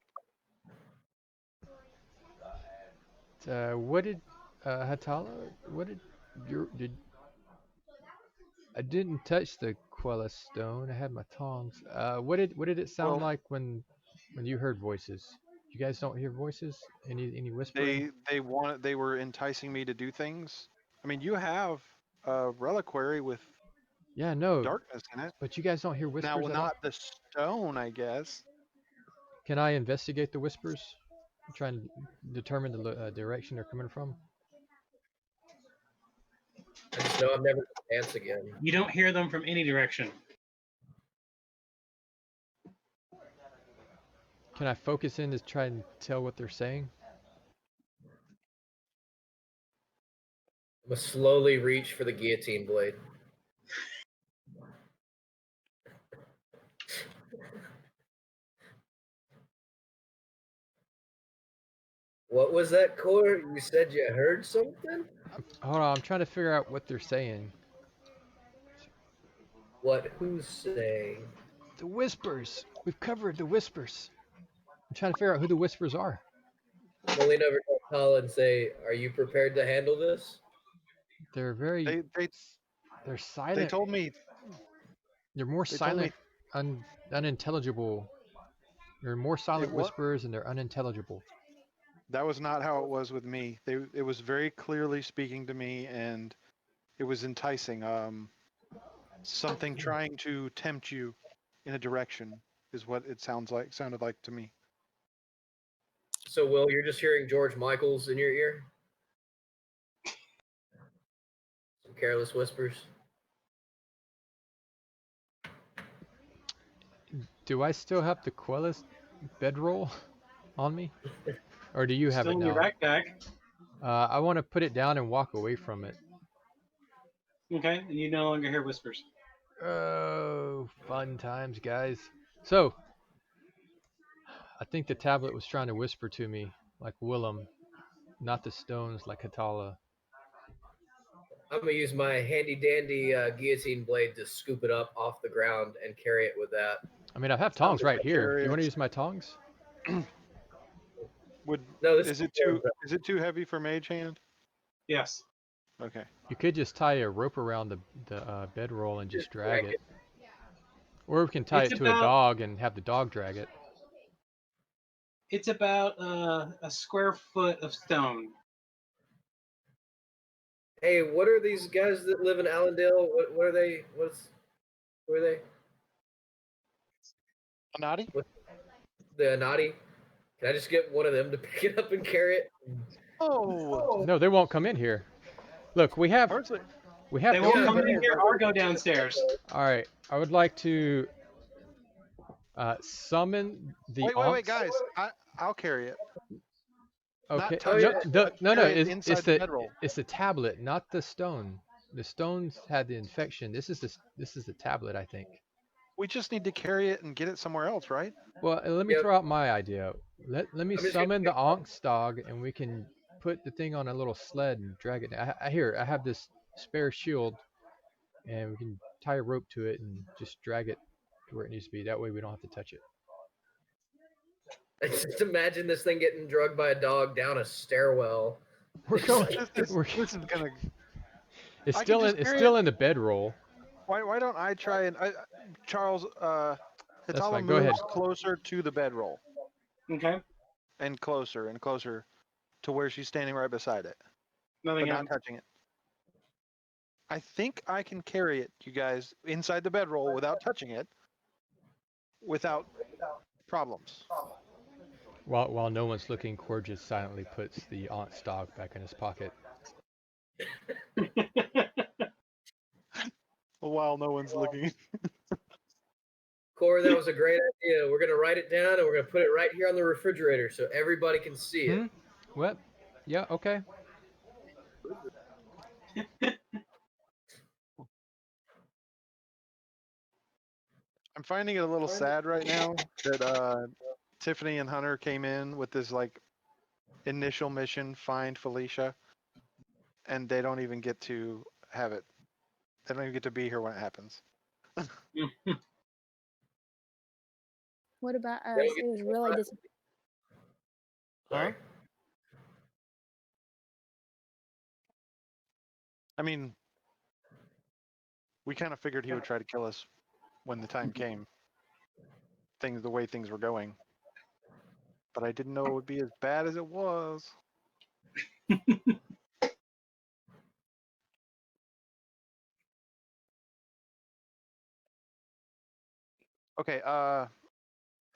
What did Hatala? What did I didn't touch the Quel'The stone. I had my tongs. What did it sound Well- like when you heard voices? You guys don't hear voices? Any whispering? They were enticing me to do things. I mean, you have a reliquary with Yeah, no. darkness in it. But you guys don't hear whispers Now, at all? not the stone, I guess. Can I investigate the whispers? Try and determine the direction they're coming from? I just know I'm never gonna dance again. You don't hear them from any direction. Can I focus in to try and tell what they're saying? I'm gonna slowly reach for the guillotine blade. What was that, Corey? You said you heard something? Hold on, I'm trying to figure out what they're saying. What? Who's saying? The whispers! We've covered the whispers. I'm trying to figure out who the whispers are. I'll lean over to Paul and say, "Are you prepared to handle this?" They're very. They They're silent. they told me They're more they told me- silent, unintelligible. They're more silent what? whispers, and they're unintelligible. that was not how it was with me. It was very clearly speaking to me, and it was enticing. Something trying to tempt you in a direction is what it sounded like to me. So, Will, you're just hearing George Michael's in your ear? Some careless whispers. Do I still have the Quel'The bedroll on me, or do you have Still it in your now? backpack. I want to put it down and walk away from it. Okay, and you no longer hear whispers. Oh, fun times, guys. So, I think the tablet was trying to whisper to me, like Willam, not the stones like Hatala. I'm gonna use my handy dandy guillotine blade to scoop it up off the ground and carry it with that. I mean, I have tongs right here. Carry You want to it. use my tongs? No, this Is it too heavy for mage hand? Yes. Okay. You could just tie a rope around the bedroll and just drag it. Or we can tie It's it to a about- dog and have the dog drag it. It's about a square foot of stone. Hey, what are these guys that live in Allendale? What are they? Who are they? Naughty? The Anati? Can I just get one of them to pick it up and carry it? Oh, No, they won't come in here. Look, we have personally, They three won't Yeah, come in beds. here or go downstairs. All right, I would like to summon the wait, Onks. guys. I'll carry it. Okay. Not touch yeah. it, No, but no, no. carry it It's inside it's the the bedroll. it's the tablet, not the stone. The stones had the infection. This is the tablet, I think. We just need to carry it and get it somewhere else, right? Well, let me Yep. throw out my idea. Let me I'm just gonna summon the Onks dog, and we can put the thing on a little sled and drag it. I have this spare shield, and we can tie a rope to it and just drag it to where it needs to be. That way, we don't have to touch it. Just imagine this thing getting drugged by a dog down a stairwell. We're going. This We're, is gonna. it's I can still in. just It's carry still it. in the bedroll. Why don't I try and Charles? That's Hitala fine. Go ahead. moves closer to the bedroll Okay. and closer to where she's standing right beside it, Nothing but not happens. touching it. I think I can carry it, you guys, inside the bedroll without touching it, without problems. While no one's looking, Cord just silently puts the Onks dog back in his pocket. While no one's looking. Corey, that was a great idea. We're gonna write it down and we're gonna put it right here on the refrigerator so everybody can see it. What? Yeah. Okay. I'm finding it a little sad right now that Tiffany and Hunter came in with this like initial mission, find Felicia, and they don't even get to have it. They don't even get to be here when it happens. What about They us? don't get It was to really try- disappointing. Sorry. I mean, we kind of figured he would try to kill us when the time came. The way things were going, but I didn't know it would be as bad as it was. Okay,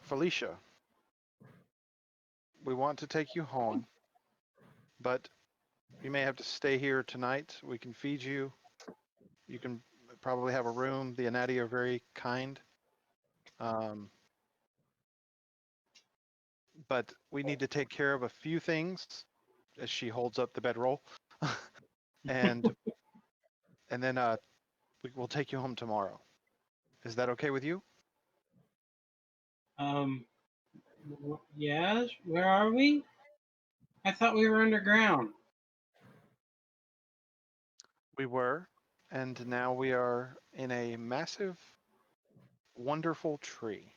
Felicia, we want to take you home, but you may have to stay here tonight. We can feed you. You can probably have a room. The Anati are very kind. But we need to take care of a few things as she holds up the bedroll. and then we'll take you home tomorrow. Is that okay with you? Yes. Where are we? I thought we were underground. We were, and now we are in a massive, wonderful tree.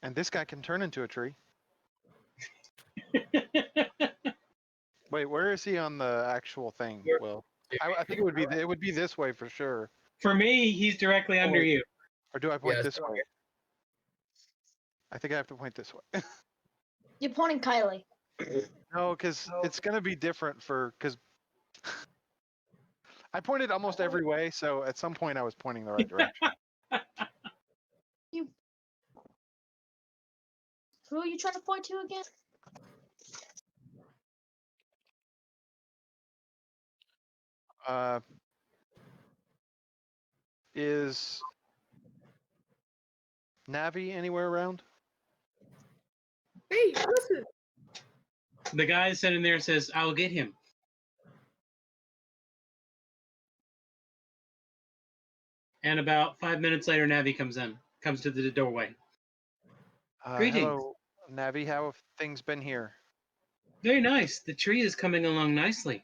And this guy can turn into a tree. Wait, where is he on the actual thing, Where- Will? I think it would be this way for sure. For me, he's directly under you. Or do I point Yes. this way? I think I have to point this way. You're pointing Kylie. No, because it's gonna be different because I pointed almost every way, so at some point I was pointing the right direction. Who are you trying to point to again? Is Navi anywhere around? Hey, listen. The guy sitting there says, "I'll get him." And about 5 minutes later, Navi comes to the doorway. Greetings. Hello, Navi. How have things been here? Very nice. The tree is coming along nicely.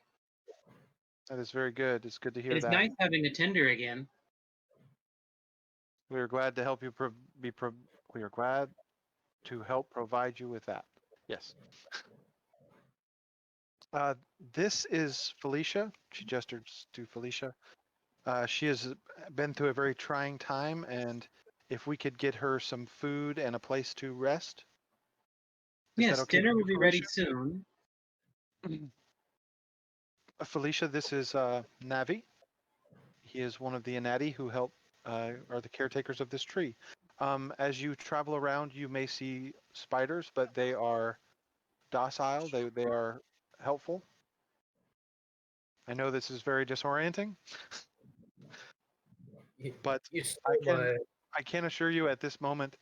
That is very good. It's good to hear It is that. nice having a tender again. We are glad to help you. We are glad to help provide you with that. Yes. This is Felicia. She gestures to Felicia. She has been through a very trying time, and if we could get her some food and a place to rest. Is that Yes, okay dinner with will you, be ready Felicia? soon. Felicia, this is Navi. He is one of the Anati who help are the caretakers of this tree. As you travel around, you may see spiders, but they are docile. They are helpful. I know this is very disorienting, You, but you I stole my. can assure you at this moment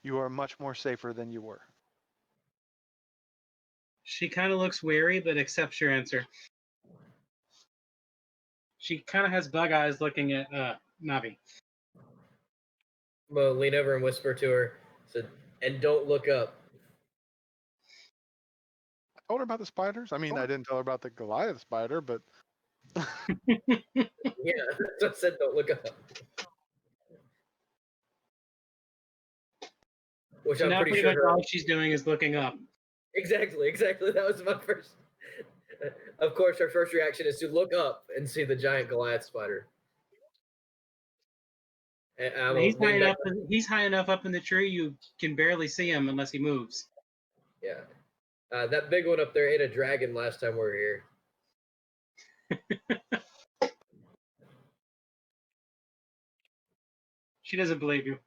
you are much more safer than you were. She kind of looks wary, but accepts your answer. She kind of has bug eyes looking at Navi. I'm gonna lean over and whisper to her. Said, and don't look up. I told her about the spiders. I mean, I didn't tell her about the Goliath spider, but Yeah, that's what I said. Don't look up. Which So I'm now pretty pretty sure much her. all she's doing is looking up. Exactly. That was my first. Of course, her first reaction is to look up and see the giant Goliath spider. And I And will he's high lean back. enough. He's high enough up in the tree you can barely see him unless he moves. Yeah. That big one up there ate a dragon last time we were here. She doesn't believe you.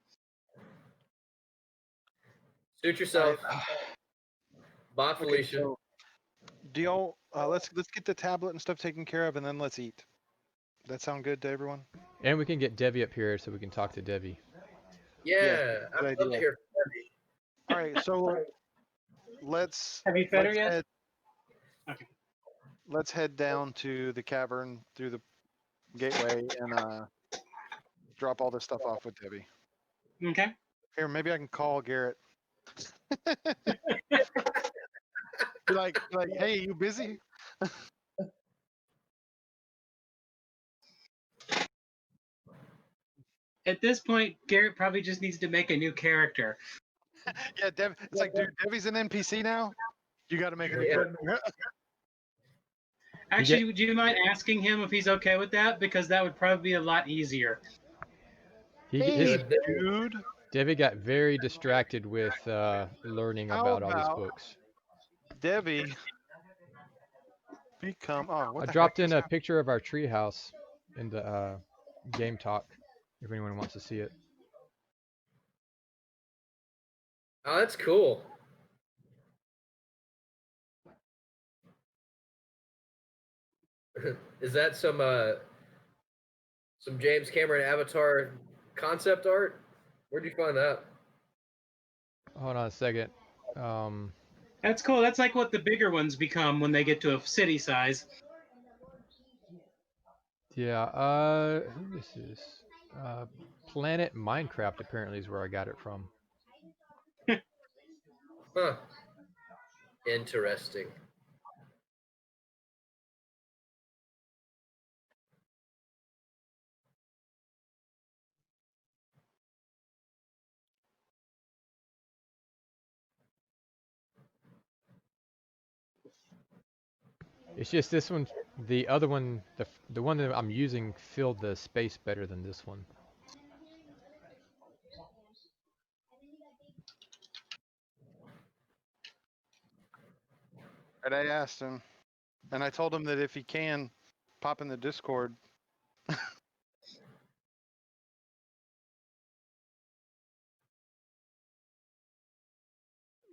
Suit yourself. All right. Bye, Okay, Felicia. so do y'all let's get the tablet and stuff taken care of, and then let's eat. That sound good to everyone? And we can get Devi up here so we can talk to Devi. Yeah, good I'd love to idea. hear from Debbie. All right, so let's Have you fed her yet? head, Okay. let's head down to the cavern through the gateway and drop all this stuff off with Debbie. Okay. Here, maybe I can call Garrett. Be like, hey, you busy? At this point, Garrett probably just needs to make a new character. Yeah, it's like, dude, Debbie's an NPC now. You got to make a new Yeah. character. Actually, would you mind asking him if he's okay with that? Because that would probably be a lot easier. Hey, Good. dude, Devi got very distracted with learning how about all these about books. Debbie become? Oh, what I the dropped heck in is a happening? picture of our treehouse in the game talk, if anyone wants to see it. Oh, that's cool. Is that some James Cameron Avatar concept art? Where'd you find that? Hold on a second. That's cool. That's like what the bigger ones become when they get to a city size. Yeah, who is this? Planet Minecraft apparently is where I got it from. Huh. Interesting. It's just this one, the other one, the one that I'm using filled the space better than this one. And I asked him, and I told him that if he can, pop in the Discord.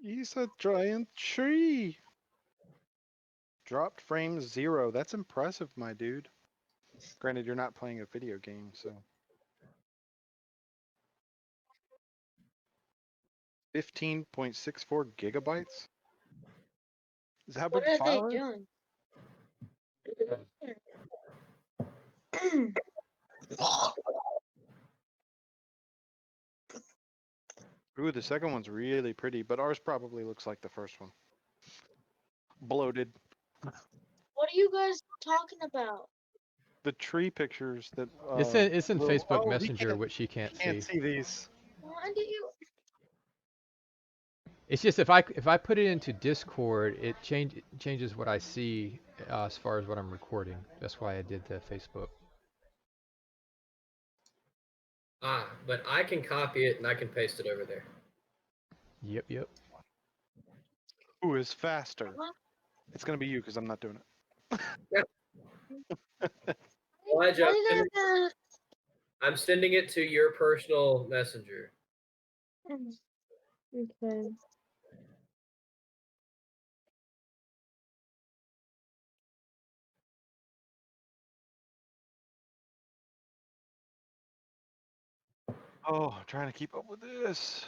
He's a giant tree. Dropped frame 0. That's impressive, my dude. Granted, you're not playing a video game, so. 15.64 gigabytes? Is that how What big the are they file is? doing? Ooh, the second one's really pretty, but ours probably looks like the first one. Bloated. What are you guys talking about? The tree pictures that. It's in Facebook he Messenger, which he can't can't see. see these. Why do you? It's just if I put it into Discord, it changes what I see as far as what I'm recording. That's why I did the Facebook. But I can copy it and I can paste it over there. Yep. Who is faster? What? It's gonna be you because I'm not doing it. Elijah, Why you gotta I'm sending it to your personal messenger. Okay. Oh, I'm trying to keep up with this.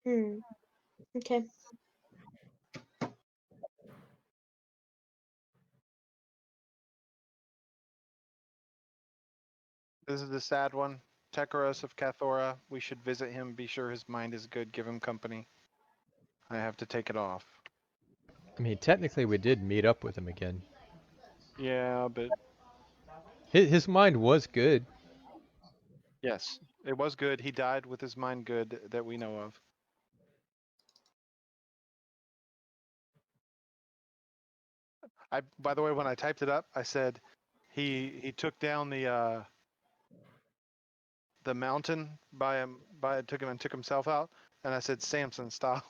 Okay. This is the sad one. Tekeros of Cathora. We should visit him. Be sure his mind is good. Give him company. I have to take it off. I mean, technically, we did meet up with him again. Yeah, but His mind was good. yes, it was good. He died with his mind good that we know of. By the way, when I typed it up, I said he took down the mountain took himself out, and I said Samson style.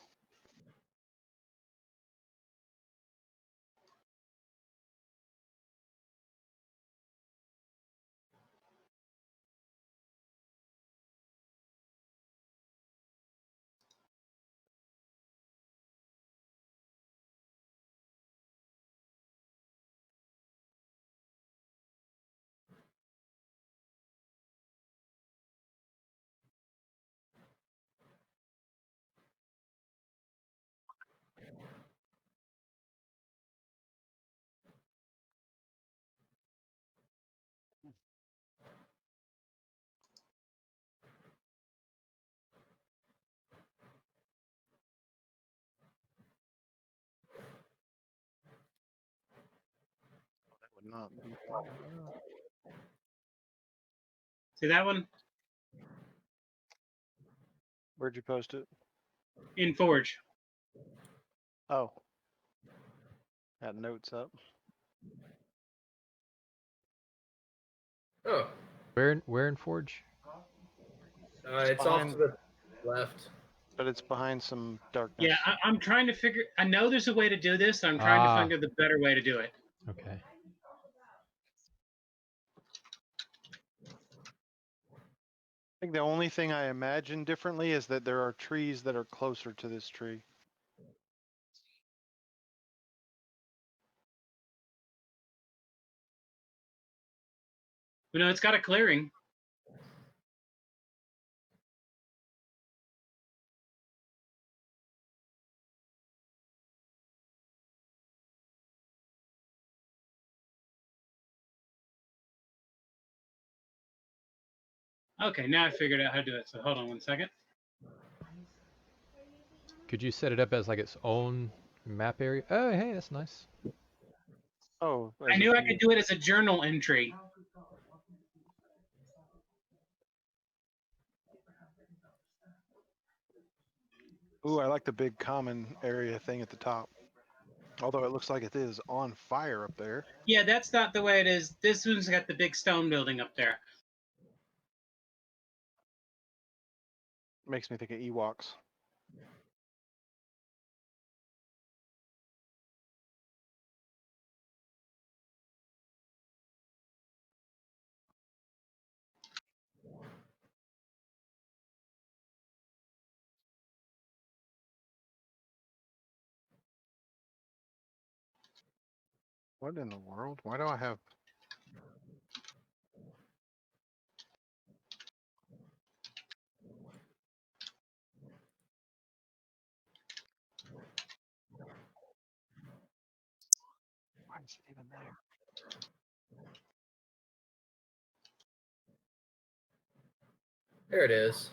That would not be. See that one? Where'd you post it? In Forge. Oh, that notes up. Oh, Where in Forge? it's off to the left. But it's behind some darkness. Yeah, I'm trying to figure. I know there's a way to do this. I'm trying to figure the better way to do it. Okay. I think the only thing I imagine differently is that there are trees that are closer to this tree. You know, it's got a clearing. Okay, now I figured out how to do it. So hold on one second. Could you set it up as like its own map area? Oh, hey, that's nice. Oh, I knew I could do it as a journal entry. Ooh, I like the big common area thing at the top. Although it looks like it is on fire up there. Yeah, that's not the way it is. This one's got the big stone building up there. Makes me think of Ewoks. What in the world? Why do I have... Why is it even there? There it is.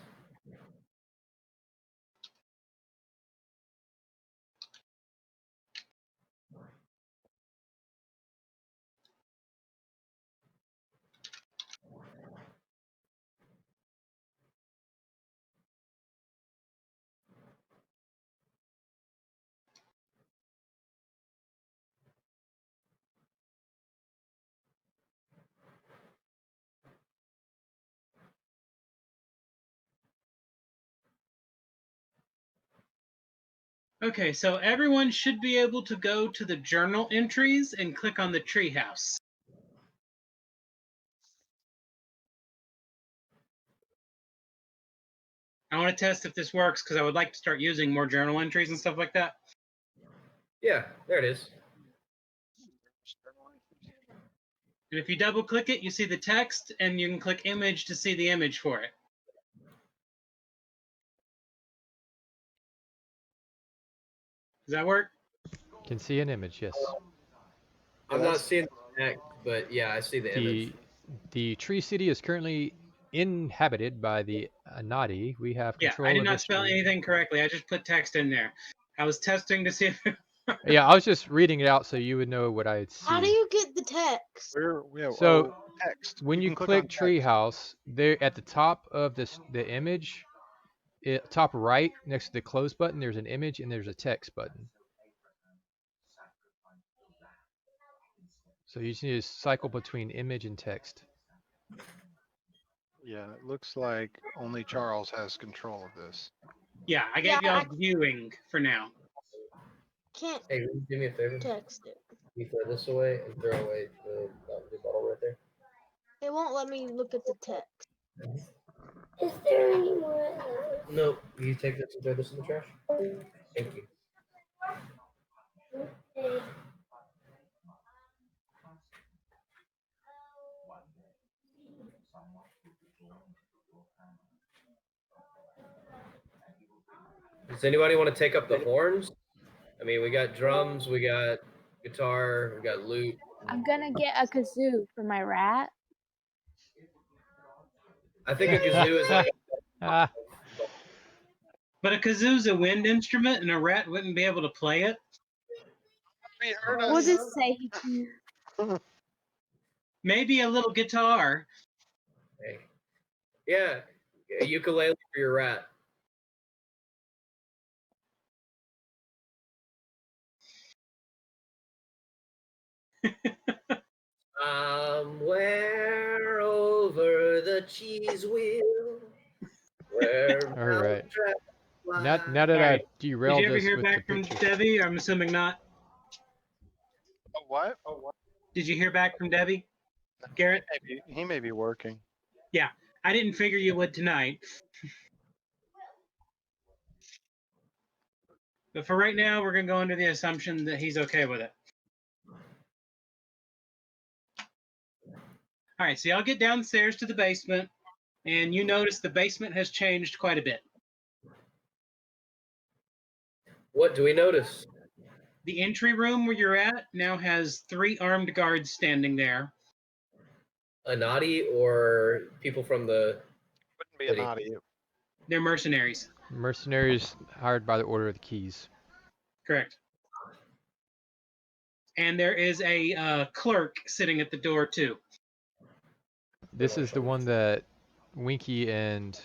Okay, so everyone should be able to go to the journal entries and click on the treehouse. I want to test if this works because I would like to start using more journal entries and stuff like that. Yeah, there it is. And if you double click it, you see the text, and you can click image to see the image for it. Does that work? Can see an image, yes. I'm not that's- seeing the text, but yeah, I see the image. The Tree City is currently inhabited by the Anati. We have Yeah, control I did of not its spell anything correctly. I just put text in there. I was testing to see if Yeah, I was just reading it out so you would know what I see. How do you get the text? So, text. when you can click on text. Treehouse, there at the top of the image, top right next to the close button, there's an image and there's a text button. So you just need to cycle between image and text. Yeah, it looks like only Charles has control of this. Yeah, I gave Yeah, y'all viewing for now. Can't Hey, will you do me a favor? text it. You throw this away and throw away the bottle right there. It won't let me look at the text. Is there any more? No, you take this and throw this in the trash. Thank you. Okay. Does anybody want to take up the horns? I mean, we got drums, we got guitar, we got lute. I'm gonna get a kazoo for my rat. I think a kazoo is like Ah, But a kazoo's a wind instrument, and a rat wouldn't be able to play it. He heard We'll us. just say he can. Maybe a little guitar. hey. Yeah, a ukulele for your rat. Somewhere over the cheese wheel, where all right. mountains Now that Alright. I've Did derailed you ever this hear with the back from picture. Debbie? I'm assuming not. What? Did you hear back from Debbie? Garrett? He may be working. I didn't figure you would tonight. But for right now, we're going to go under the assumption that he's okay with it. All right, so y'all get downstairs to the basement, and you notice the basement has changed quite a bit. What do we notice? The entry room where you're at now has 3 armed guards standing there. Anati or people from the Wouldn't be City. a naughty. They're mercenaries. Mercenaries hired by the Order of the Keys. Correct. And there is a clerk sitting at the door, too. This is the one that Winky and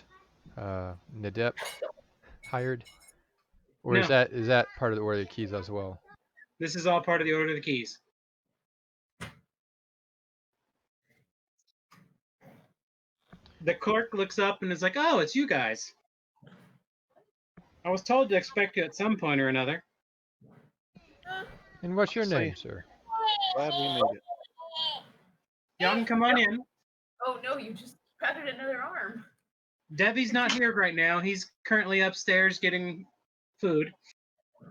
Nadep hired, or is No. that part of the Order of the Keys as well? This is all part of the Order of the Keys. The clerk looks up and is like, "Oh, it's you guys. I was told to expect you at some point or another." And what's your See. name, sir? Glad we made it. Y'all can come on in. Oh no, you just patted another arm. Debbie's not here right now. He's currently upstairs getting food.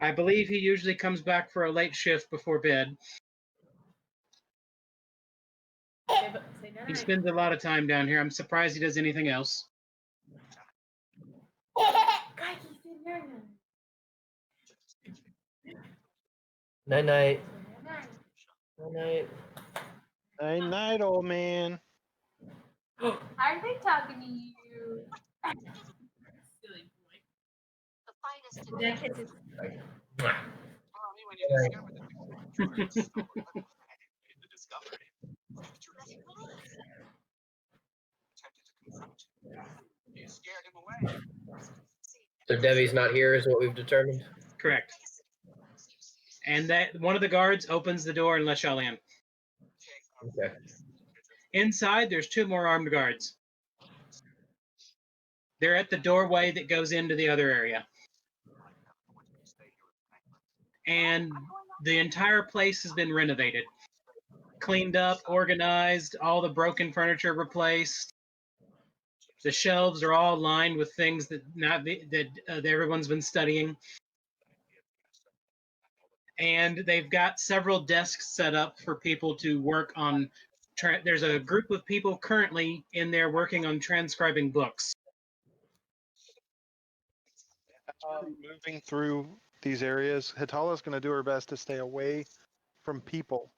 I believe he usually comes back for a late shift before bed. Okay, but say He night. spends a lot of time down here. I'm surprised he does anything else. Guy, he said night. Night night. Night. Night night. Hey, night, old man. Are they talking to you? Silly boy. That kid is So Debbie's not here, is what we've determined. Correct. And that one of the guards opens the door and lets y'all in. Okay. Inside, there's 2 more armed guards. They're at the doorway that goes into the other area. and the entire place has been renovated, cleaned up, organized, all the broken furniture replaced. The shelves are all lined with things that everyone's been studying, and they've got several desks set up for people to work on. There's a group of people currently in there working on transcribing books. Moving through these areas, Hitala's going to do her best to stay away from people,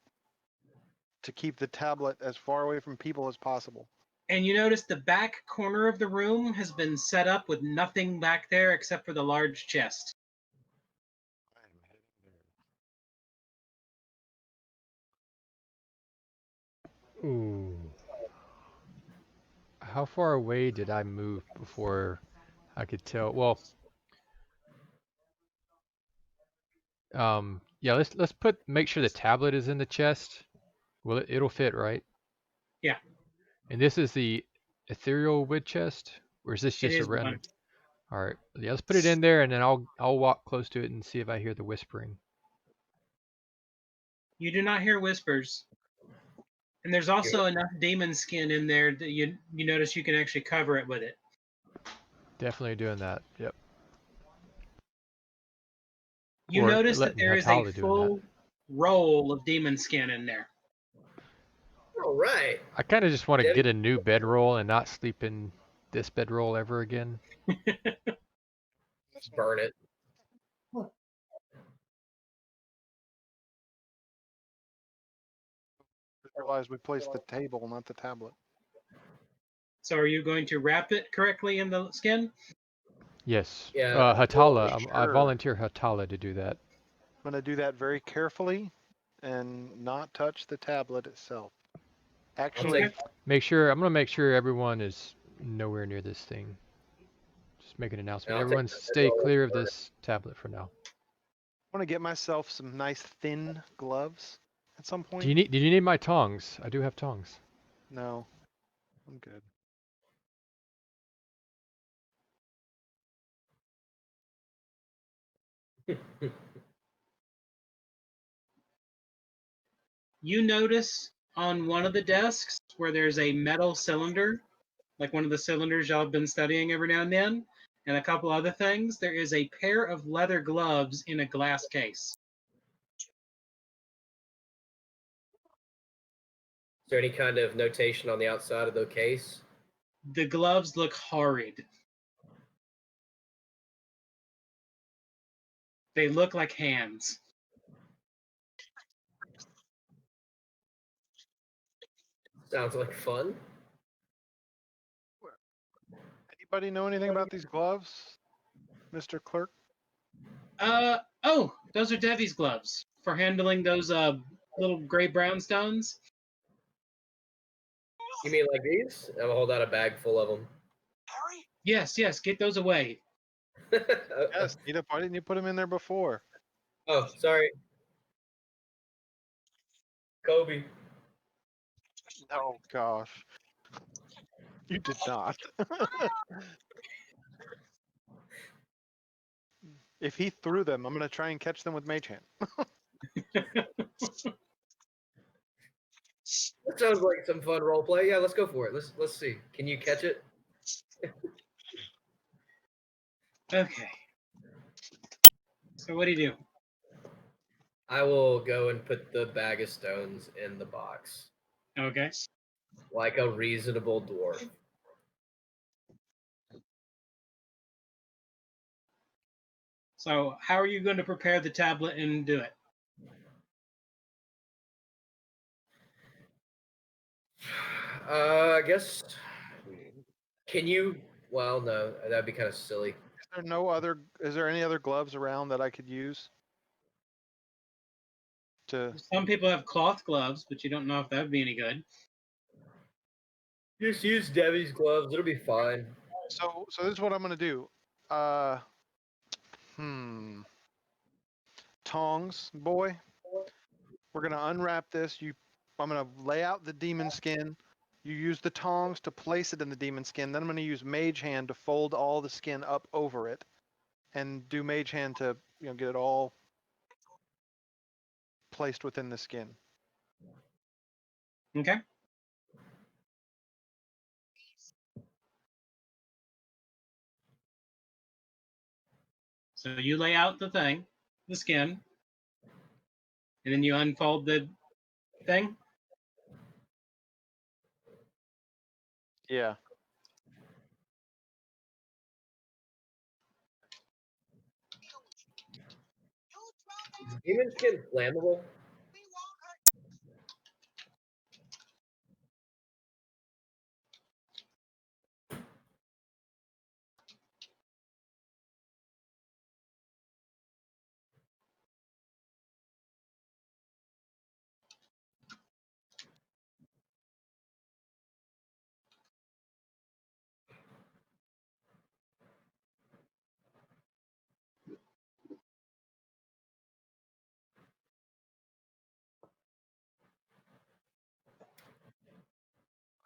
to keep the tablet as far away from people as possible. And you notice the back corner of the room has been set up with nothing back there except for the large chest. Ooh. How far away did I move before I could tell? Well, yeah, let's make sure the tablet is in the chest. Well, it'll fit, right? Yeah. And this is the ethereal wood chest, or is this It just a is random? one. All right, yeah, let's put it in there, and then I'll walk close to it and see if I hear the whispering. You do not hear whispers. And there's also enough demon skin in there that you notice you can actually cover it with it. Definitely doing that. Yep. You Or notice that letting there is a Hatala doing that. full roll of demon skin in there. All right. I kind of just want to Debbie- get a new bedroll and not sleep in this bedroll ever again. Let's burn it. Realize we placed the table, not the tablet. So are you going to wrap it correctly in the skin? Yes. Yeah. Hatala, I Sure. volunteer Hatala to do that. I'm going to do that very carefully and not touch the tablet itself. Actually, Okay. I'm gonna make sure everyone is nowhere near this thing. Just make an announcement. I'll take Everyone the stay bedroll clear and of burn it. this tablet for now. I want to get myself some nice thin gloves at some point. Did you need my tongs? I do have tongs. No, I'm good. You notice on one of the desks where there's a metal cylinder, like one of the cylinders y'all have been studying every now and then, and a couple other things, there is a pair of leather gloves in a glass case. Is there any kind of notation on the outside of the case? The gloves look horrid. They look like hands. Sounds like fun. Anybody know anything about these gloves, Mr. Clerk? Oh, those are Devi's gloves for handling those little gray brown stones. You mean like these? I'm gonna hold out a bag full of them. Yes, get those away. Yes, why didn't you put them in there before? Oh, sorry. Kobe. Oh gosh. You did not. If he threw them, I'm gonna try and catch them with Mage Hand. That sounds like some fun role play. Yeah, let's go for it. Let's see. Can you catch it? Okay. So what do you do? I will go and put the bag of stones in the box. Okay. Like a reasonable dwarf. So how are you going to prepare the tablet and do it? I guess. Can you? Well, no, that'd be kind of silly. Is there any other gloves around that I could use? Some people have cloth gloves, but you don't know if that would be any good. Just use Debbie's gloves. It'll be fine. So this is what I'm gonna do. Tongs, boy. We're gonna unwrap this. I'm gonna lay out the demon skin. You use the tongs to place it in the demon skin. Then I'm gonna use Mage Hand to fold all the skin up over it, and do Mage Hand to get it all placed within the skin. Okay. So you lay out the thing, the skin, and then you unfold the thing. Yeah. Demon skin flammable?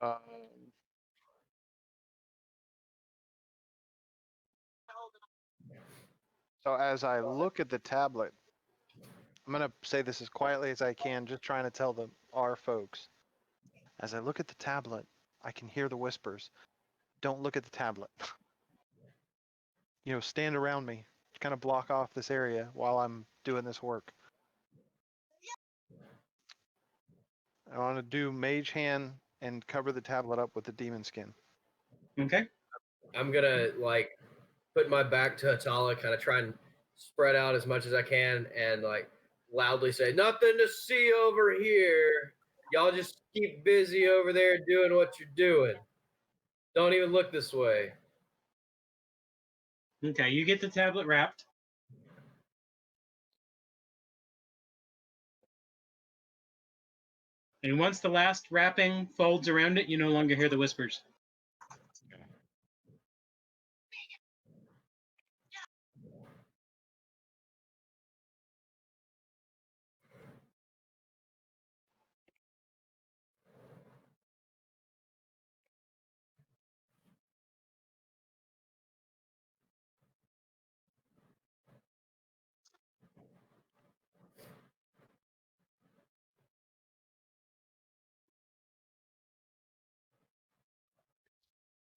Um, so as I look at the tablet, I'm going to say this as quietly as I can, just trying to tell our folks. As I look at the tablet, I can hear the whispers. Don't look at the tablet. Stand around me. Kind of block off this area while I'm doing this work. I want to do mage hand and cover the tablet up with the demon skin. Okay. I'm gonna put my back to Atala, kind of try and spread out as much as I can, and loudly say, "Nothing to see over here. Y'all just keep busy over there doing what you're doing. Don't even look this way." Okay. You get the tablet wrapped. And once the last wrapping folds around it, you no longer hear the whispers.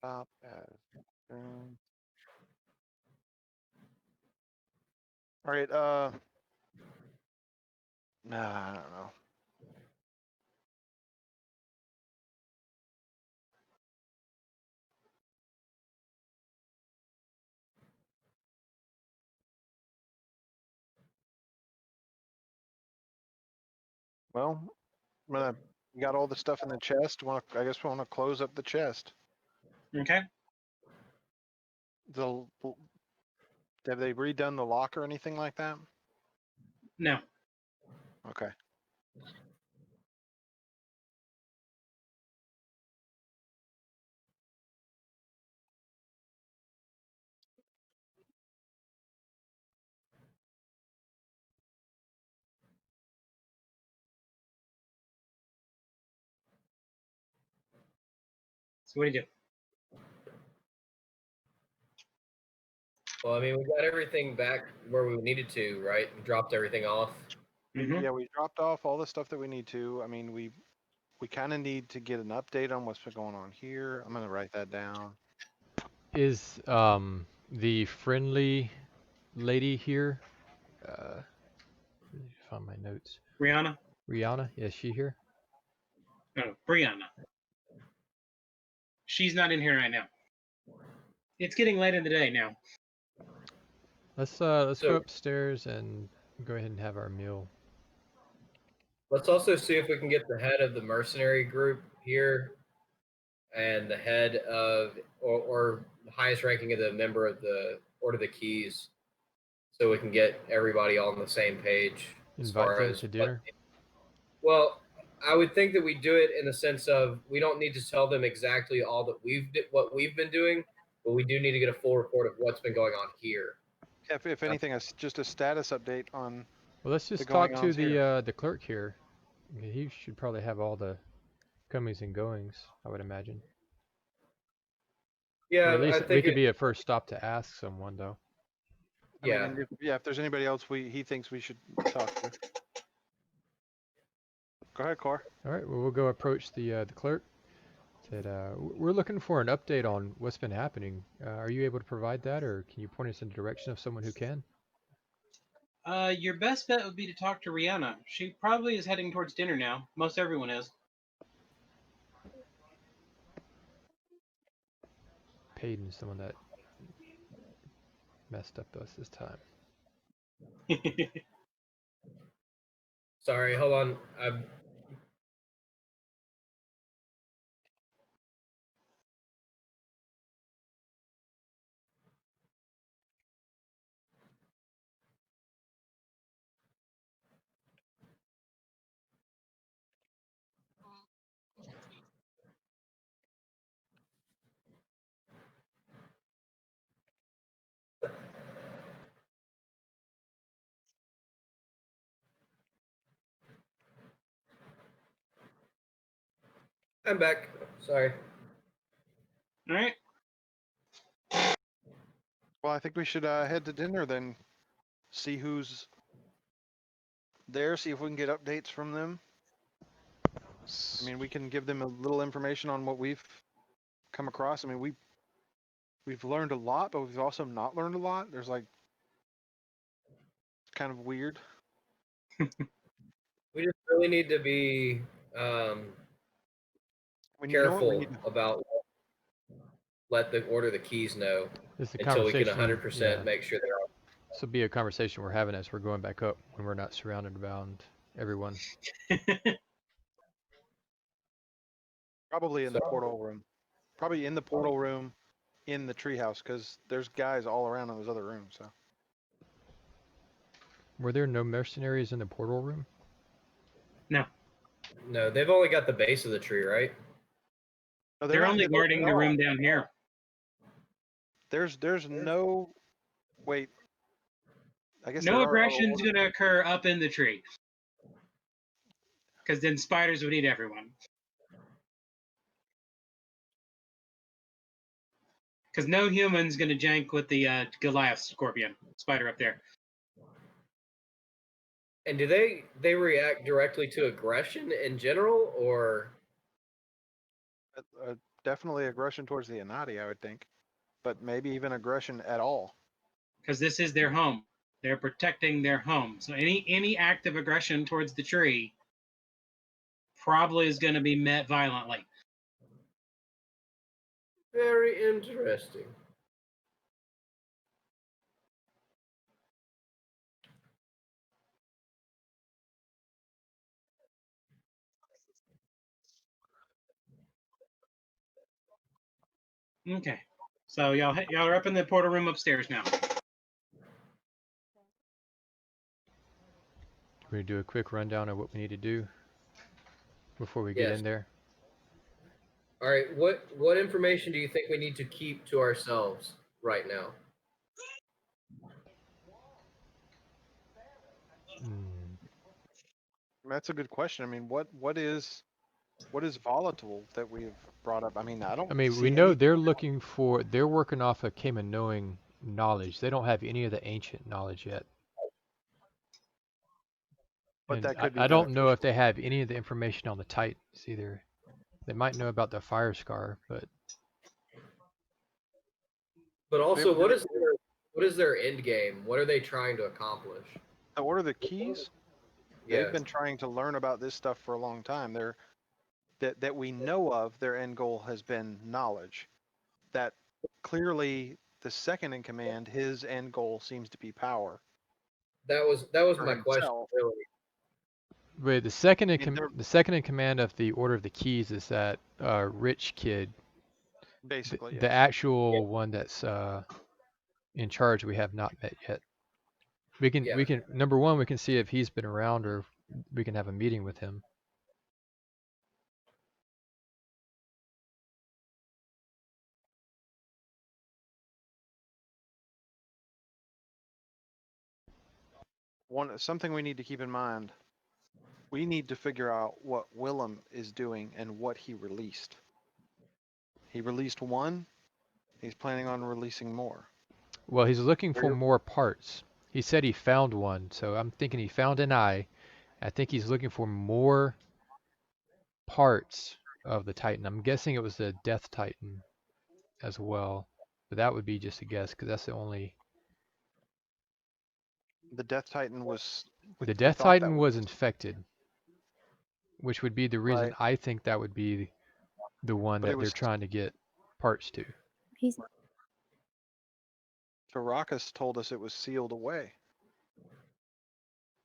Stop as all right. Nah, I don't know. Well, we got all the stuff in the chest. I guess we want to close up the chest. Okay. Have they redone the lock or anything like that? No. Okay. So what do you do? Well, I mean, we got everything back where we needed to, right? We dropped everything off. Mhm. Yeah, we dropped off all the stuff that we need to. I mean, we kind of need to get an update on what's been going on here. I'm gonna write that down. Is the friendly lady here? Let me find my notes. Brianna? Rihanna, is she here? No, Brianna. She's not in here right now. It's getting late in the day now. Let's So- go upstairs and go ahead and have our meal. Let's also see if we can get the head of the mercenary group here, and the head of, or the highest ranking of the member of the Order of the Keys, so we can get everybody all on the same page as Invite far them as to dinner. Well, I would think that we do it in the sense of we don't need to tell them exactly all that what we've been doing, but we do need to get a full report of what's been going on here. If anything, just a status update on. Well, let's just the talk to going-ons here. the clerk here. He should probably have all the comings and goings, I would imagine. Yeah, Or at least I we think could be a first stop to ask someone, though. I yeah. mean, and if there's anybody else he thinks we should talk to. Go ahead, Core. All right, well, we'll go approach the clerk. Said, we're looking for an update on what's been happening. Are you able to provide that, or can you point us in the direction of someone who can? Your best bet would be to talk to Rihanna. She probably is heading towards dinner now. Most everyone is. Payton's the one that messed up us this time. Sorry, hold on. I'm back. Sorry. All right. Well, I think we should head to dinner then. See who's there. See if we can get updates from them. I mean, we can give them a little information on what we've come across. I mean, we've learned a lot, but we've also not learned a lot. There's like, it's kind of weird. We just really need to be When you know what, we careful need to, about let the order the keys know This is a until we can conversation. 100% Yeah, make sure they're on. this will be a conversation we're having as we're going back up when we're not surrounded around everyone. probably in the portal room. Probably in the portal room, in the treehouse, because there's guys all around in those other rooms. So Were there no mercenaries in the portal room? No, they've only got the base of the tree, right? no, They're not only in the- guarding the room down here. There's no wait. I guess No there are aggression's going to occur up in the tree. Because then spiders would eat everyone. Because no human's going to jank with the Goliath scorpion spider up there. And do they react directly to aggression in general, or definitely aggression towards the Anati, I would think, but maybe even aggression at all. Because this is their home. They're protecting their home. So any act of aggression towards the tree probably is going to be met violently. very interesting? Okay. So y'all are up in the portal room upstairs now. We're gonna do a quick rundown of what we need to do before we get Yes. in there. All right, what information do you think we need to keep to ourselves right now? That's a good question. I mean, what is volatile that we've brought up? I mean, I don't. I mean, see we know any- they're working off of Cayman knowing knowledge. They don't have any of the ancient knowledge yet. But And that could be I don't know if beneficial. they have any of the information on the Titans either. They might know about the fire scar, but But also, They- what is their end game? What are they trying to accomplish? The Order of the Keys. Yeah, They've been trying to learn about this stuff for a long time. That we know of, their end goal has been knowledge. That clearly the second in command, his end goal seems to be power. that was For my question. himself. Really. wait, the second in mean, they're- the second in command of the Order of the Keys is that rich kid. Basically, The yes. actual one that's in charge we have not met yet. We can number one, we can see if he's been around or we can have a meeting with him. Something we need to keep in mind. We need to figure out what Willam is doing and what he released. He released one. He's planning on releasing more. Well, he's looking for Where- more parts. He said he found one, so I'm thinking he found an eye. I think he's looking for more parts of the Titan. I'm guessing it was the Death Titan as well, but that would be just a guess because that's the only. The Death Titan was. The Death Titan was infected, which would be the reason Right. I think that would be the one But that it they're was. trying to get parts to. He's Caracas told us it was sealed away.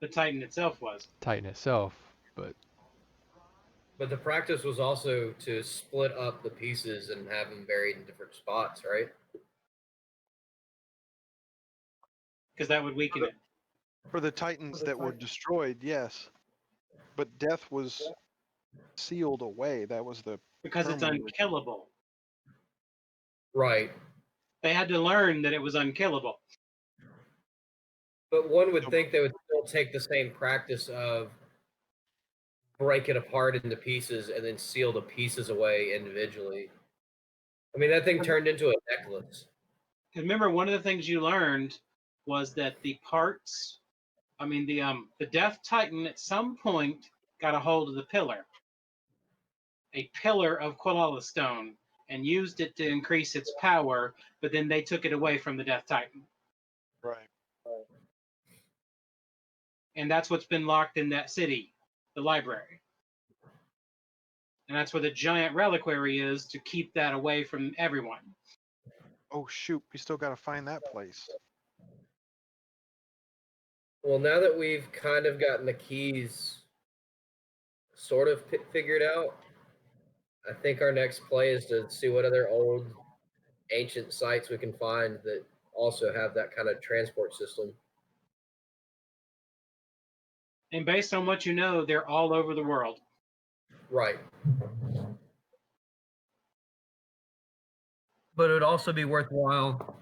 The Titan itself was. Titan itself, but But the practice was also to split up the pieces and have them buried in different spots, right? Because that would weaken it. For the Titans that were destroyed, yes. But Death was sealed away. That was the Because it's term we were- unkillable. Right. They had to learn that it was unkillable. But one would think they would still take the same practice of break it apart into pieces and then seal the pieces away individually. I mean, that thing turned into a necklace. Because remember, one of the things you learned was that the parts, the Death Titan at some point got a hold of the pillar, a pillar of Quilala stone, and used it to increase its power, but then they took it away from the Death Titan. Right. And that's what's been locked in that city, the library. And that's where the giant reliquary is to keep that away from everyone. Oh shoot, we still got to find that place. Well, now that we've kind of gotten the keys sort of figured out, I think our next play is to see what other old ancient sites we can find that also have that kind of transport system. And based on what you know, they're all over the world. Right. But it would also be worthwhile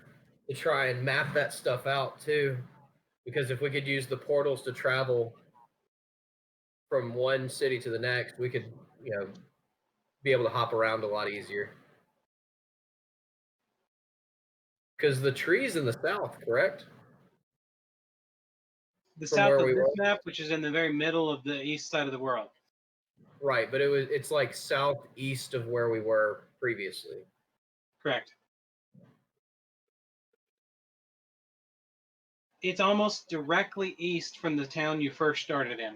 to try and map that stuff out too, because if we could use the portals to travel from one city to the next, we could, be able to hop around a lot easier. Because the tree's in the south, correct? The From south where of we this were? map, which is in the very middle of the east side of the world. Right, but it's like southeast of where we were previously. Correct. It's almost directly east from the town you first started in.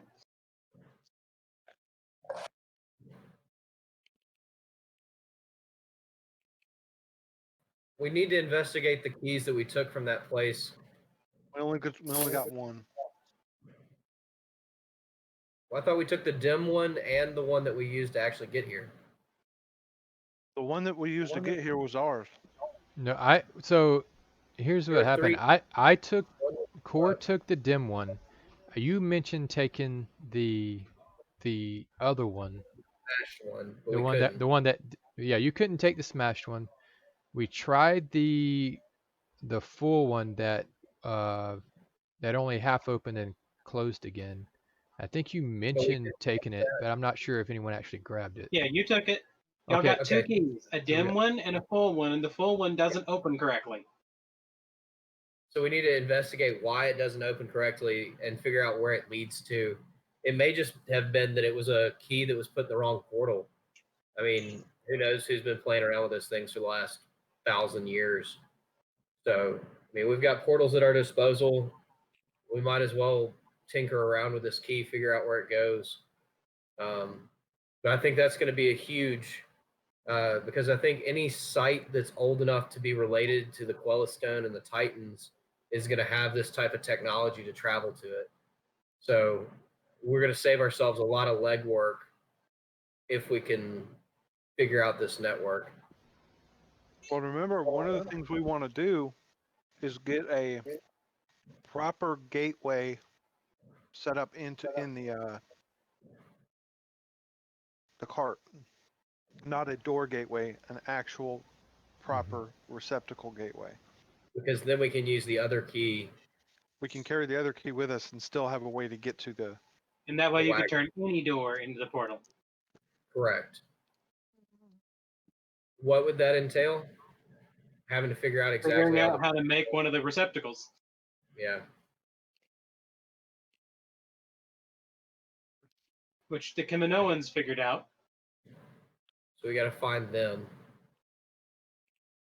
We need to investigate the keys that we took from that place. We only got one. Well, I thought we took the dim one and the one that we used to actually get here. The one that we used to get here was ours. no, so here's There what are happened. three- I took Core What? took the dim one. You mentioned taking the other one. Smashed one, but we couldn't. The one that yeah, you couldn't take the smashed one. We tried the full one that that only half opened and closed again. I think you mentioned taking it, but I'm not sure if anyone actually grabbed it. Yeah, you took it. Y'all Okay. got two Okay. keys, a dim Yeah. one and a full one, and the full one doesn't open correctly. So we need to investigate why it doesn't open correctly and figure out where it leads to. It may just have been that it was a key that was put in the wrong portal. I mean, who knows who's been playing around with those things for the last 1,000 years. So, I mean, we've got portals at our disposal. We might as well tinker around with this key, figure out where it goes. But I think that's going to be a huge, because I think any site that's old enough to be related to the Quellastone and the Titans is going to have this type of technology to travel to it. So we're going to save ourselves a lot of legwork if we can figure out this network. Well, remember, one of the things we want to do is get a proper gateway set up in the cart, not a door gateway, an actual proper receptacle gateway. Because then we can use the other key. We can carry the other key with us and still have a way to get to the. And that way you can Wagon. turn any door into the portal. Correct. What would that entail? Having to figure out exactly Figuring out how to make one of the receptacles. Yeah. Which the Kaminoans figured out. So we got to find them.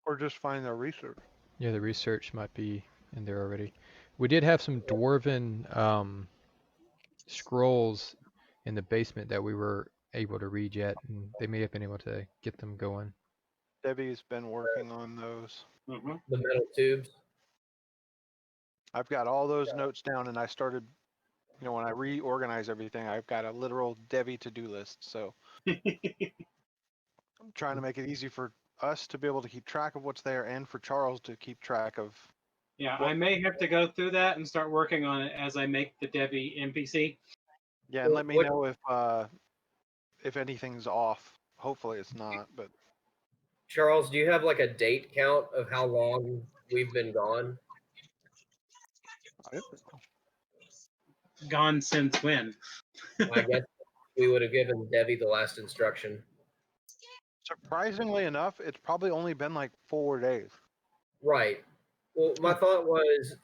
Or just find their research. Yeah, the research might be in there already. We did have some dwarven scrolls in the basement that we were able to read yet, and they may have been able to get them going. Debbie's been working on those. Mm-hmm. The metal tubes. I've got all those notes down, and I started, when I reorganize everything, I've got a literal Debbie to-do list. So I'm trying to make it easy for us to be able to keep track of what's there, and for Charles to keep track of. Yeah, I may have to go through that and start working on it as I make the Debbie NPC. Yeah, and let me know if anything's off. Hopefully it's not, but Charles, do you have like a date count of how long we've been gone? I don't know. Gone since when? I guess we would have given Debbie the last instruction. Surprisingly enough, it's probably only been like 4 days. Right. Well, my thought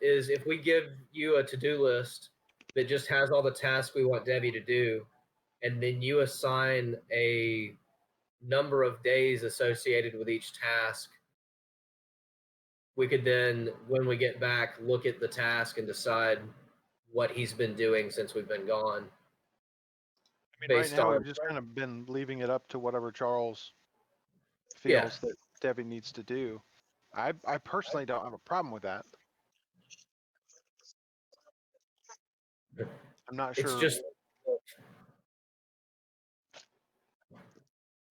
is if we give you a to-do list that just has all the tasks we want Debbie to do, and then you assign a number of days associated with each task, we could then, when we get back, look at the task and decide what he's been doing since we've been gone. I mean, right now we've just kind of been leaving it up to whatever Charles feels that Debbie needs to do. I personally don't have a problem with that. I'm not sure. It's just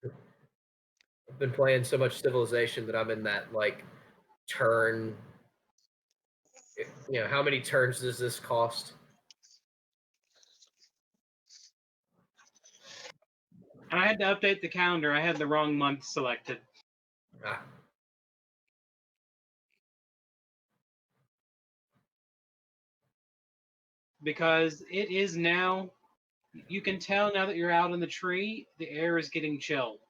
I've been playing so much Civilization that I'm in that like turn. How many turns does this cost? I had to update the calendar. I had the wrong month selected. Ah. Because it is now, you can tell now that you're out in the tree, the air is getting chilled.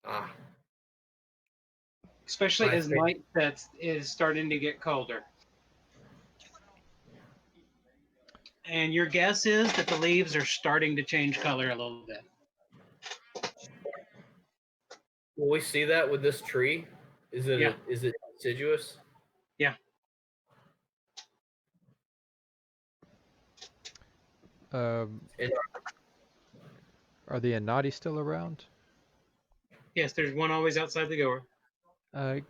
Ah. Especially as night sets, is starting to get colder. And your guess is that the leaves are starting to change color a little bit. Will we see that with this tree? Is it deciduous? Yeah. Are the Anati still around? Yes, there's one always outside the door. I'd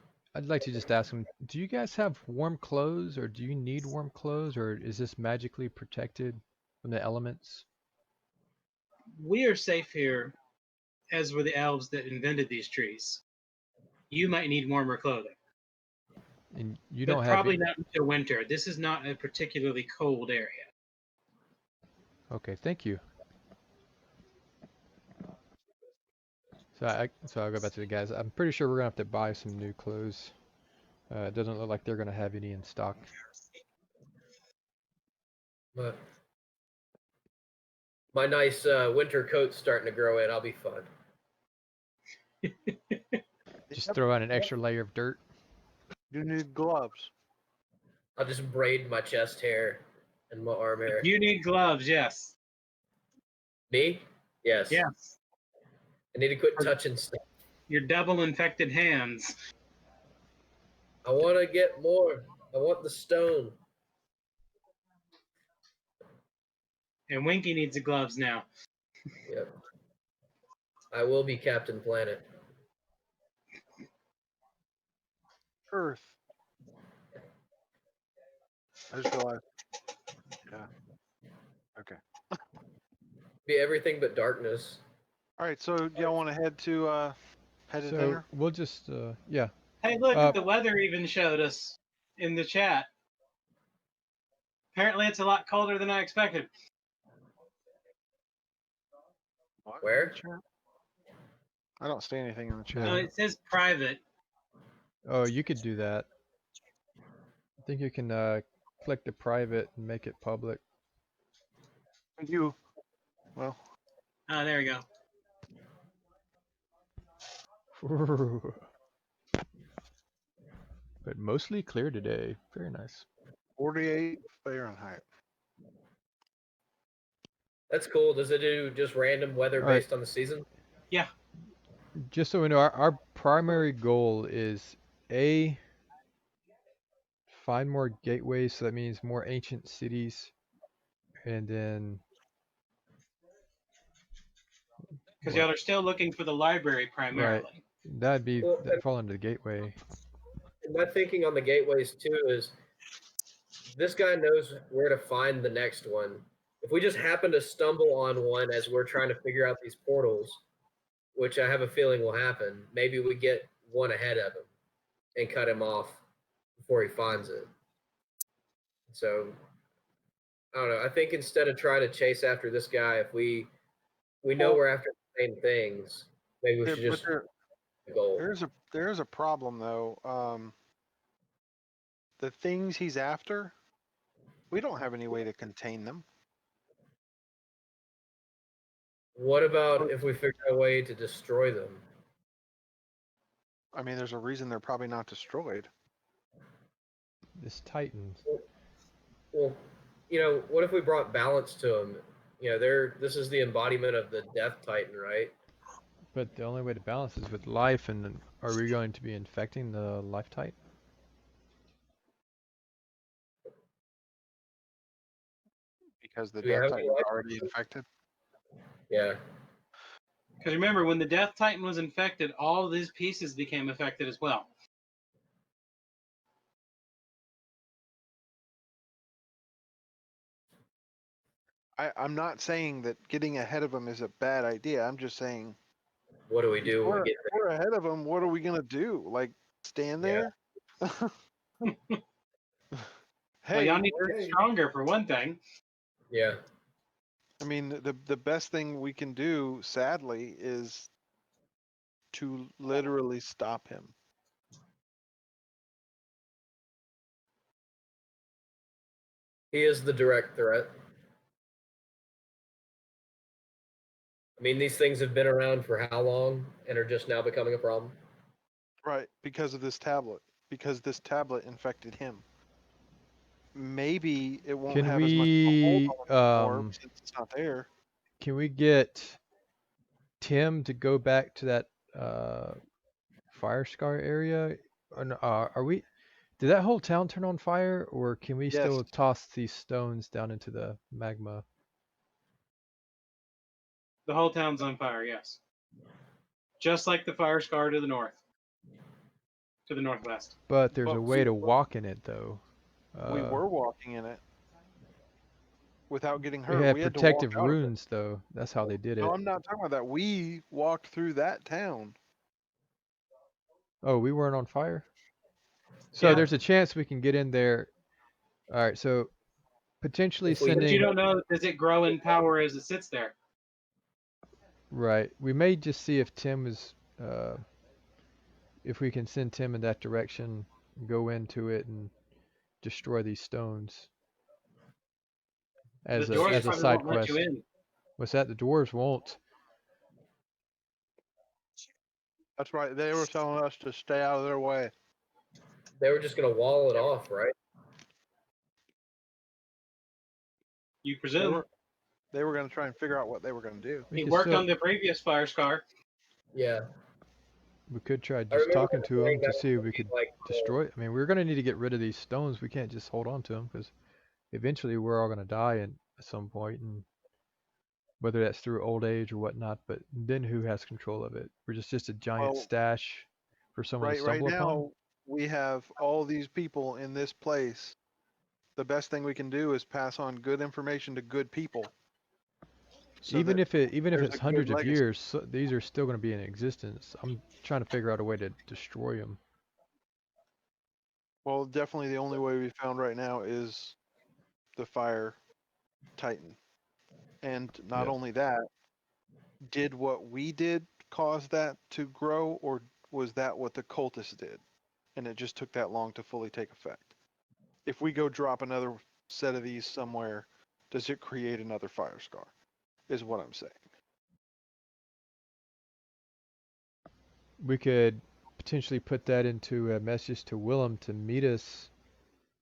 like to just ask him, do you guys have warm clothes, or do you need warm clothes, or is this magically protected from the elements? We are safe here, as were the elves that invented these trees. You might need warmer clothing. And you but don't have probably not until winter. This is not a particularly cold area. Okay, thank you. So I'll go back to the guys. I'm pretty sure we're gonna have to buy some new clothes. It doesn't look like they're gonna have any in stock. But my nice winter coat's starting to grow in. I'll be fine. Just throw on an extra layer of dirt. You need gloves. I'll just braid my chest hair and my arm hair. You need gloves, yes. Me? Yes. Yes. I need to quit touching stuff. Your double infected hands. I want to get more. I want the stone. And Winky needs the gloves now. Yep. I will be Captain Planet. Earth. I just realized. Yeah. Okay. Be everything but darkness. All right. So y'all want to head to dinner? We'll just yeah. Hey, look, the weather even showed us in the chat. Apparently, it's a lot colder than I expected. Where? I don't see anything in the chat. No, it says private. Oh, you could do that. I think you can click the private and make it public. Well. Oh, there we go. But mostly clear today. Very nice. 48 Fahrenheit. That's cool. Does it do just random weather All right. based on the season? Yeah. Just so we know, our primary goal is A, find more gateways, so that means more ancient cities, and then Because what? y'all are still looking for the library Right. primarily. That'd Well, fall under the gateway. and my thinking on the gateways too is this guy knows where to find the next one. If we just happen to stumble on one as we're trying to figure out these portals, which I have a feeling will happen, maybe we get one ahead of him and cut him off before he finds it. So I don't know. I think instead of trying to chase after this guy, if we know Well, we're after the same things, maybe we there, should but just the goal. there's a problem though. The things he's after, we don't have any way to contain them. What about if we figure out a way to destroy them? I mean, there's a reason they're probably not destroyed. This Titan. Well, what if we brought balance to them? This is the embodiment of the Death Titan, right? But the only way to balance is with life, and then are we going to be infecting the life type? Because the Do we Death have Titan any is life? already infected. Yeah. Because remember, when the Death Titan was infected, all of these pieces became affected as well. I'm not saying that getting ahead of him is a bad idea. I'm just saying, What do we if do when we're, we if we're ahead of him, what are we gonna do? Like stand there? Well, Hey, y'all need to get stronger for one thing. Yeah. I mean, the best thing we can do, sadly, is to literally stop him. He is the direct threat. I mean, these things have been around for how long and are just now becoming a problem? Right, because of this tablet. Because this tablet infected him. Maybe it won't Can have as much of a hold we on him anymore since it's not there. can we get Tim to go back to that fire scar area? Or are we? Did that whole town turn on fire, or can we Yes. still toss these stones down into the magma? The whole town's on fire, yes. Just like the fire scar to the north. To the northwest. But there's But a way to walk in it, though. we were walking in it without getting We hurt. had We had to walk protective out of it. runes, though. That's how they did it. No, I'm not talking about that. We walked through that town. Oh, we weren't on fire? So Yeah. there's a chance we can get in there. All right, so potentially If we- But you sending. don't know, does it grow in power as it sits there? Right. We may just see if Tim is, if we can send Tim in that direction, go into it and destroy these stones. As The a dwarves as a probably side won't let quest. you in. What's that? The dwarves won't. That's right. They were telling us to stay out of their way. They were just going to wall it off, right? You They presume. were going to try and figure out what they were going to do. We He could worked still, on the previous fire scar. Yeah. we could try I just remember talking to saying him to that see if would we be could like, destroy it. I mean, we're gonna need to get rid of these stones. We can't just hold on to them because eventually we're all gonna die at some point, and whether that's through old age or whatnot. But then who has control of it? We're just a giant Well, stash for someone to right stumble upon. now, we have all these people in this place. The best thing we can do is pass on good information to good people. So Even that if there's it's a good hundreds of legacy. years, these are still gonna be in existence. I'm trying to figure out a way to destroy them. Well, definitely the only way we found right now is the fire titan. And not Yep. only that, did what we did cause that to grow, or was that what the cultists did? And it just took that long to fully take effect. If we go drop another set of these somewhere, does it create another fire scar? Is what I'm saying. We could potentially put that into a message to Willam to meet us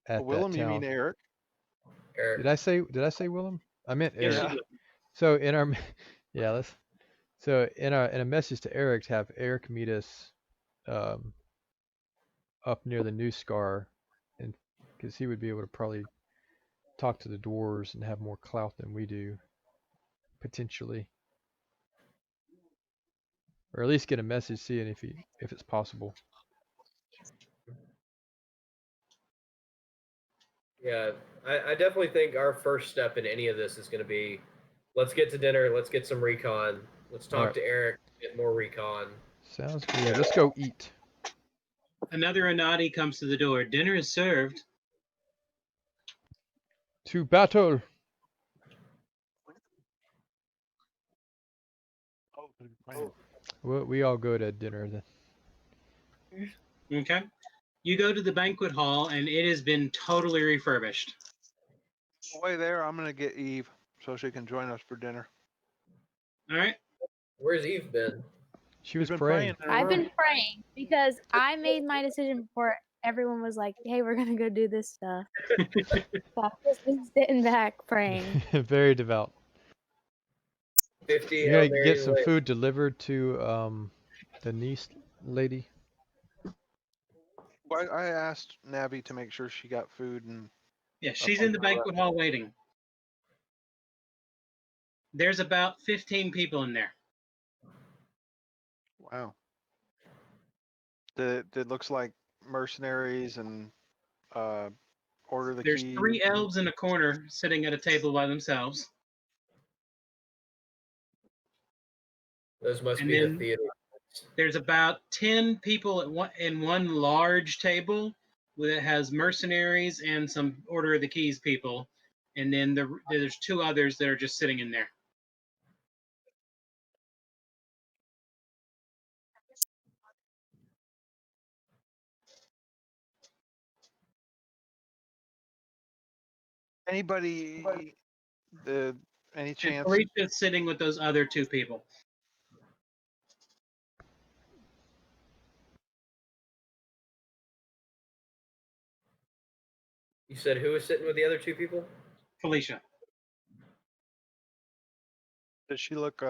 at that Willem, you mean town. Eric? Eric. Did I say Willem? I meant Yes, Eric. you Yeah. do. So in our yeah, so in a message to Eric, to have Eric meet us um, up near the new scar, and because he would be able to probably talk to the dwarves and have more clout than we do, potentially, or at least get a message seeing if it's possible. Yeah, I definitely think our first step in any of this is going to be, let's get to dinner, let's get some recon, let's talk Alright. to Eric, get more recon. Sounds good. Let's go eat. Another Anadi comes to the door. Dinner is served. To battle. Oh, good plan. We all go to dinner then. Okay. You go to the banquet hall, and it has been totally refurbished. On the way there, I'm gonna get Eve so she can join us for dinner. All right. Where's Eve been? She was She's been praying. in her I've room. been praying because I made my decision before everyone was like, "Hey, we're gonna go do this stuff." So I've just been sitting back praying. Very devout. 50 You're Hail gonna get Marys some later. food delivered to the niece lady. Well, I asked Nabby to make sure she got food and Yeah, she's in the banquet hall waiting. There's about 15 people in there. wow. It looks like mercenaries and order the There's keys. 3 elves in a corner sitting at a table by themselves. Those must And be the then theater. there's about 10 people in one large table that has mercenaries and some Order of the Keys people. And then there's 2 others that are just sitting in there. Anybody? Any And chance? Felicia's sitting with those other 2 people. You said who was sitting with the other 2 people? Felicia. Does she look?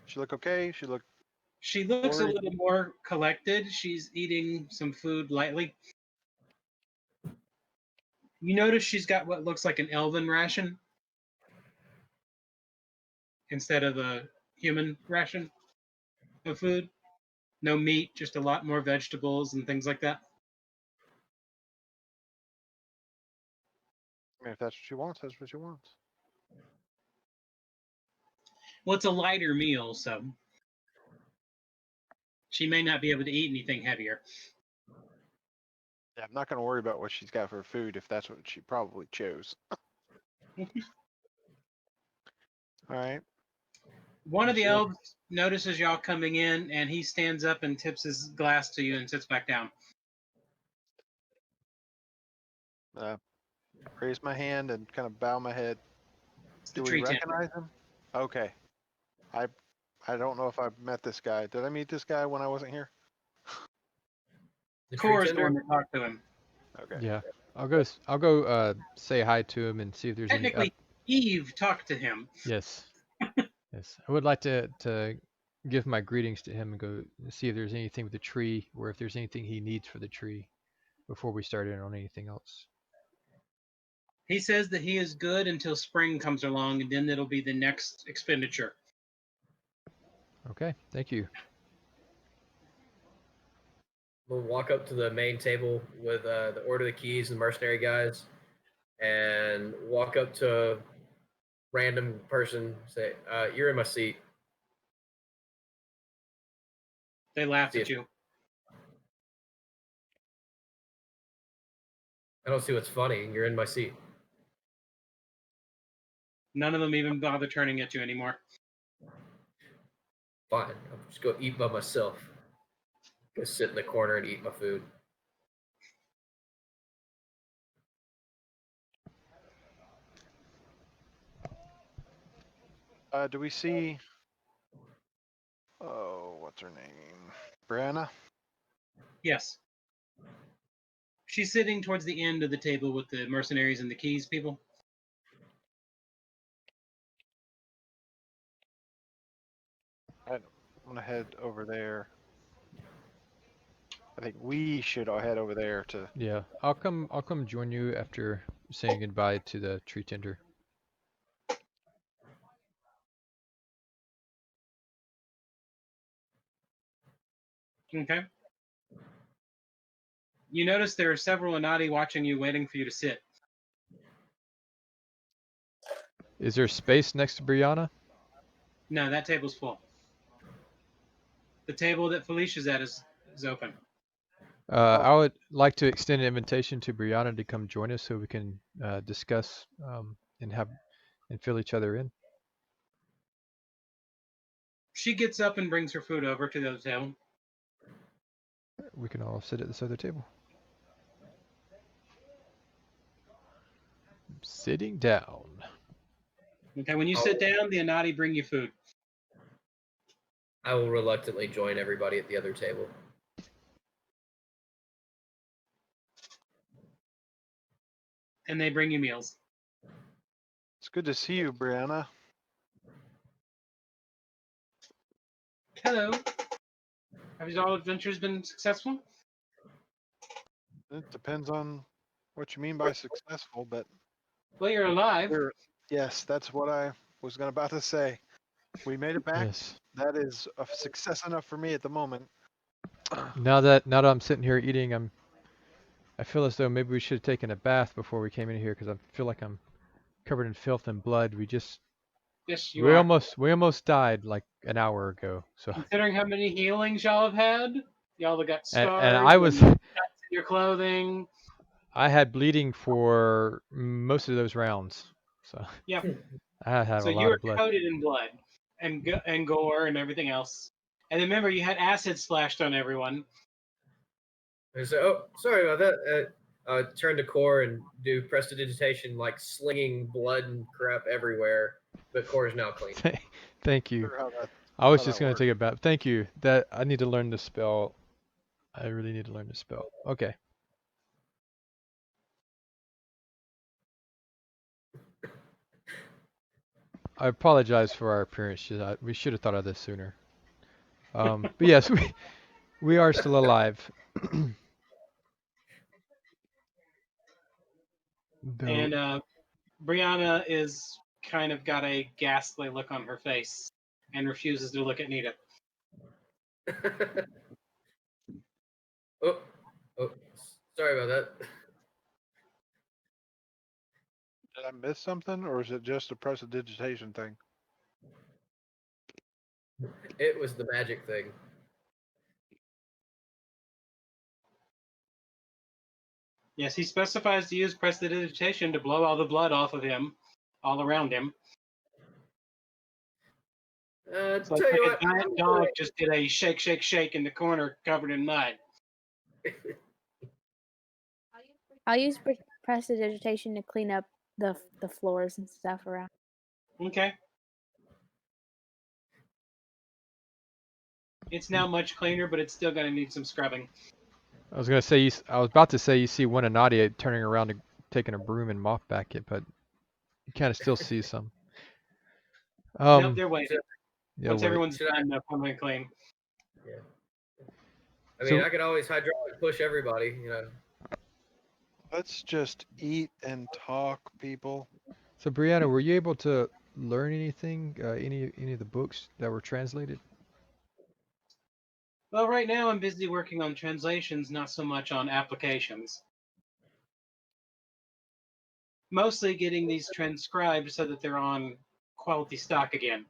She look okay? She look. She looks a Worried. little more collected. She's eating some food lightly. You notice she's got what looks like an elven ration instead of a human ration of food. No meat, just a lot more vegetables and things like that. I mean, if that's what she wants, that's what she wants. Well, it's a lighter meal, so she may not be able to eat anything heavier. Yeah, I'm not gonna worry about what she's got for food if that's what she probably chose. All right. One of the Sure. elves notices y'all coming in, and he stands up and tips his glass to you and sits back down. Raise my hand and kind of bow my head. It's the Do we tree tender. recognize him? Okay. I don't know if I've met this guy. Did I meet this guy when I wasn't here? The Cora's the tender? one that talked to him. Okay. Yeah. I'll go say hi to him and see if there's any Technically, Eve talked to him. yes. Yes. I would like to give my greetings to him and go see if there's anything with the tree or if there's anything he needs for the tree before we start in on anything else. He says that he is good until spring comes along, and then it'll be the next expenditure. Okay, thank you. We'll walk up to the main table with the Order of the Keys and mercenary guys, and walk up to a random person, say, "You're in my seat." They laugh See at you. I don't see what's funny. You're in my seat. None of them even bother turning at you anymore. Fine. I'll just go eat by myself. Go sit in the corner and eat my food. Do we see? Oh, what's her name? Brianna. Yes. She's sitting towards the end of the table with the mercenaries and the keys people. I'm gonna head over there. I think we should all head over there to. Yeah, I'll come join you after saying goodbye to the tree tender. Okay. You notice there are several Anati watching you, waiting for you to sit. Is there space next to Brianna? No, that table's full. The table that Felicia's at is open. I would like to extend an invitation to Brianna to come join us so we can discuss and fill each other in. She gets up and brings her food over to the other table. We can all sit at this other table. Sitting down. Okay, when you sit down, the Anati bring you food. I will reluctantly join everybody at the other table. And they bring you meals. It's good to see you, Brianna. Hello. Have your all adventures been successful? It depends on what you mean by successful, but Well, you're alive. yes, that's what I was about to say. We made it back. Yes. That is a success enough for me at the moment. Now that I'm sitting here eating, I feel as though maybe we should have taken a bath before we came in here because I feel like I'm covered in filth and blood. Yes, you are. We almost died like an hour ago. So Considering how many healings y'all have had, y'all have got scars and I was cuts in your clothing. I had bleeding for most of those rounds. So Yep. I had So a you lot were of blood. coated in blood and gore and everything else. And remember, you had acid splashed on everyone. So, oh, sorry about that. Turn to Core and do prestidigitation, like slinging blood and crap everywhere. But Core is now clean. Thank you. Sure how that- I was how just that gonna works. take a bath. Thank you. That I need to learn the spell. I really need to learn the spell. Okay. I apologize for our appearance. We should have thought of this sooner. But yes, we are still alive. Though, And Brianna is kind of got a ghastly look on her face and refuses to look at Nita. oh, sorry about that. Did I miss something, or is it just a prestidigitation thing? It was the magic thing. Yes, he specifies to use prestidigitation to blow all the blood off of him, all around him. It's like Tell you a what, giant dog just did a shake, shake, shake in the corner covered in mud. I'll use prestidigitation to clean up the floors and stuff around. Okay. It's now much cleaner, but it's still going to need some scrubbing. I was about to say you see one of Nadia turning around and taking a broom and mop back it, but you kind of still see some. Nope, they're waiting. Yeah, Once wait. everyone's done, they'll come and clean. Yeah. I mean, So- I could always hydraulic push everybody, you know. Let's just eat and talk, people. So Brianna, were you able to learn anything? Any of the books that were translated? Well, right now I'm busy working on translations, not so much on applications. Mostly getting these transcribed so that they're on quality stock again.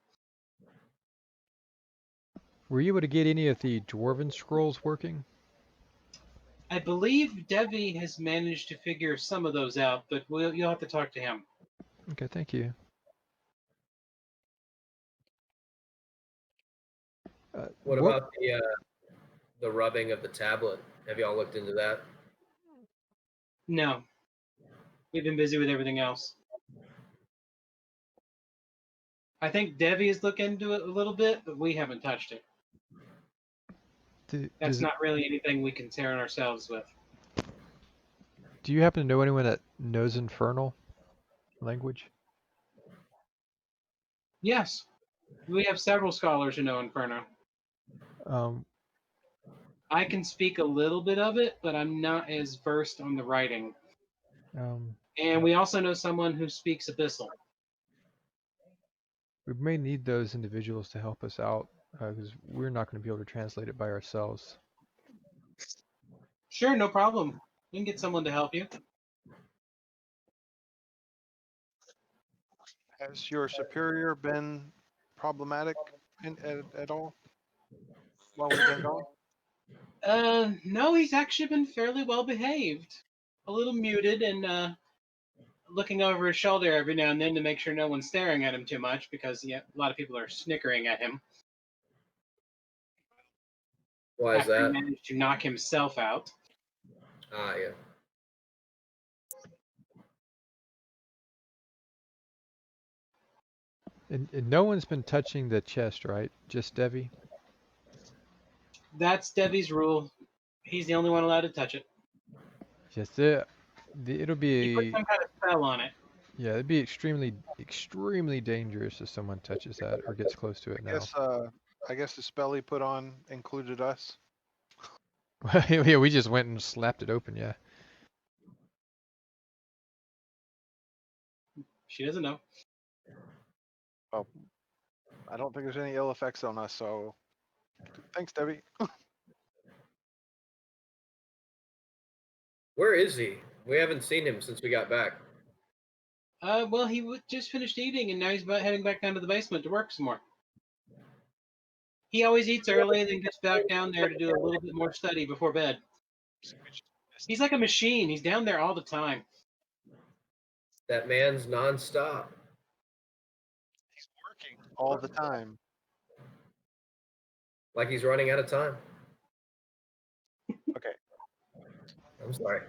Were you able to get any of the dwarven scrolls working? I believe Devi has managed to figure some of those out, but you'll have to talk to him. Okay, thank you. What about the rubbing of the tablet? Have y'all looked into that? No. We've been busy with everything else. I think Devi has looked into it a little bit, but we haven't touched it. That's not really anything we concern ourselves with. Do you happen to know anyone that knows Infernal language? Yes. We have several scholars who know Inferno. Um, I can speak a little bit of it, but I'm not as versed on the writing. And we also know someone who speaks Abyssal. we may need those individuals to help us out because we're not going to be able to translate it by ourselves. Sure, no problem. We can get someone to help you. Has your superior been problematic at all while we've been gone? No, he's actually been fairly well behaved. A little muted and looking over his shoulder every now and then to make sure no one's staring at him too much because a lot of people are snickering at him. Why is After he that? managed to knock himself out. Ah, yeah. And no one's been touching the chest, right? Just Devi? That's Debbie's rule. He's the only one allowed to touch it. Yes, it'll He put be some kind of spell on it. yeah, it'd be extremely dangerous if someone touches that or gets close to it now. I guess the spell he put on included us. Yeah, we just went and slapped it open. Yeah. She doesn't know. Well, I don't think there's any ill effects on us, so thanks, Debbie. Where is he? We haven't seen him since we got back. Well, he just finished eating, and now he's heading back down to the basement to work some more. He always eats early, then gets back down there to do a little bit more study before bed. He's like a machine. He's down there all the time. That man's nonstop. He's working all the time. Like he's running out of time. Okay. I'm sorry.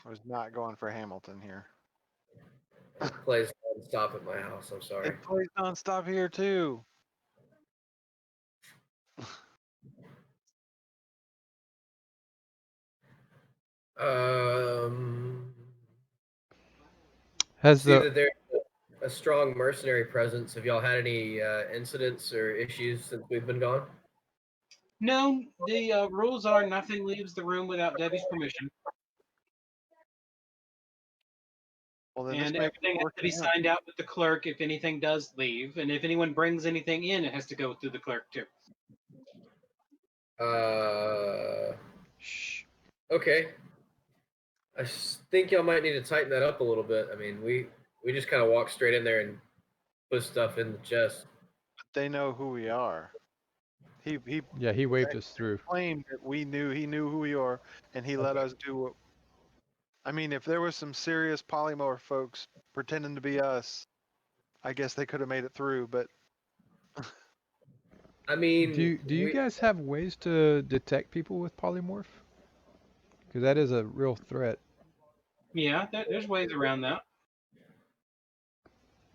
I was not going for Hamilton here. It plays nonstop at my house. I'm sorry. It plays nonstop here too. Has See that there's a strong mercenary presence. Have y'all had any incidents or issues since we've been gone? No, the rules are nothing leaves the room without Debbie's permission. Well, then And this may everything has to be signed out with the clerk if anything does leave. And if anyone brings anything in, it has to go through the clerk too. Shh. Okay. I think y'all might need to tighten that up a little bit. I mean, we just kind of walked straight in there and put stuff in the chest. They know who we are. He waved us through. Claimed that he knew who we are, and he let us do what. I mean, if there was some serious polymorph folks pretending to be us, I guess they could have made it through. But I mean, do you guys have ways to detect people with polymorph? Because that is a real threat. Yeah, there's ways around that.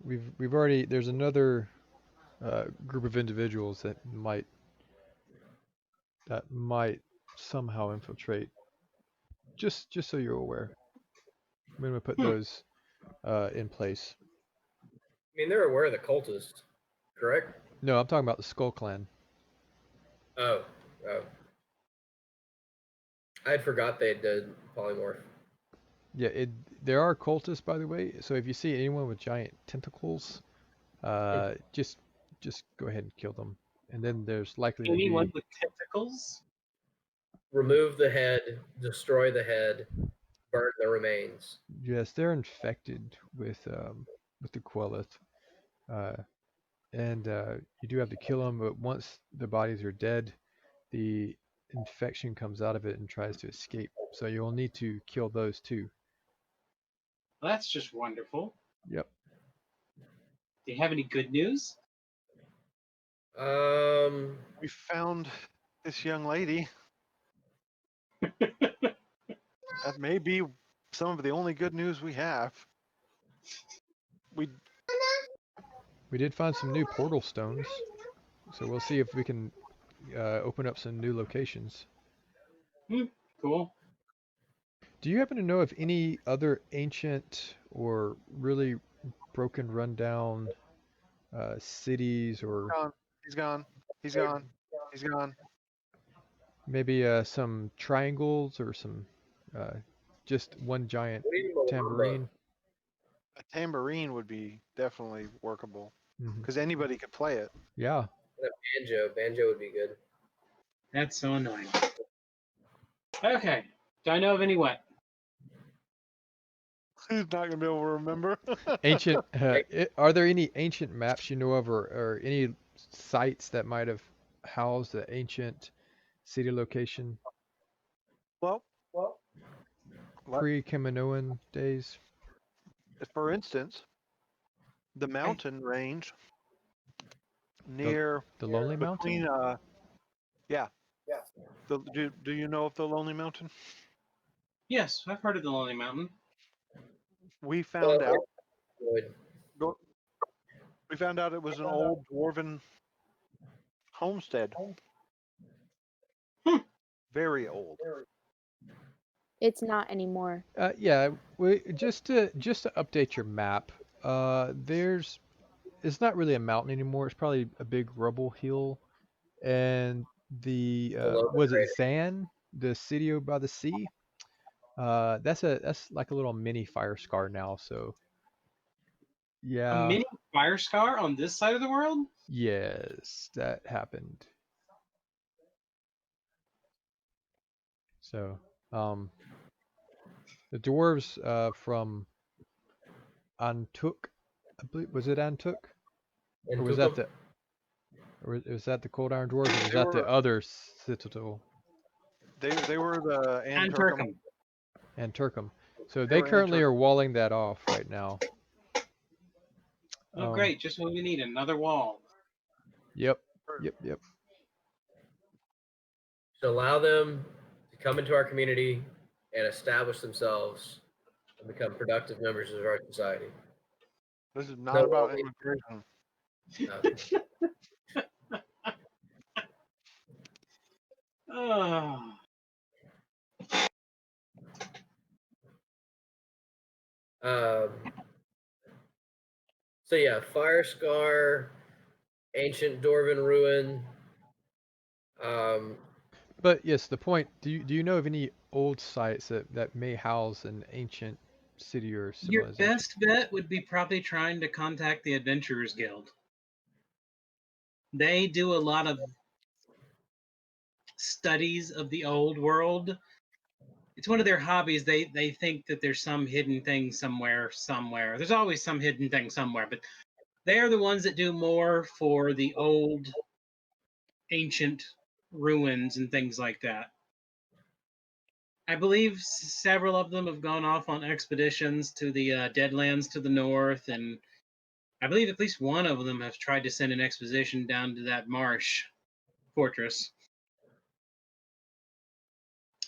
We've already there's another group of individuals that might somehow infiltrate. Just so you're aware. I'm gonna put those in place. I mean, they're aware of the cultists, correct? No, I'm talking about the Skull Clan. Oh. I had forgot they did polymorph. Yeah, there are cultists, by the way. So if you see anyone with giant tentacles, just go ahead and kill them. And then there's likely to be anyone with tentacles. Remove the head, destroy the head, burn the remains. Yes, they're infected with the Quelith, and you do have to kill them. But once the bodies are dead, the infection comes out of it and tries to escape. So you'll need to kill those too. Well, that's just wonderful. Yep. Do you have any good news? We found this young lady. That may be some of the only good news we have. We did find some new portal stones, so we'll see if we can open up some new locations. Cool. Do you happen to know of any other ancient or really broken, rundown cities, or Gone. He's gone. He's gone. He's gone. maybe some triangles or some just one giant What do you mean, Willam? tambourine. A tambourine would be definitely workable Mhm. because anybody could play it. Yeah. Banjo. Banjo would be good. That's so annoying. Okay. Do I know of any what? He's not gonna be able to remember. Ancient. Are there any ancient maps you know of, or any sites that might have housed the ancient city location well, pre-Kaminoan days? for instance, the mountain range The, near the Lonely between Mountain? yeah. Do you know of the Lonely Mountain? Yes, I've heard of the Lonely Mountain. We found out Would. we found out it was an old dwarven homestead. Hmm. Very old. It's not anymore. Yeah. Just to update your map. It's not really a mountain anymore. It's probably a big rubble hill, and the Below the was it crater. Zan, the city by the sea? That's like a little mini fire scar now. So A yeah, mini fire scar on this side of the world? yes, that happened. So the dwarves from Antuk, I believe, was it Antuk, And or was that the Cold Iron Dwarves, or was They that the were other citadel? they were the And Anturkum. Turkham. Anturkum. So They they were currently Anturkum. are walling that off right now. Oh, great. Just what we need, another wall. Yep. So allow them to come into our community and establish themselves and become productive members of our society. This is not No about only- immigration. Oh. So yeah, Fire Scar, Ancient Dwarven Ruin. But yes, the point. Do you know of any old sites that may house an ancient city or Your civilization? best bet would be probably trying to contact the Adventurers Guild. They do a lot of studies of the old world. It's one of their hobbies. They think that there's some hidden thing somewhere. There's always some hidden thing somewhere, but they are the ones that do more for the old ancient ruins and things like that. I believe several of them have gone off on expeditions to the Deadlands to the north, and I believe at least one of them has tried to send an expedition down to that marsh fortress.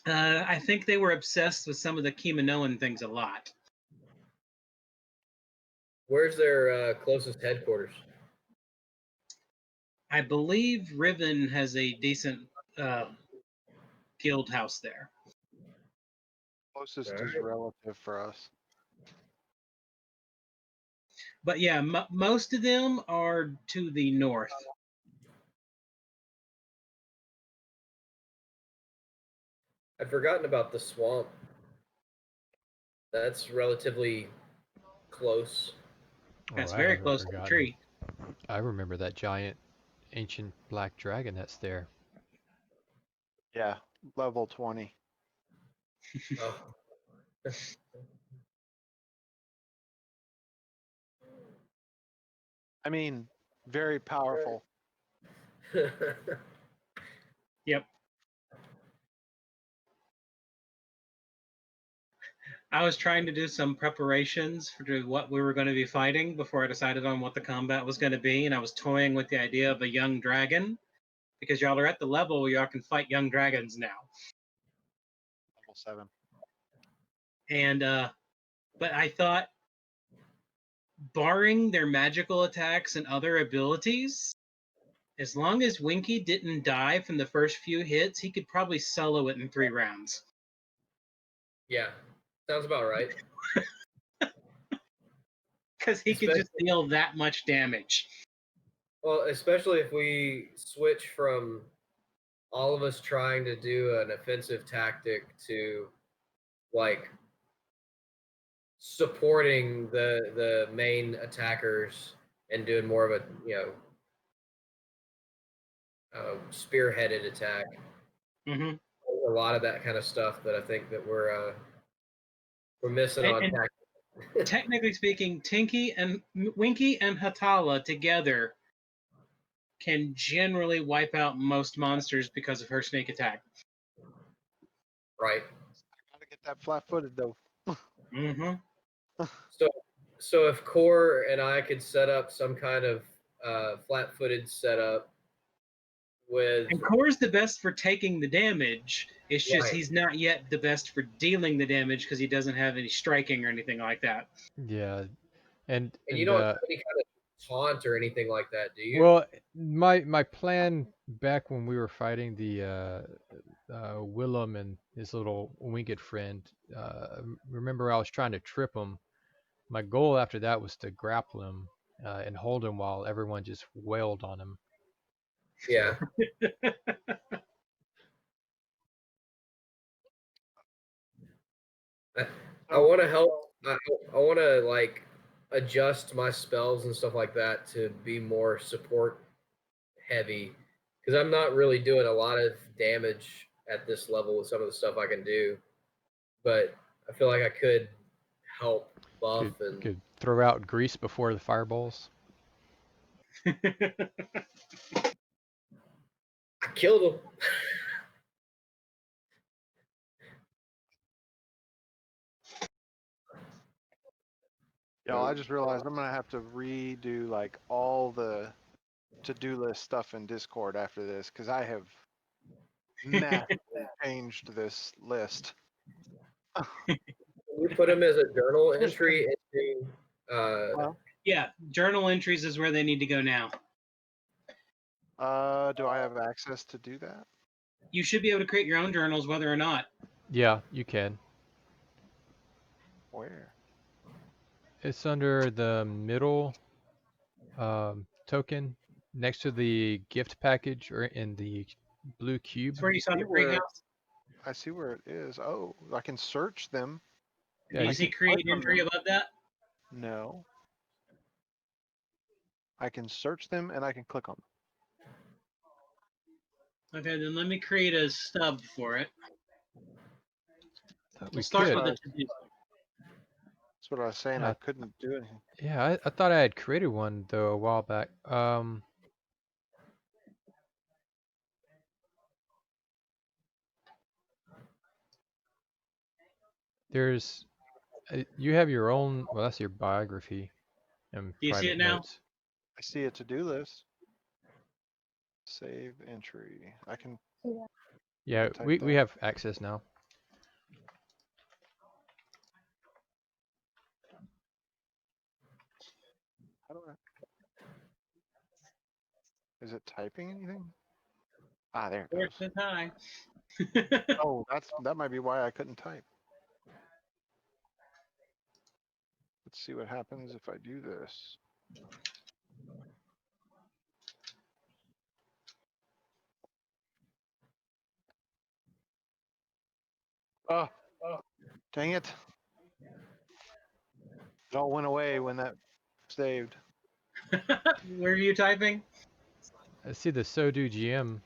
I think they were obsessed with some of the Kiminoan things a lot. Where's their closest headquarters? I believe Riven has a decent guild house there. Closest All is right. relative for us. But yeah, most of them are to the north. I'd forgotten about the swamp. That's relatively close. That's I very haven't close to the forgotten. tree. I remember that giant ancient black dragon that's there. Yeah, level 20. Oh. I mean, very powerful. Yep. I was trying to do some preparations for what we were going to be fighting before I decided on what the combat was going to be, and I was toying with the idea of a young dragon because y'all are at the level where y'all can fight young dragons now. Level 7. And but I thought, barring their magical attacks and other abilities, as long as Winky didn't die from the first few hits, he could probably solo it in 3 rounds. Yeah, sounds about right. Because he could just deal that much damage. Well, especially if we switch from all of us trying to do an offensive tactic to like supporting the main attackers and doing more of a spearheaded attack. Mm-hmm. A lot of that kind of stuff that I think that we're missing on. And technically speaking, Winky and Hatala together can generally wipe out most monsters because of her snake attack. Right. I gotta get that flat-footed though. Mm-hmm. So if Core and I could set up some kind of flat-footed setup with. And Core's the best for taking the damage. It's just Right. he's not yet the best for dealing the damage because he doesn't have any striking or anything like that. Yeah, and you don't have any kind of taunt or anything like that, do you? well, my plan back when we were fighting the Willam and his little winged friend, remember I was trying to trip him. My goal after that was to grapple him and hold him while everyone just wailed on him. Yeah. I want to help. I want to like adjust my spells and stuff like that to be more support heavy because I'm not really doing a lot of damage at this level with some of the stuff I can do, but I feel like I could help buff could throw out grease before the fireballs. I killed him. Y'all, I just realized I'm gonna have to redo like all the to-do list stuff in Discord after this because I have massively changed this list. We put him as a journal entry into. Yeah, journal entries is where they need to go now. Do I have access to do that? You should be able to create your own journals, whether or not. Yeah, you can. Where? It's under the middle token next to the gift package or in the blue cube. That's where you saw the free house. I see where it is. Oh, I can search them. Do you see create entry above that? No. I can search them and I can click on them. Okay, then let me create a stub for it. We start could. with the to-do. That's what I was saying. I couldn't do anything. Yeah, I thought I had created one though a while back. There's, you have your own. Well, that's your biography and Do you see private it now? notes. I see a to-do list. Save entry. I can. Yeah, we have access now. How do I? Is it typing anything? Ah, there it goes. Hi. Oh, that might be why I couldn't type. Let's see what happens if I do this. Oh, dang it. It all went away when that saved. Where are you typing? I see the Sodu GM.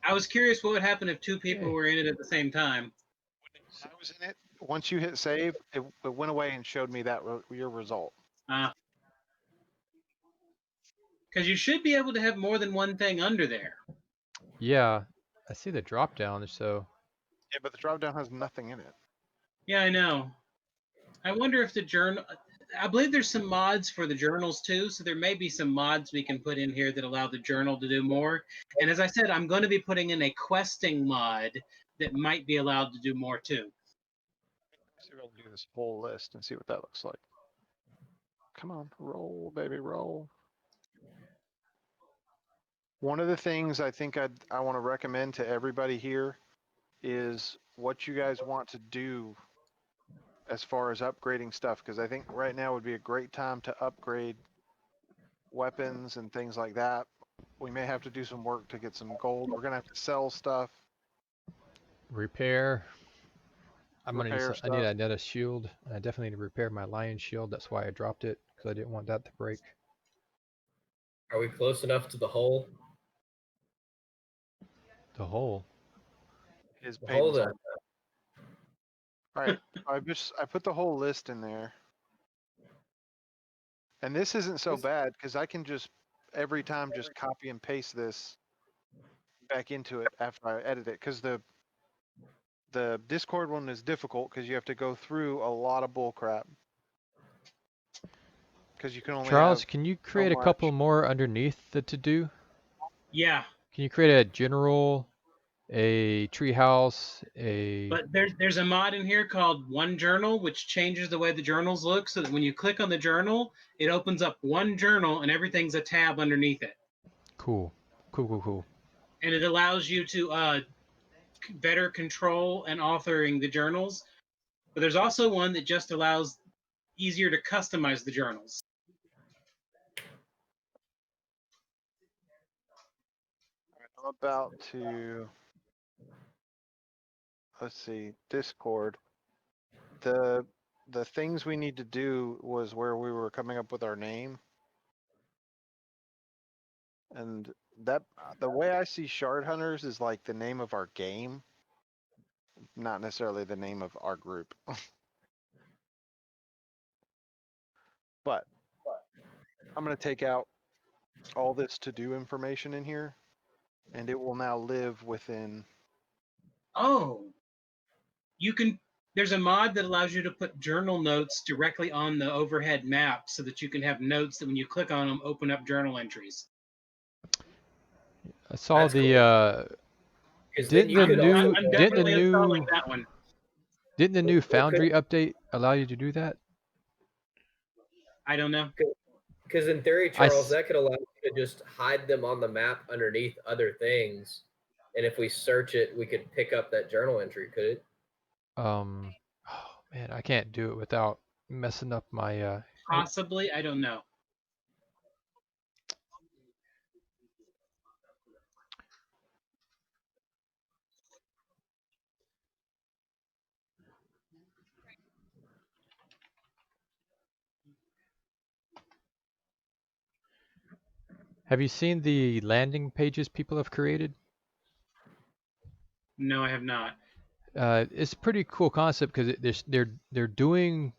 I was curious what would happen if two people were in it at the same time. I was in it. Once you hit save, it went away and showed me that your result. Because you should be able to have more than one thing under there. Yeah, I see the drop down. So. Yeah, but the drop down has nothing in it. Yeah, I know. I wonder if the journal. I believe there's some mods for the journals too, so there may be some mods we can put in here that allow the journal to do more. And as I said, I'm going to be putting in a questing mod that might be allowed to do more too. So we'll do this whole list and see what that looks like. Come on, roll, baby, roll. One of the things I think I want to recommend to everybody here is what you guys want to do as far as upgrading stuff, because I think right now would be a great time to upgrade weapons and things like that. We may have to do some work to get some gold. We're gonna have to sell stuff, Repair. I'm gonna need repair I need stuff. another shield. I definitely need to repair my lion shield. That's why I dropped it, because I didn't want that to break. Are we close enough to the hole? The hole. His The hole Peyton's that hole. All right, I put the whole list in there, and this isn't so bad because I can just every time just copy and paste this back into it after I edit it. Because the Discord one is difficult because you have to go through a lot of bull crap. Because you can only Charles, have can you so create a couple much. more underneath the to-do? Yeah, Can you create a general, a treehouse, a... but there's a mod in here called One Journal, which changes the way the journals look, so that when you click on the journal, it opens up one journal and everything's a tab underneath it, Cool. Cool. and it allows you to better control and authoring the journals. But there's also one that just allows easier to customize the journals. I'm about to, let's see, Discord. The things we need to do was where we were coming up with our name. And that the way I see Shard Hunters is like the name of our game, not necessarily the name of our group. But I'm going to take out all this to-do information in here, and it will now live within. Oh, you can. There's a mod that allows you to put journal notes directly on the overhead map, so that you can have notes that when you click on them, open up journal entries. I saw That's the, cool. Because then didn't you the could new, also I'm didn't the definitely installing new, that one. didn't the new Well, Foundry update allow you to do that? I don't know. because in theory, I Charles, s- that could allow you to just hide them on the map underneath other things, and if we search it, we could pick up that journal entry. Could it? oh man, I can't do it without messing up my, Possibly, I don't know. have you seen the landing pages people have created? No, I have not. It's a pretty cool concept because they're doing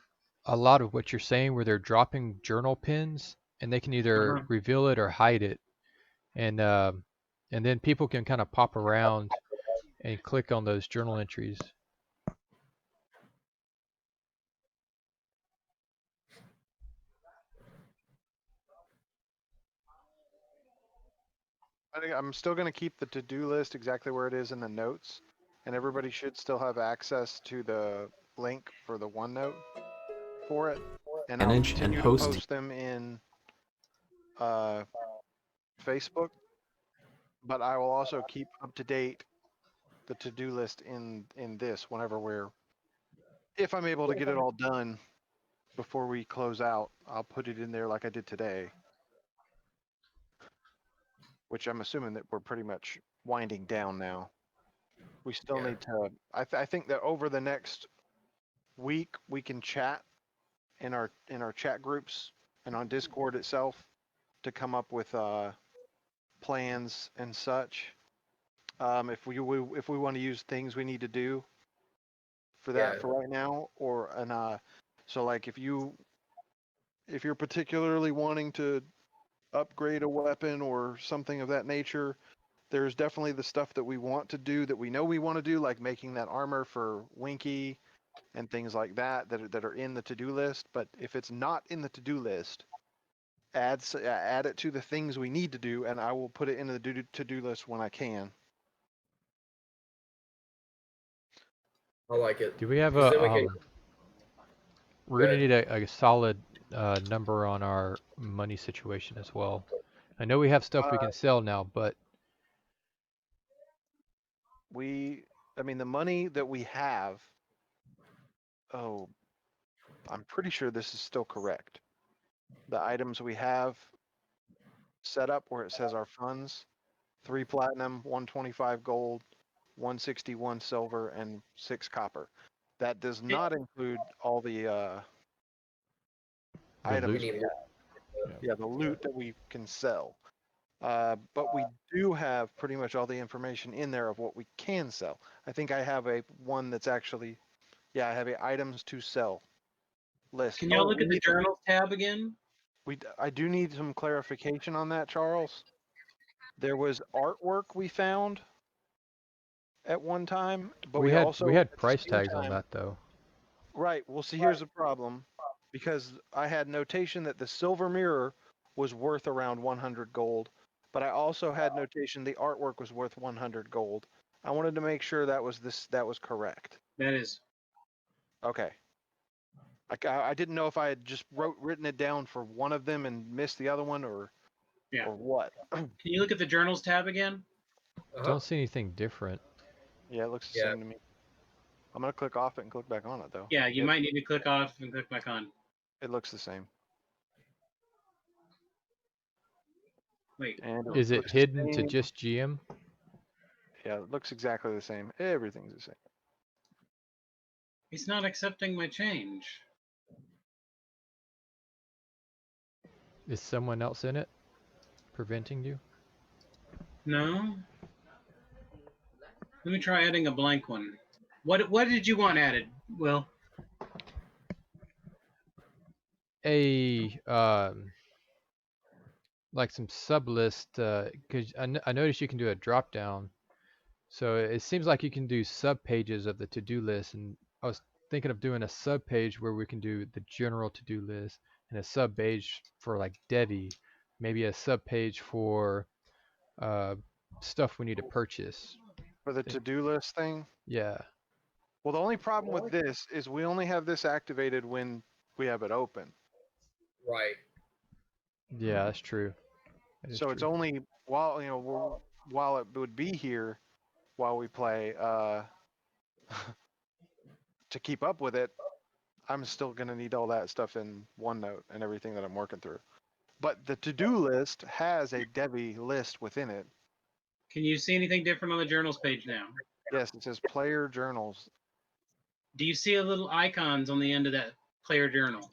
a lot of what you're saying, where they're dropping journal pins, and they can either Uh-huh. reveal it or hide it, and then people can kind of pop around and click on those journal entries. I'm still going to keep the to-do list exactly where it is in the notes, and everybody should still have access to the link for the OneNote for it. And I'll Manage and continue to host. post them in uh, Facebook, but I will also keep up to date the to-do list in this whenever if I'm able to get it all done before we close out, I'll put it in there like I did today, which I'm assuming that we're pretty much winding down now. We still Yeah. need to. I think that over the next week we can chat in our chat groups and on Discord itself to come up with plans and such. If we want to use things we need to do for that Yeah. for right now, or so like if you're particularly wanting to upgrade a weapon or something of that nature, there's definitely the stuff that we want to do that we know we want to do, like making that armor for Winky and things like that are in the to-do list. But if it's not in the to-do list, add it to the things we need to do, and I will put it in the to-do list when I can. I like it. Do we have 'Cause a then we can. we're Go gonna ahead. need a solid number on our money situation as well. I know we have stuff we can sell now, but I mean, the money that we have. Oh, I'm pretty sure this is still correct. The items we have set up where it says our funds, 3 platinum, 125 gold, 161 silver, and 6 copper. That does not include all the items loot. we have. Yeah, the loot that we can sell. But we do have pretty much all the information in there of what we can sell. I think I have a one that's actually, yeah, I have a items to sell list. Can y'all look we at the need- journals tab again? I do need some clarification on that, Charles. There was artwork we found at one time, but we also we had at the price same tags on time- that though. Right. Well, see, here's the problem, because I had notation that the silver mirror was worth around 100 gold, but I also had notation the artwork was worth 100 gold. I wanted to make sure that was correct. That is. Okay. I didn't know if I had just written it down for one of them and missed the other one, or Yeah. or what. Can you look at the journals tab again? Don't see anything different. Yeah, it looks the Yeah. same to me. I'm gonna click off it and click back on it though. Yeah, you might need to click off and click back on. It looks the same. Wait. And Is it looks the hidden to same. just GM? Yeah, it looks exactly the same. Everything's the same. He's not accepting my change. Is someone else in it preventing you? No. Let me try adding a blank one. What did you want added, Will? A like some sub list, because I noticed you can do a drop down. So it seems like you can do sub pages of the to-do list, and I was thinking of doing a sub page where we can do the general to-do list and a sub page for like Devi, maybe a sub page for stuff we need to purchase. For the to-do list thing? Yeah. Well, the only problem with this is we only have this activated when we have it open. Right. Yeah, that's true. That is So it's true. only while while it would be here while we play to keep up with it, I'm still gonna need all that stuff in OneNote and everything that I'm working through. But the to-do list has a Devi list within it. Can you see anything different on the journals page now? Yes, it says player journals. Do you see a little icons on the end of that player journal?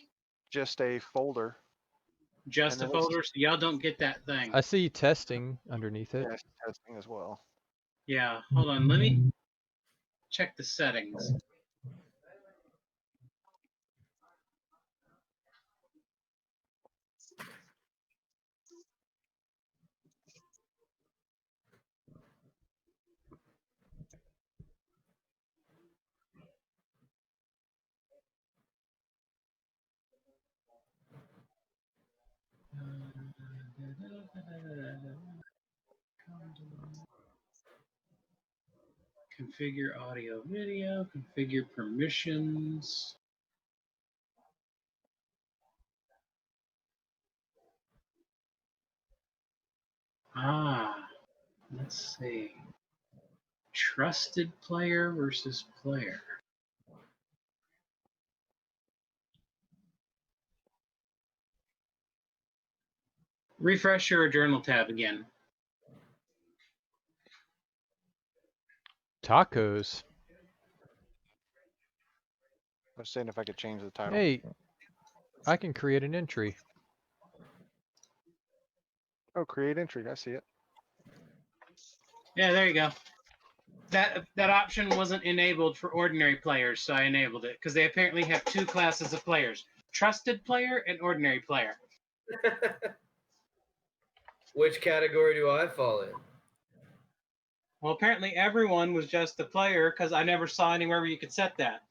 Just a folder. Just a And then it's- folder, so y'all don't get that thing. I see testing underneath it. Yes, testing as well. Yeah, hold on. Let me check the settings. Configure audio video, configure permissions. Let's see. Trusted player versus player. Refresh your journal tab again. Tacos. I was saying if I could change the title. Hey, I can create an entry. Oh, create entry. I see it. Yeah, there you go. That option wasn't enabled for ordinary players, so I enabled it because they apparently have two classes of players: trusted player and ordinary player. Which category do I fall in? Well, apparently everyone was just a player because I never saw anywhere where you could set that.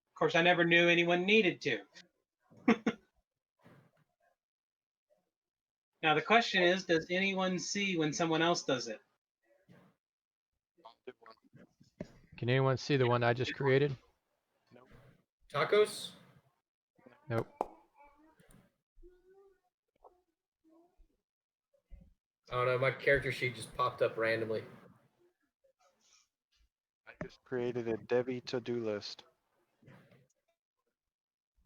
Of course, I never knew anyone needed to. Now the question is, does anyone see when someone else does it? Can anyone see the one I just created? Tacos? Nope. I don't know. My character sheet just popped up randomly. Just created a Debbie to-do list.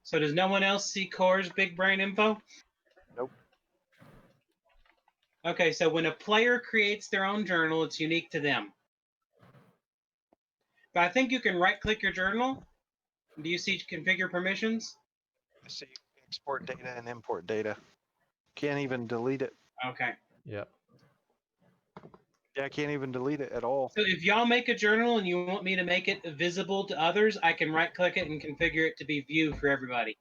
So does no one else see Core's big brain info? Nope. Okay, so when a player creates their own journal, it's unique to them. But I think you can right-click your journal. Do you see configure permissions? I see export data and import data. Can't even delete it. Okay. Yep. Yeah, I can't even delete it at all. So if y'all make a journal and you want me to make it visible to others, I can right-click it and configure it to be view for everybody.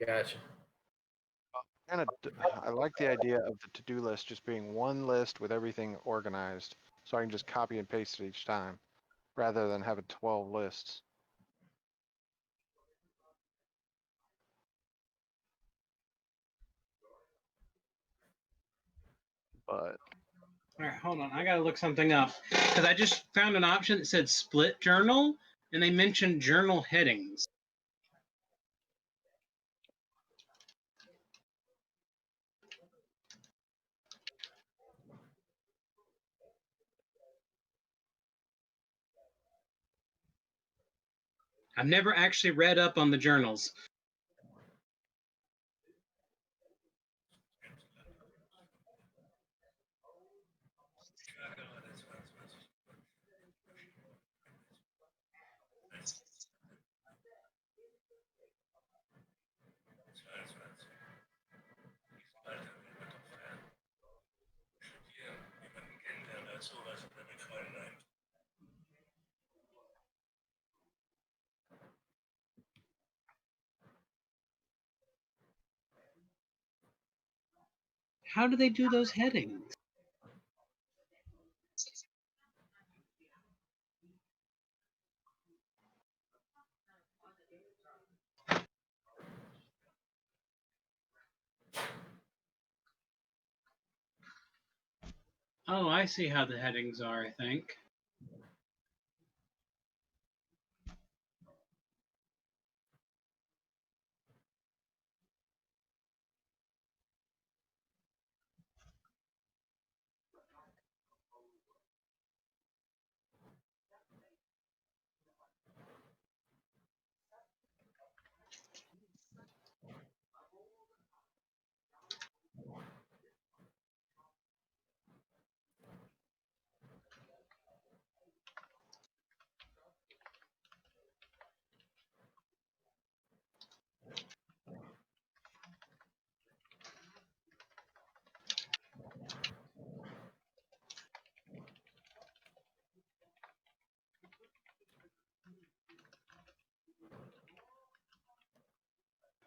Gotcha. I like the idea of the to-do list just being one list with everything organized, so I can just copy and paste it each time, rather than having 12 lists. But All right, hold on. I got to look something up because I just found an option that said split journal, and they mentioned journal headings. I've never actually read up on the journals. How do they do those headings? Oh, I see how the headings are, I think.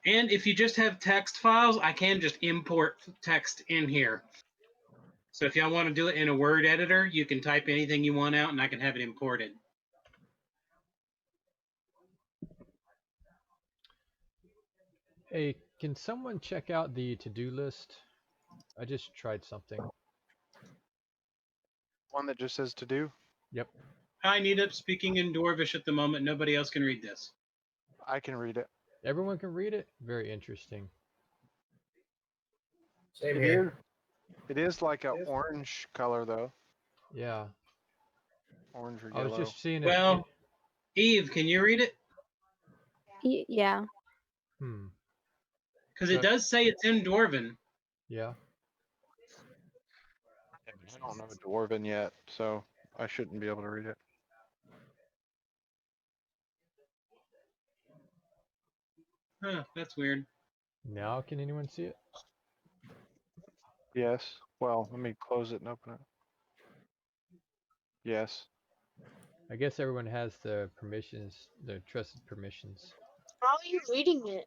And if you just have text files, I can just import text in here. So if y'all want to do it in a Word editor, you can type anything you want out and I can have it imported. Hey, can someone check out the to-do list? I just tried something. one that just says to do, Yep. I need up speaking in Dwarvish at the moment. Nobody else can read this. I can read it. Everyone can read it? Very interesting. Same It here. is. It is like an orange color though, Yeah. orange or I was yellow. just seeing it. Well, Eve, can you read it? Yeah. Because it does say it's in Dwarven. Yeah. I don't know Dwarven yet, so I shouldn't be able to read it. Huh, that's weird. Now can anyone see it? Yes. Well, let me close it and open it. Yes. I guess everyone has the permissions, the trusted permissions. How are you reading it?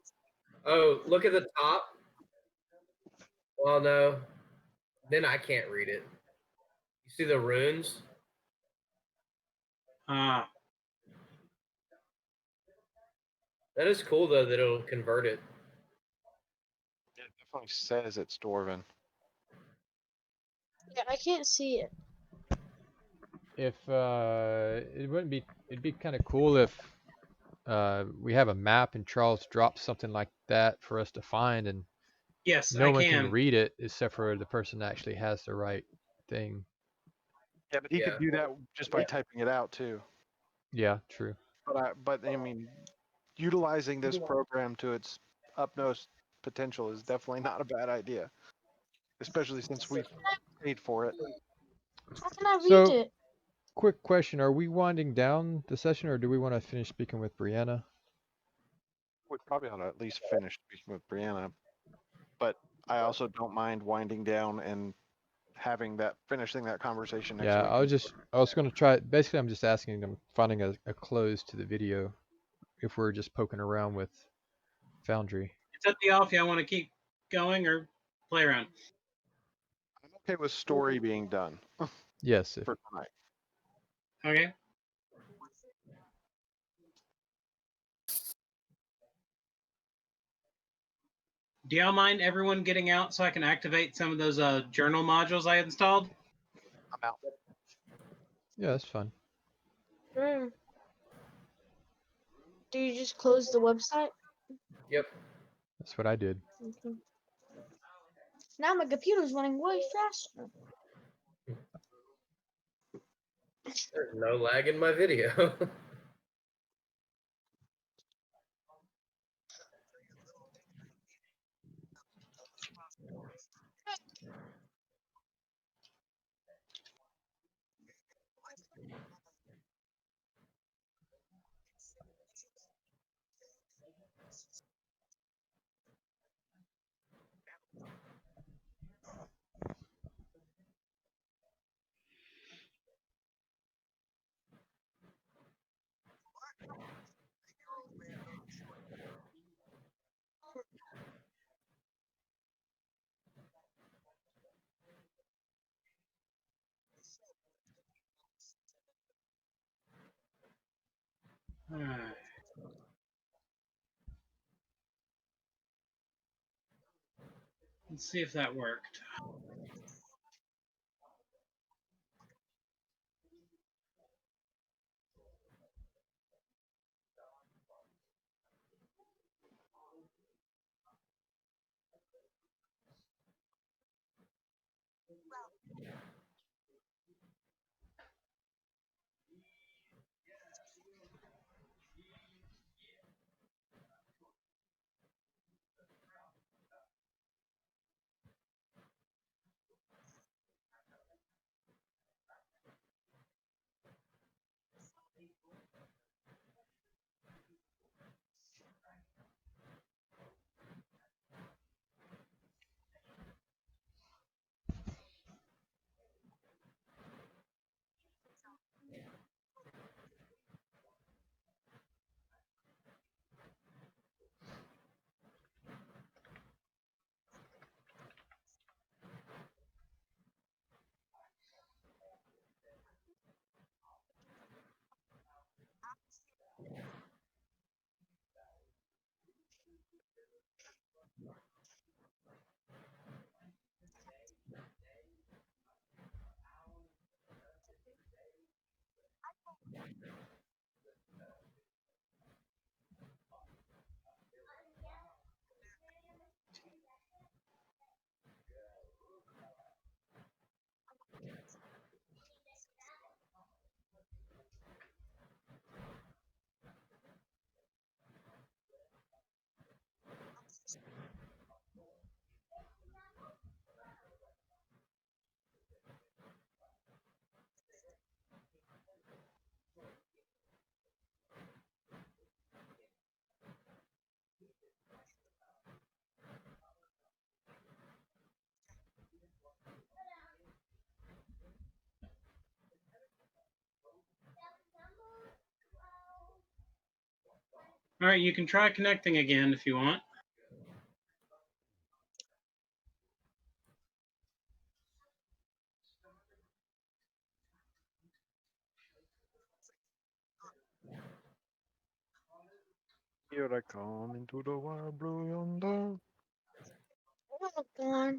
Oh, look at the top. Well, no. Then I can't read it. You see the runes? Ah, That is cool, though, that it'll convert it. It definitely says it's Dwarven. Yeah, I can't see it. If it'd be kind of cool if we have a map and Charles drops something like that for us to find, and yes, no I one can. can read it except for the person that actually has the right thing. Yeah, but he Yeah. could do that just by typing it out too. Yeah, true. But I mean, utilizing this program to its utmost potential is definitely not a bad idea, especially since we paid for it. How can I read So, it? quick question: are we winding down the session, or do we want to finish speaking with Brianna? We probably ought to at least finish speaking with Brianna, but I also don't mind winding down and finishing that conversation next Yeah, week. I was going to try. Basically, I'm just asking them, finding a close to the video if we're just poking around with Foundry. It's up to y'all if y'all want to keep going or play around. I'm okay with story being done Yes, if for tonight. Okay. Do y'all mind everyone getting out so I can activate some of those journal modules I installed? I'm out. yeah, that's fine. Mm. Do you just close the website? Yep. That's what I did. Okay. Now my computer's running way faster. There's no lag in my video. Alright. Let's see if that worked. Alright, you can try connecting again if you want. Here I come into the wild blue yonder. Oh god.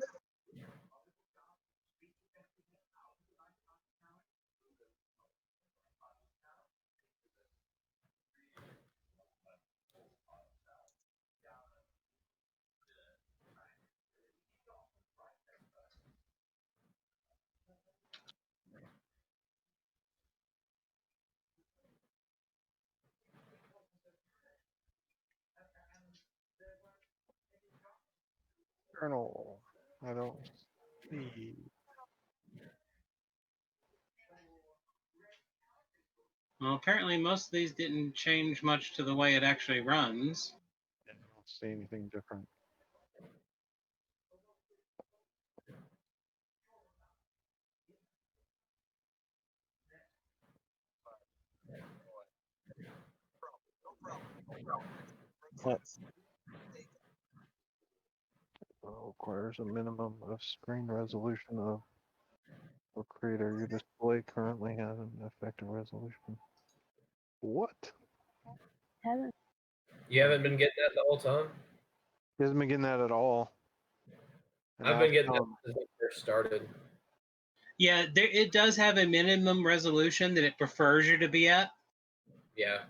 Journal. I don't see. Well, apparently most of these didn't change much to the way it actually runs. I don't see anything different. Requires a minimum of screen resolution of the creator. Your display currently has an effective resolution. What? Haven't. You haven't been getting that the whole time? He hasn't been getting that at all. And I've been getting that telling him, since it first started. Yeah, it does have a minimum resolution that it prefers you to be at, Yeah.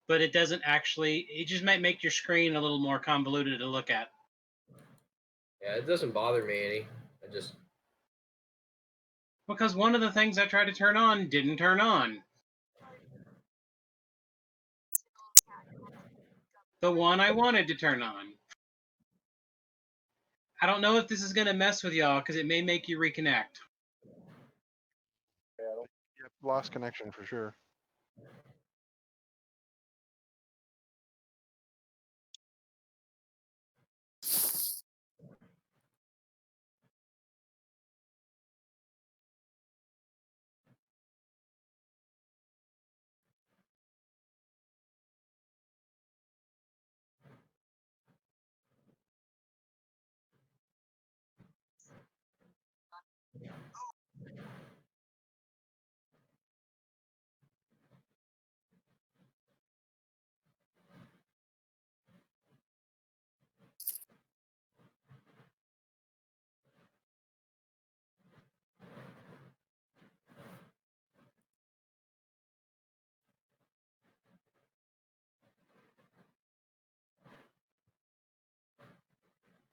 but it doesn't actually. It just might make your screen a little more convoluted to look at. Yeah, it doesn't bother me any. I just Because one of the things I tried to turn on didn't turn on. The one I wanted to turn on. I don't know if this is going to mess with y'all because it may make you reconnect. yep, lost connection for sure.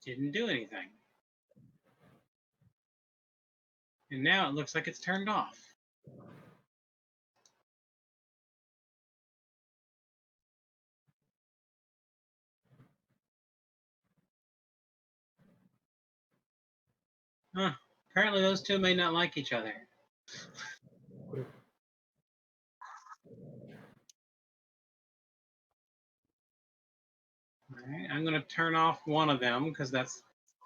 Didn't do anything. And now it looks like it's turned off. Huh. Apparently those two may not like each other. All right, I'm going to turn off one of them because that's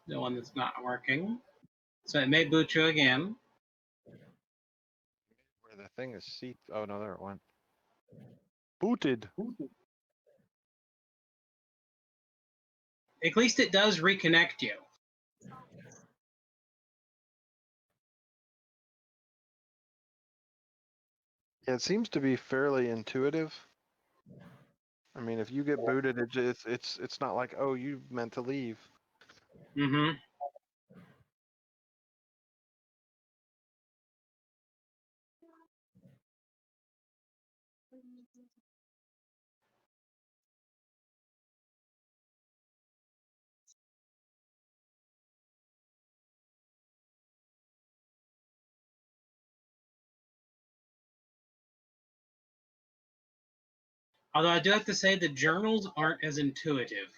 the one that's not working. So it may boot you again. Where the thing is seat. Oh no, there it went. Booted. At least it does reconnect you. Yeah, it seems to be fairly intuitive. I mean, if you get booted, it's not like, oh, you meant to leave. Mm-hmm. Although I do have to say the journals aren't as intuitive.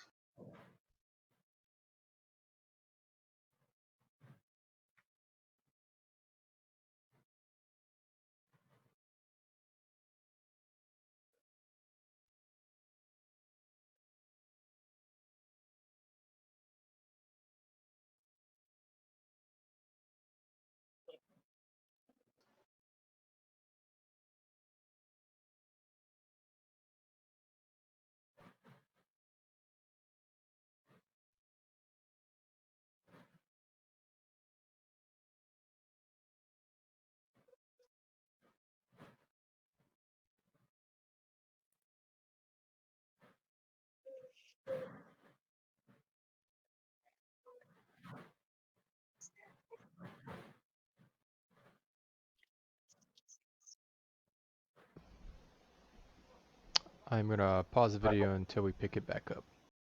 I'm gonna pause the video until we pick it back up.